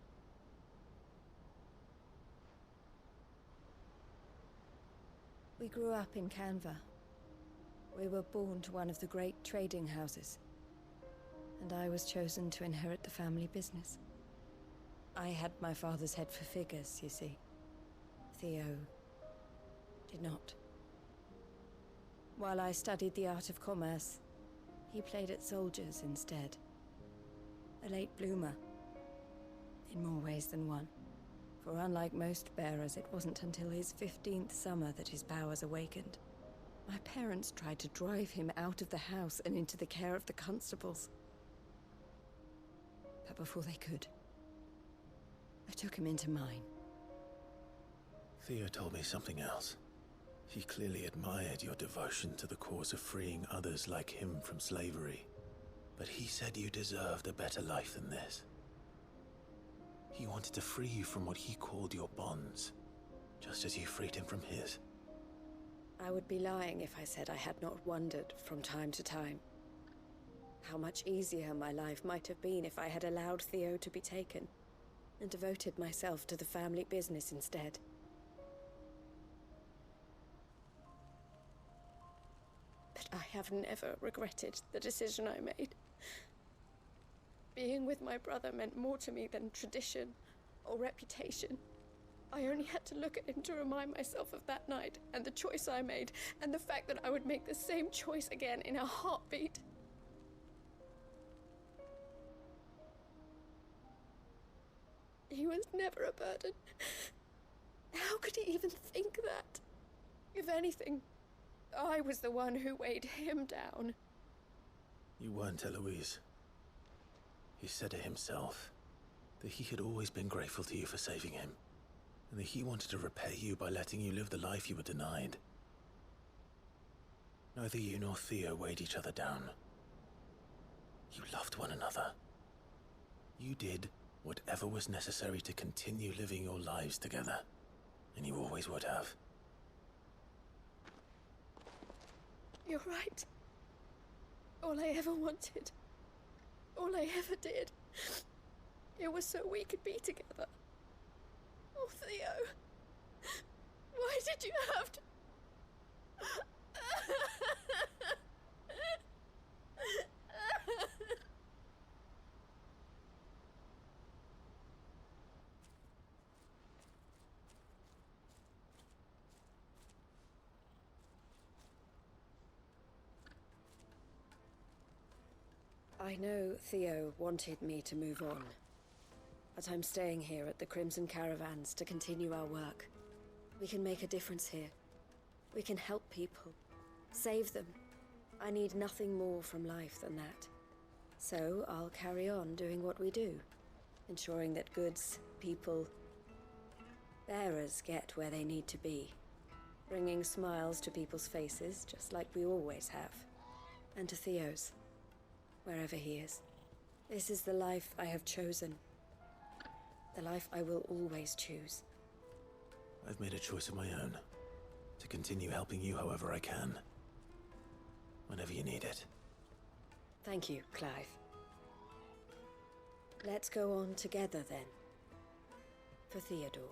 We grew up in Canva. We were born to one of the great trading houses. And I was chosen to inherit the family business. I had my father's head for figures, you see. Theo did not. While I studied the art of commerce, he played at soldiers instead. A late bloomer, in more ways than one. For unlike most bearers, it wasn't until his 15th summer that his powers awakened. My parents tried to drive him out of the house and into the care of the constables. But before they could, I took him into mine. Theo told me something else. He clearly admired your devotion to the cause of freeing others like him from slavery. But he said you deserved a better life than this. He wanted to free you from what he called your bonds, just as you freed him from his. I would be lying if I said I had not wondered from time to time how much easier my life might have been if I had allowed Theo to be taken and devoted myself to the family business instead. But I have never regretted the decision I made. Being with my brother meant more to me than tradition or reputation. I only had to look at him to remind myself of that night and the choice I made and the fact that I would make the same choice again in a heartbeat. He was never a burden. How could he even think that? If anything, I was the one who weighed him down. You weren't, Eloise. He said it himself, that he had always been grateful to you for saving him, and that he wanted to repay you by letting you live the life you were denied. Neither you nor Theo weighed each other down. You loved one another. You did whatever was necessary to continue living your lives together, and you always would have. You're right. All I ever wanted, all I ever did, it was so we could be together. Oh, Theo, why did you have to... I know Theo wanted me to move on, but I'm staying here at the Crimson Caravans to continue our work. We can make a difference here. We can help people, save them. I need nothing more from life than that. So I'll carry on doing what we do, ensuring that goods, people, bearers get where they need to be, bringing smiles to people's faces just like we always have, and to Theo's. Wherever he is. This is the life I have chosen. The life I will always choose. I've made a choice of my own. To continue helping you however I can. Whenever you need it. Thank you, Clive. Let's go on together then. For Theodore.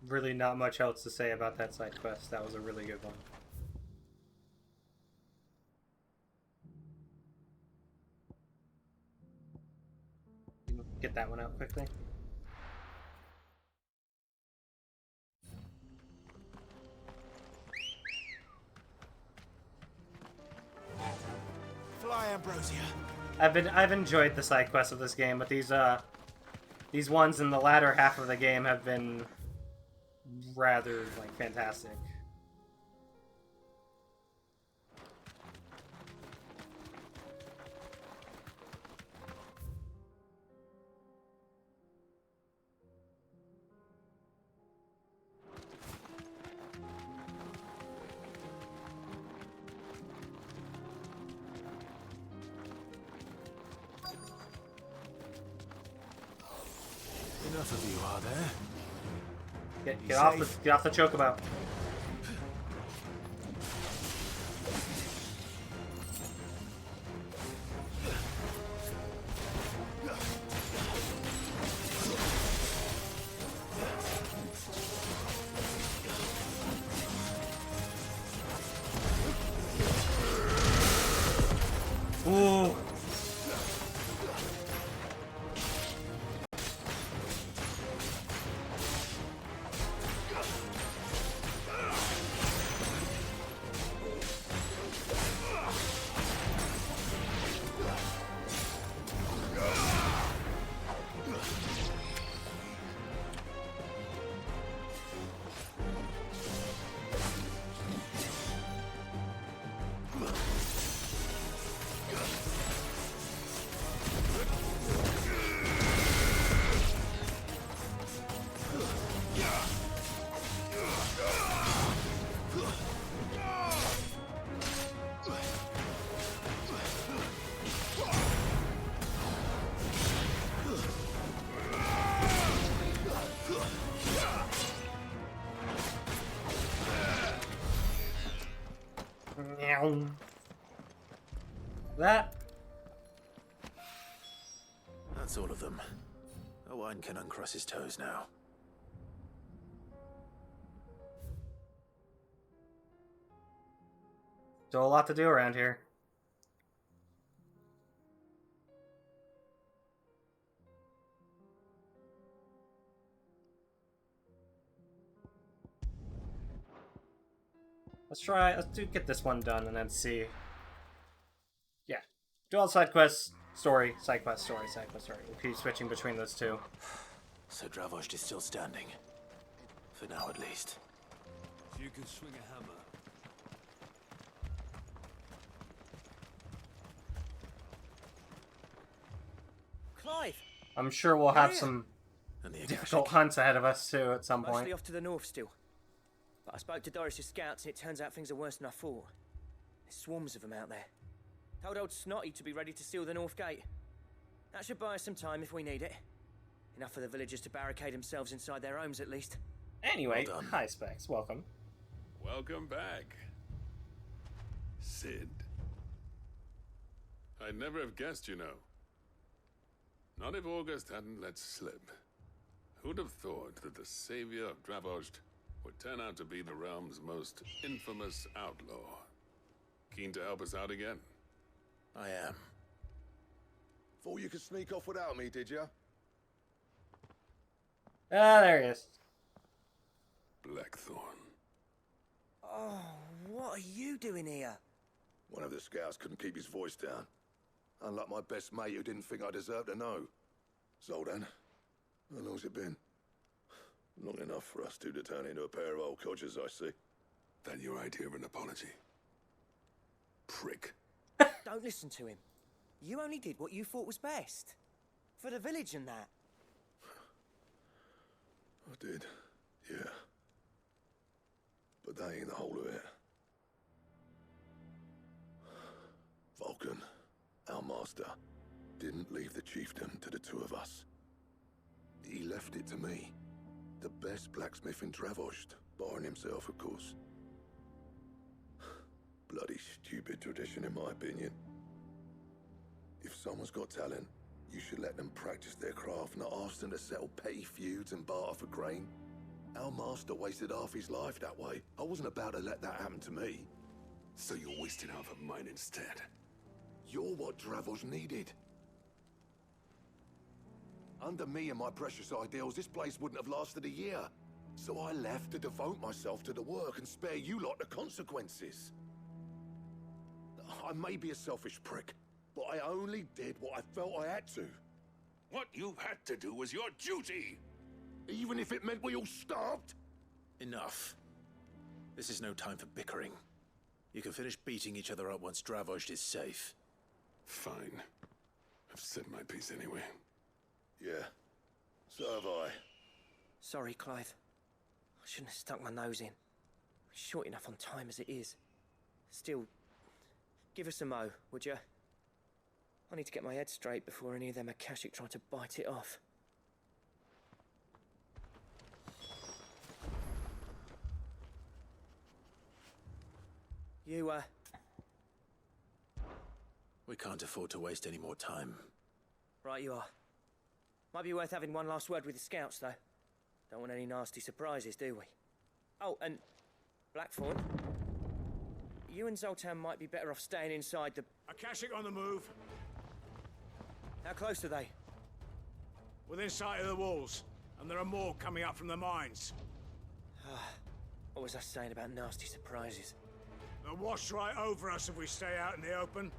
Really not much else to say about that side quest. That was a really good one. Get that one out quickly. Fly, Ambrosia. I've enjoyed the side quests of this game, but these these ones in the latter half of the game have been rather, like, fantastic. Enough of you, are there? Get off the chocobo. Ooh. That. That's all of them. Owain can uncross his toes now. Still a lot to do around here. Let's get this one done and then see. Yeah. Do all side quests, story, side quest, story, side quest, story. We'll keep switching between those two. So Dravost is still standing. For now, at least. If you can swing a hammer. Clive! I'm sure we'll have some difficult hunts ahead of us too at some point. Mostly off to the north still. But I spoke to Doris's scouts and it turns out things are worse than I thought. There's swarms of them out there. Told old Snotty to be ready to seal the north gate. That should buy us some time if we need it. Enough for the villagers to barricade themselves inside their homes at least. Anyway, hi Specs, welcome. Welcome back. Sid. I'd never have guessed, you know. Not if August hadn't let slip. Who'd have thought that the savior of Dravost would turn out to be the realm's most infamous outlaw? Keen to help us out again? I am. Thought you could sneak off without me, did you? Ah, there he is. Blackthorn. Oh, what are you doing here? One of the scouts couldn't keep his voice down. Unlike my best mate who didn't think I deserved to know. Zoldan, how long's it been? Long enough for us two to turn into a pair of old codgers, I see. That your idea of an apology? Prick. Don't listen to him. You only did what you thought was best. For the village and that. I did, yeah. But that ain't the whole of it. Vulcan, our master, didn't leave the chiefdom to the two of us. He left it to me. The best blacksmith in Dravost, barring himself, of course. Bloody stupid tradition, in my opinion. If someone's got talent, you should let them practice their craft, not ask them to settle petty feuds and barter for grain. Our master wasted half his life that way. I wasn't about to let that happen to me. So you're wasting half of mine instead? You're what Dravost needed. Under me and my precious ideals, this place wouldn't have lasted a year. So I left to devote myself to the work and spare you lot the consequences. I may be a selfish prick, but I only did what I felt I had to. What you've had to do was your duty! Even if it meant we all starved? Enough. This is no time for bickering. You can finish beating each other up once Dravozd is safe. Fine. I've said my piece anyway. Yeah, so have I. Sorry, Clive. I shouldn't have stuck my nose in. We're short enough on time as it is. Still, give us a mo, would you? I need to get my head straight before any of them Akashic try to bite it off. You, We can't afford to waste any more time. Right you are. Might be worth having one last word with the scouts, though. Don't want any nasty surprises, do we? Oh, and Blackthorn, you and Zoltan might be better off staying inside the... Akashic on the move. How close are they? Within sight of the walls, and there are more coming up from the mines. What was I saying about nasty surprises? They'll wash right over us if we stay out in the open.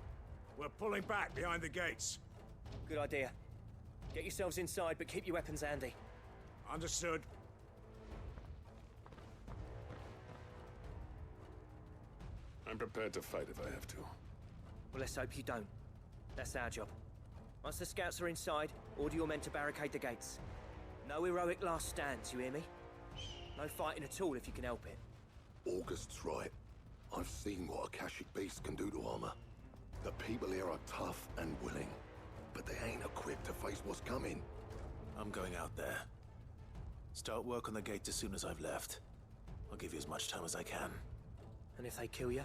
We're pulling back behind the gates. Good idea. Get yourselves inside, but keep your weapons handy. Understood. I'm prepared to fight if I have to. Well, let's hope you don't. That's our job. Once the scouts are inside, order your men to barricade the gates. No heroic last stands, you hear me? No fighting at all if you can help it. August's right. I've seen what Akashic beasts can do to armor. The people here are tough and willing, but they ain't equipped to face what's coming. I'm going out there. Start work on the gate as soon as I've left. I'll give you as much time as I can. And if they kill you?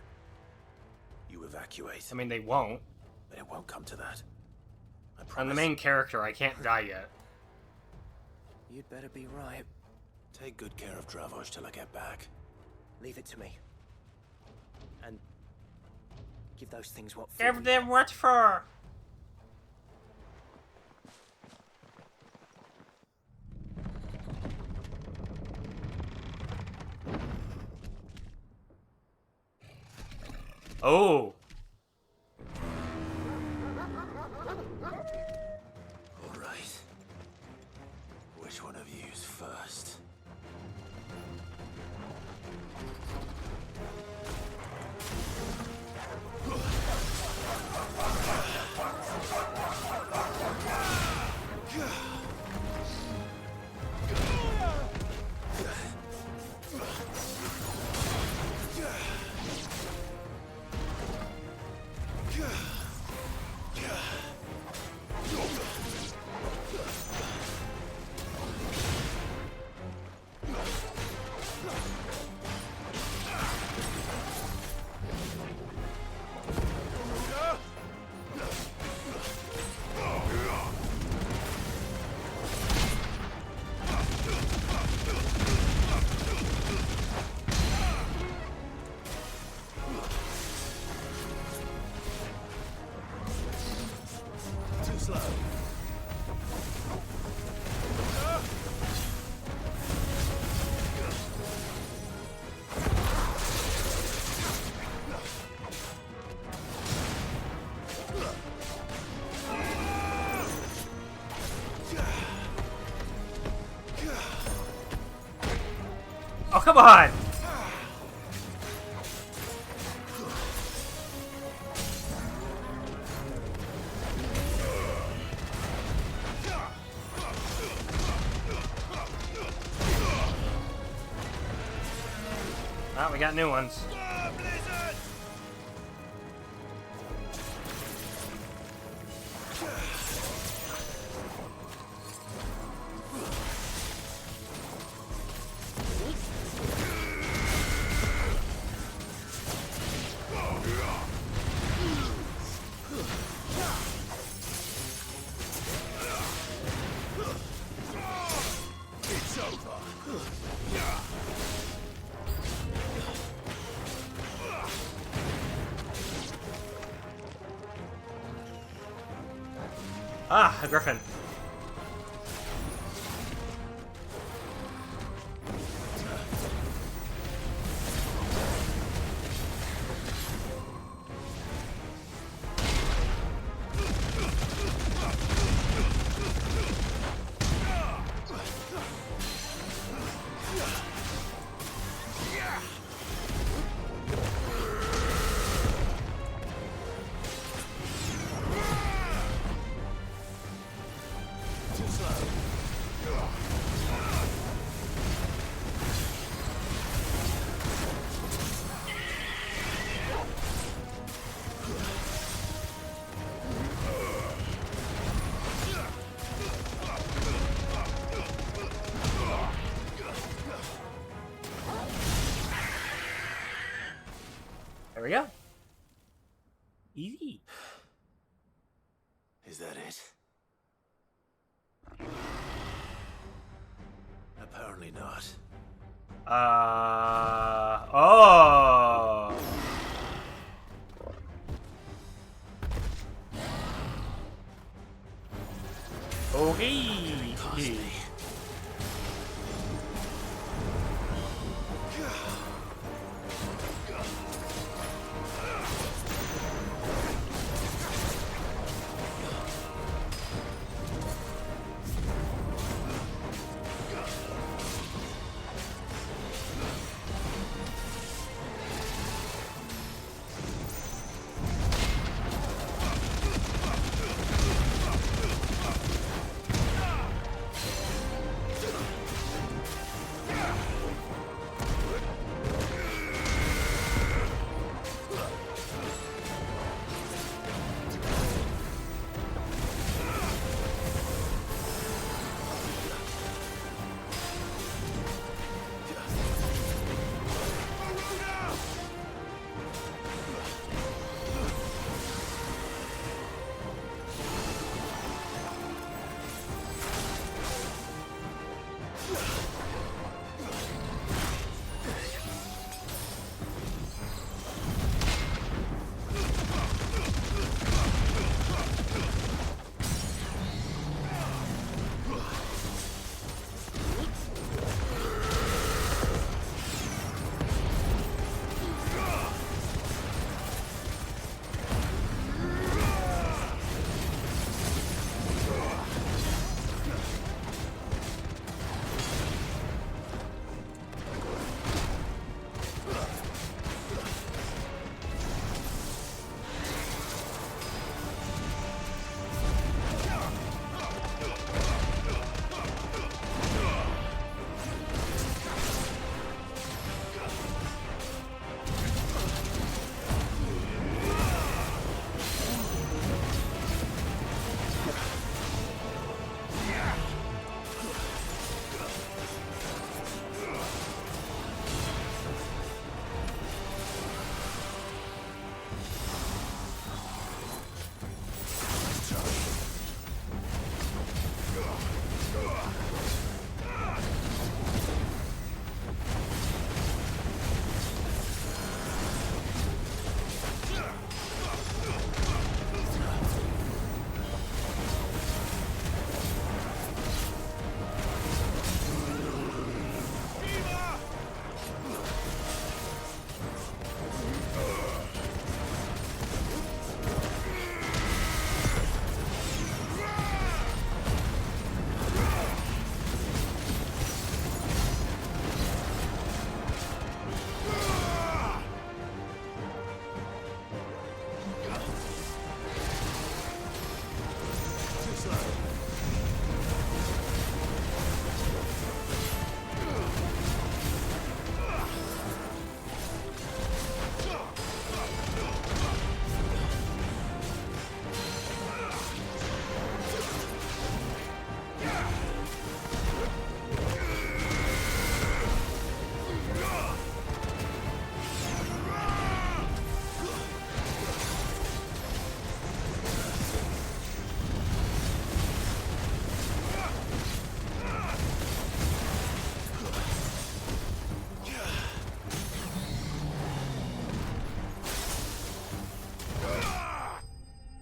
You evacuate. I mean, they won't. But it won't come to that. I promise. I'm the main character. I can't die yet. You'd better be right. Take good care of Dravozd till I get back. Leave it to me. And give those things what for. Give them what for? Oh. All right. Which one of you's first? Oh, come on! Oh, we got new ones. Ah, a griffin. Easy. Is that it? Apparently not. Oh. Okay.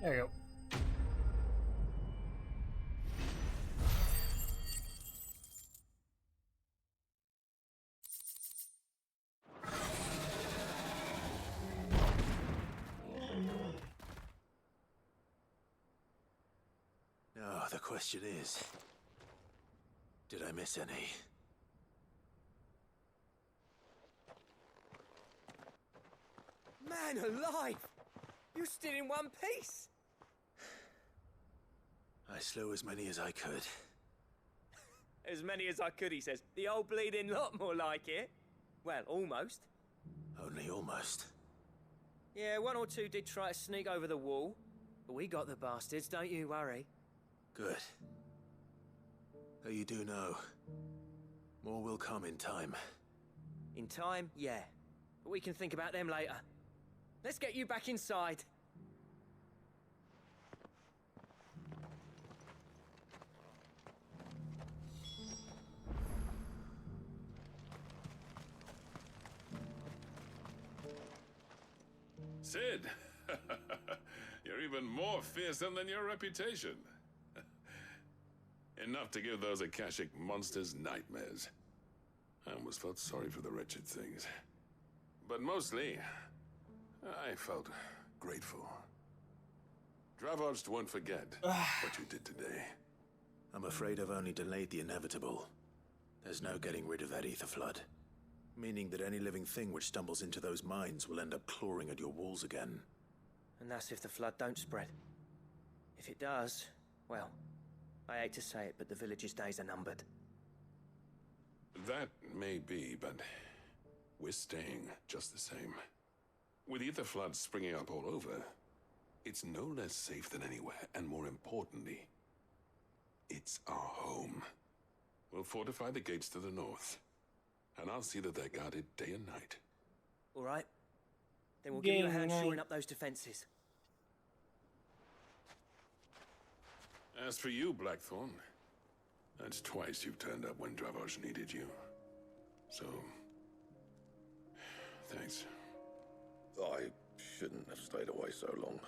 There you go. Now, the question is, did I miss any? Man alive! You're still in one piece! I slew as many as I could. As many as I could, he says. The old bleeding lot, more like it. Well, almost. Only almost. Yeah, one or two did try to sneak over the wall. But we got the bastards, don't you worry. Good. Though you do know, more will come in time. In time, yeah. But we can think about them later. Let's get you back inside. Sid! You're even more fearsome than your reputation. Enough to give those Akashic monsters nightmares. I almost felt sorry for the wretched things. But mostly, I felt grateful. Dravoged won't forget what you did today. I'm afraid I've only delayed the inevitable. There's no getting rid of that ether flood. Meaning that any living thing which stumbles into those mines will end up clawing at your walls again. And that's if the flood don't spread. If it does, well, I hate to say it, but the village's days are numbered. That may be, but we're staying just the same. With ether floods springing up all over, it's no less safe than anywhere, and more importantly, it's our home. We'll fortify the gates to the north, and I'll see that they're guarded day and night. All right. Then we'll give you a hand shoring up those defenses. As for you, Blackthorn, that's twice you've turned up when Dravos needed you. So, thanks. I shouldn't have stayed away so long.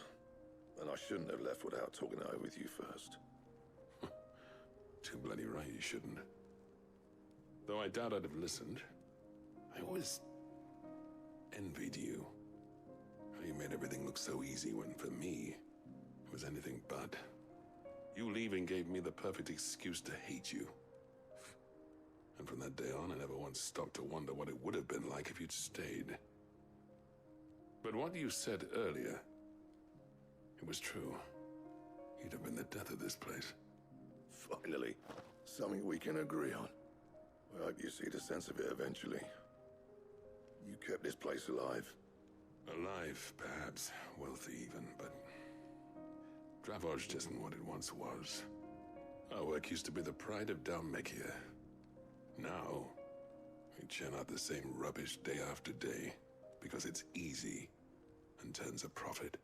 And I shouldn't have left without talking it over with you first. Too bloody right you shouldn't. Though I doubt I'd have listened. I always envied you. How you made everything look so easy when, for me, it was anything but. You leaving gave me the perfect excuse to hate you. And from that day on, I never once stopped to wonder what it would have been like if you'd stayed. But what you said earlier, it was true. You'd have been the death of this place. Finally, something we can agree on. I hope you see the sense of it eventually. You kept this place alive. Alive, perhaps. Wealthy even, but Dravos isn't what it once was. Our work used to be the pride of Dalmekia. Now, we churn out the same rubbish day after day because it's easy and turns a profit.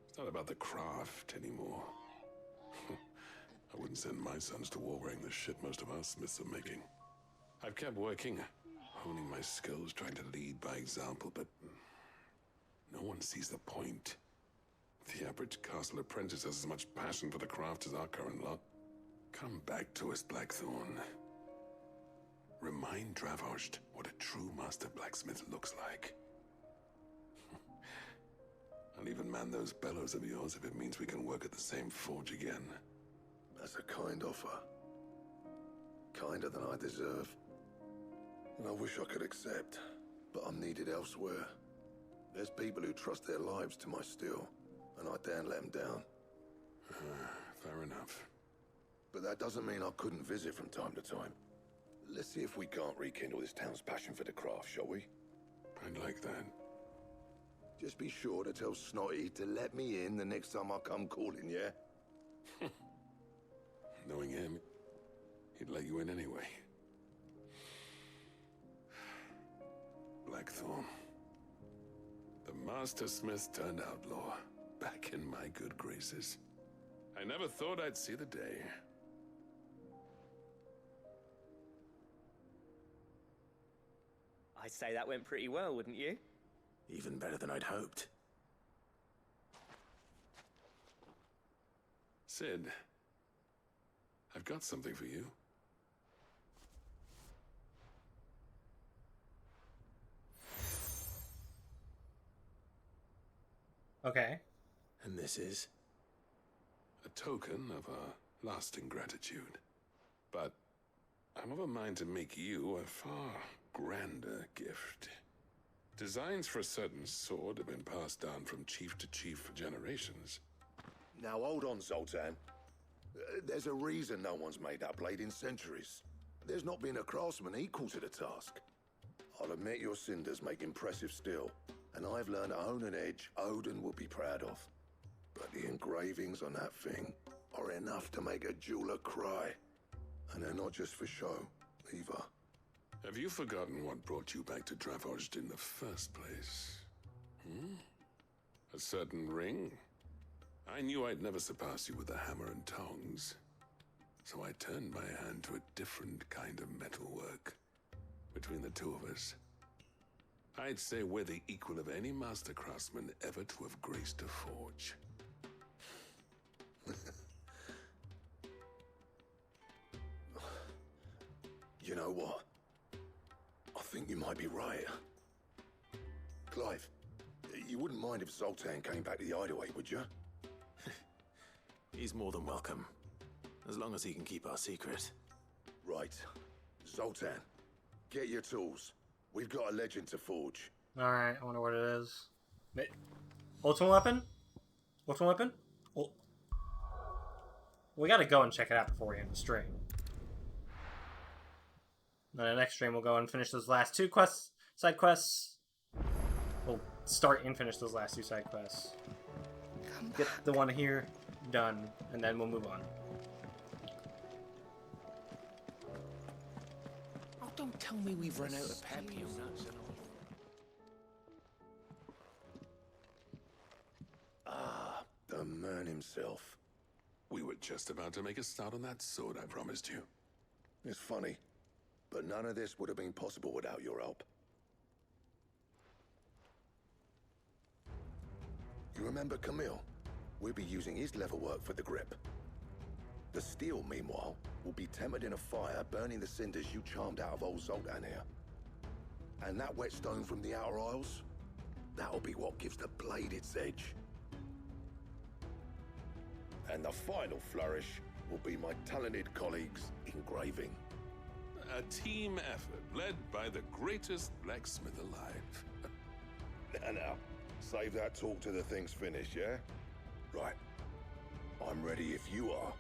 It's not about the craft anymore. I wouldn't send my sons to war wearing the shit most of our smiths are making. I've kept working, honing my skills, trying to lead by example, but no one sees the point. The average castle apprentice has as much passion for the craft as our current lot. Come back to us, Blackthorn. Remind Dravosht what a true master blacksmith looks like. I'll even man those bellows of yours if it means we can work at the same forge again. That's a kind offer. Kinder than I deserve. And I wish I could accept, but I'm needed elsewhere. There's people who trust their lives to my steel, and I daren't let them down. Fair enough. But that doesn't mean I couldn't visit from time to time. Let's see if we can't rekindle this town's passion for the craft, shall we? I'd like that. Just be sure to tell Snotty to let me in the next time I come calling, yeah? Knowing him, he'd let you in anyway. Blackthorn. The Master Smith turned outlaw, back in my good graces. I never thought I'd see the day. I'd say that went pretty well, wouldn't you? Even better than I'd hoped. Sid, I've got something for you. Okay. And this is? A token of our lasting gratitude. But I'm of a mind to make you a far grander gift. Designs for a certain sword have been passed down from chief to chief for generations. Now hold on, Zoltan. There's a reason no one's made that blade in centuries. There's not been a craftsman equal to the task. I'll admit your cinders make impressive steel, and I've learned to own an edge Odin will be proud of. But the engravings on that thing are enough to make a jeweler cry. And they're not just for show, either. Have you forgotten what brought you back to Dravoged in the first place? A certain ring? I knew I'd never surpass you with the hammer and tongs. So I turned my hand to a different kind of metalwork. Between the two of us, I'd say we're the equal of any master craftsman ever to have graced a forge. You know what? I think you might be right. Clive, you wouldn't mind if Zoltan came back to the hideaway, would you? He's more than welcome, as long as he can keep our secret. Right. Zoltan, get your tools. We've got a legend to forge. Alright, I wonder what it is. Ultimate weapon? Ultimate weapon? We gotta go and check it out before we end the stream. Then the next stream we'll go and finish those last two quests, side quests. We'll start and finish those last two side quests. Get the one here done, and then we'll move on. Oh, don't tell me we've run out of peppy nuts. Ah, the man himself. We were just about to make a start on that sword I promised you. It's funny, but none of this would have been possible without your help. You remember Camille? We'll be using his leatherwork for the grip. The steel, meanwhile, will be tempered in a fire, burning the cinders you charmed out of old Zoltan here. And that whetstone from the Outer Isles, that'll be what gives the blade its edge. And the final flourish will be my talented colleagues' engraving. A team effort led by the greatest blacksmith alive. Now, save that talk till the thing's finished, yeah? Right. I'm ready if you are.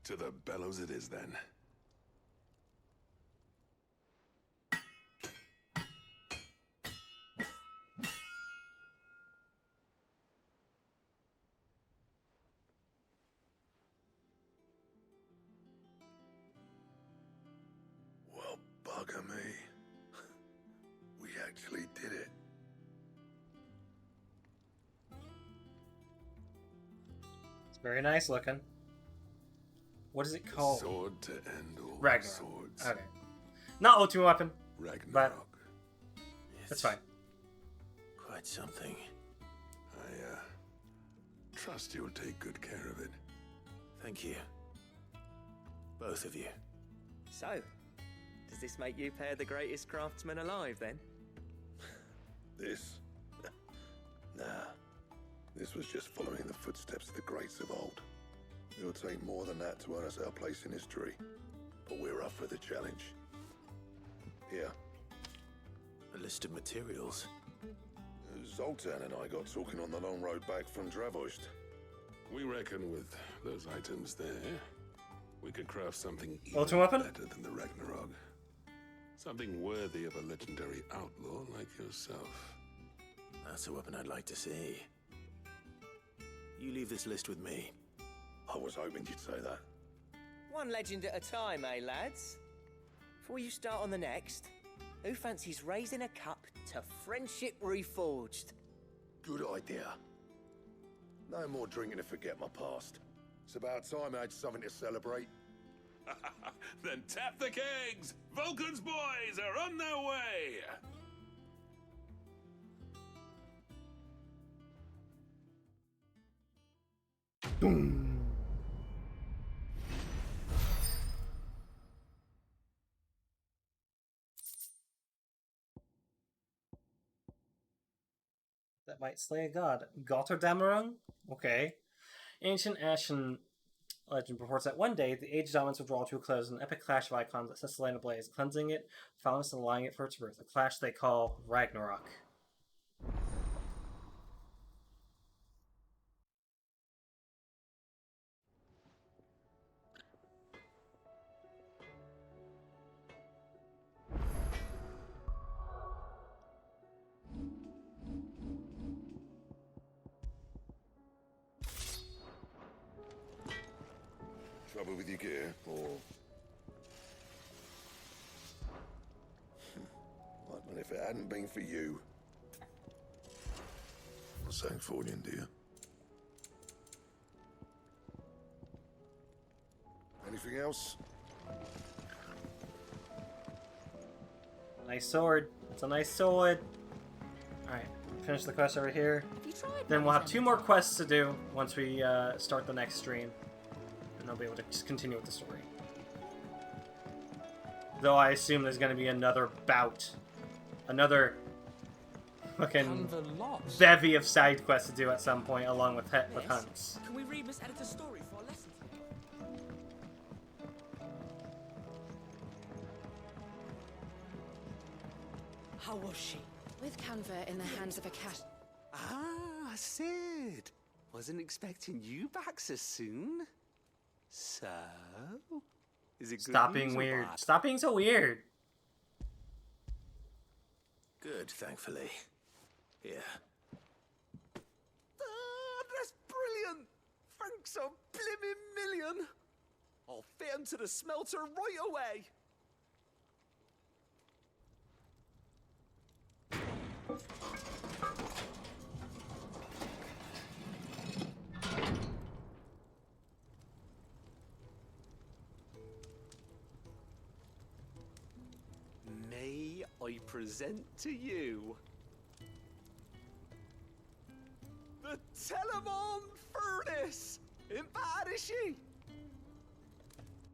To the bellows it is, then. Well, bugger me. We actually did it. It's very nice looking. What is it called? Sword to end all Ragnarok. swords. Okay. Not ultimate weapon. Ragnarok. But that's fine. Quite something. I trust you'll take good care of it. Thank you. Both of you. So, does this make you pair the greatest craftsman alive, then? This? Nah. This was just following the footsteps of the greats of old. It'll take more than that to earn us our place in history. But we're up for the challenge. Here. A list of materials. Zoltan and I got talking on the long road back from Dravost. We reckon with those items there, we could craft something even Ultimate weapon? better than the Ragnarok. Something worthy of a legendary outlaw like yourself. That's a weapon I'd like to see. You leave this list with me. I was hoping you'd say that. One legend at a time, eh, lads? Before you start on the next, who fancies raising a cup to friendship reforged? Good idea. No more drinking to forget my past. It's about time I had something to celebrate. Then tap the kegs! Vulcan's boys are on their way! That might slay a god. Gotterdammerung? Okay. Ancient Ashen legend reports that one day, the Age dominance will draw to a close in an epic clash of icons that sets the land ablaze, cleansing it, foulness, and allowing it for its birth. A clash they call Ragnarok. Trouble with your gear, or... And if it hadn't been for you... I'm saying fortune, dear. Anything else? Nice sword. That's a nice sword. Alright, finish the quest over here. Have you tried Then we'll have Molly's 2 more quests to do once we start the next stream. And I'll be able to just continue with the story. Though I assume there's going to be another bout. Another fucking bevy of side quests to do at some point, along with hunts. Can we read Miss Editor's story for our lesson? How was she? With Canva in the hands of a cat. Ah, Sid. Wasn't expecting you back so soon. So, is it good Stop being news or weird. bad? Stop being so weird. Good, thankfully. Here. Ah, that's brilliant. Thanks a blimmin' million. I'll fit 'em to the smelter right away. May I present to you the Telemon Furnace? Ain't bad, is she?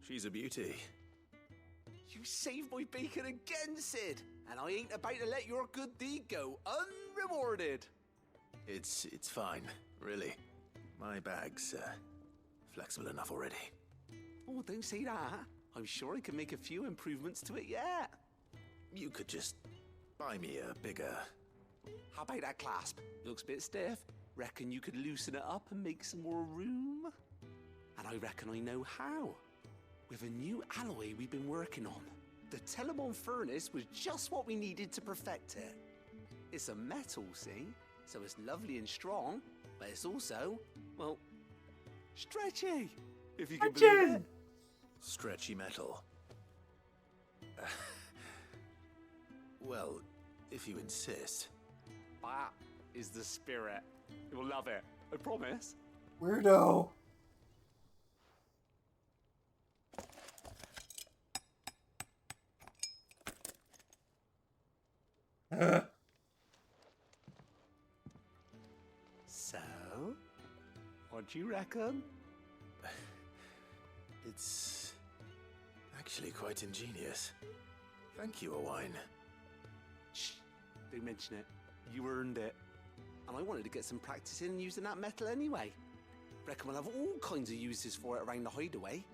She's a beauty. You saved my bacon again, Sid, and I ain't about to let your good deed go unrewarded. It's fine, really. My bag's flexible enough already. Oh, don't say that. I'm sure I can make a few improvements to it yet. You could just buy me a bigger... How about that clasp? Looks a bit stiff. Reckon you could loosen it up and make some more room? And I reckon I know how. With a new alloy we've been working on. The Telemon Furnace was just what we needed to perfect it. It's a metal, see? So it's lovely and strong, but it's also, well, stretchy, if you can believe it. Stretchy metal. Well, if you insist. That is the spirit. You'll love it, I promise. Weirdo. So, what do you reckon? It's actually quite ingenious. Thank you, Owain. Shh, don't mention it. You earned it. And I wanted to get some practice in using that metal anyway. Reckon we'll have all kinds of uses for it around the hideaway.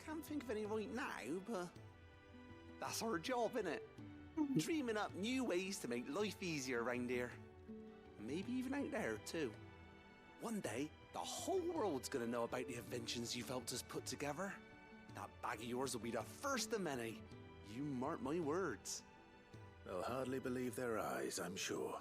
Can't think of any right now, but that's our job, innit? Dreaming up new ways to make life easier around here. Maybe even out there, too. One day, the whole world's gonna know about the inventions you've helped us put together. That bag of yours will be the first of many. You mark my words. They'll hardly believe their eyes, I'm sure.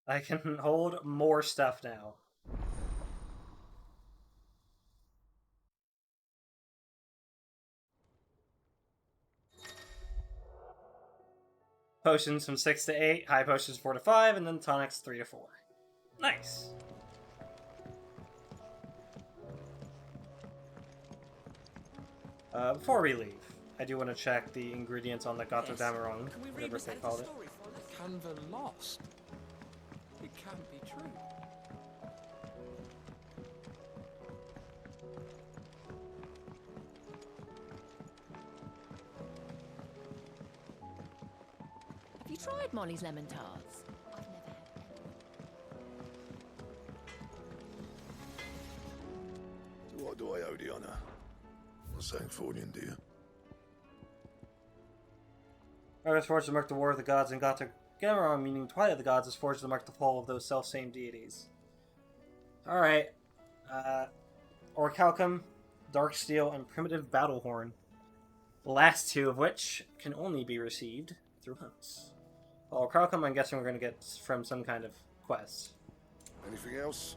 I can hold more stuff now. Potions from 6 to 8, high potions 4 to 5, and then tonics 3 to 4. Nice. Before we leave, I do want to check the ingredients on the Gato Dameron, whatever they called it. Canva lost. It can't be true. Have you tried Molly's lemon tarts? I've never had To what do I owe the honor? I'm saying Fornian, dear. Earth is forged to mark the war of the gods, and Gato Dameron, meaning Twilight of the Gods, is forged to mark the fall of those self-same deities. Alright. Orichalcum, Darksteel, and Primitive Battlehorn. The last 2 of which can only be received through hunts. Orichalcum, I'm guessing we're going to get from some kind of quest. Anything else?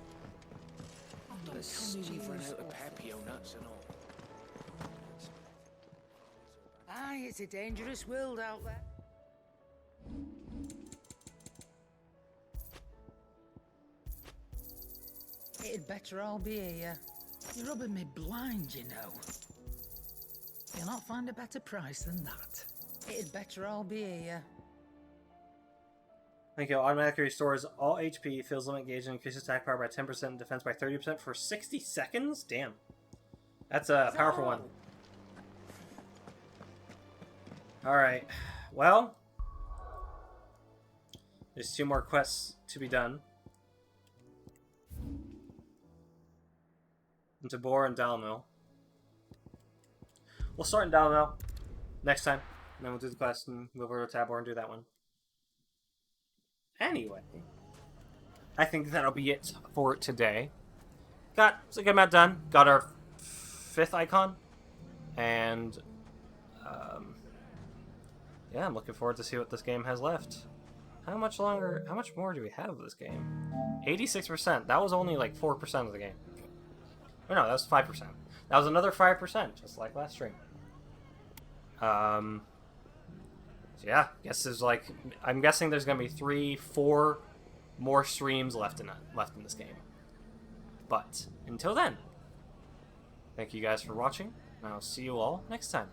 The stew run out of papio nuts and all. Aye, it's a dangerous world out there. It'd better all be here. You're rubbing me blind, you know. You'll not find a better price than that. It'd better all be here. Thank you. Automatically restores all HP, fills limit gauge, and increases attack power by 10% and defense by 30% for 60 seconds? Damn. That's a powerful one. Alright. Well, there's 2 more quests to be done. Into Boar and Dalmil. We'll start in Dalmil next time. And then we'll do the quest and move over to Tabor and do that one. Anyway, I think that'll be it for today. Got a good amount done. Got our 5th icon. And, yeah, I'm looking forward to see what this game has left. How much more do we have of this game? 86%. That was only like 4% of the game. Oh no, that was 5%. That was another 5%, just like last stream. So yeah, I'm guessing there's gonna be 3-4 more streams left in this game. But until then, thank you guys for watching, and I'll see you all next time.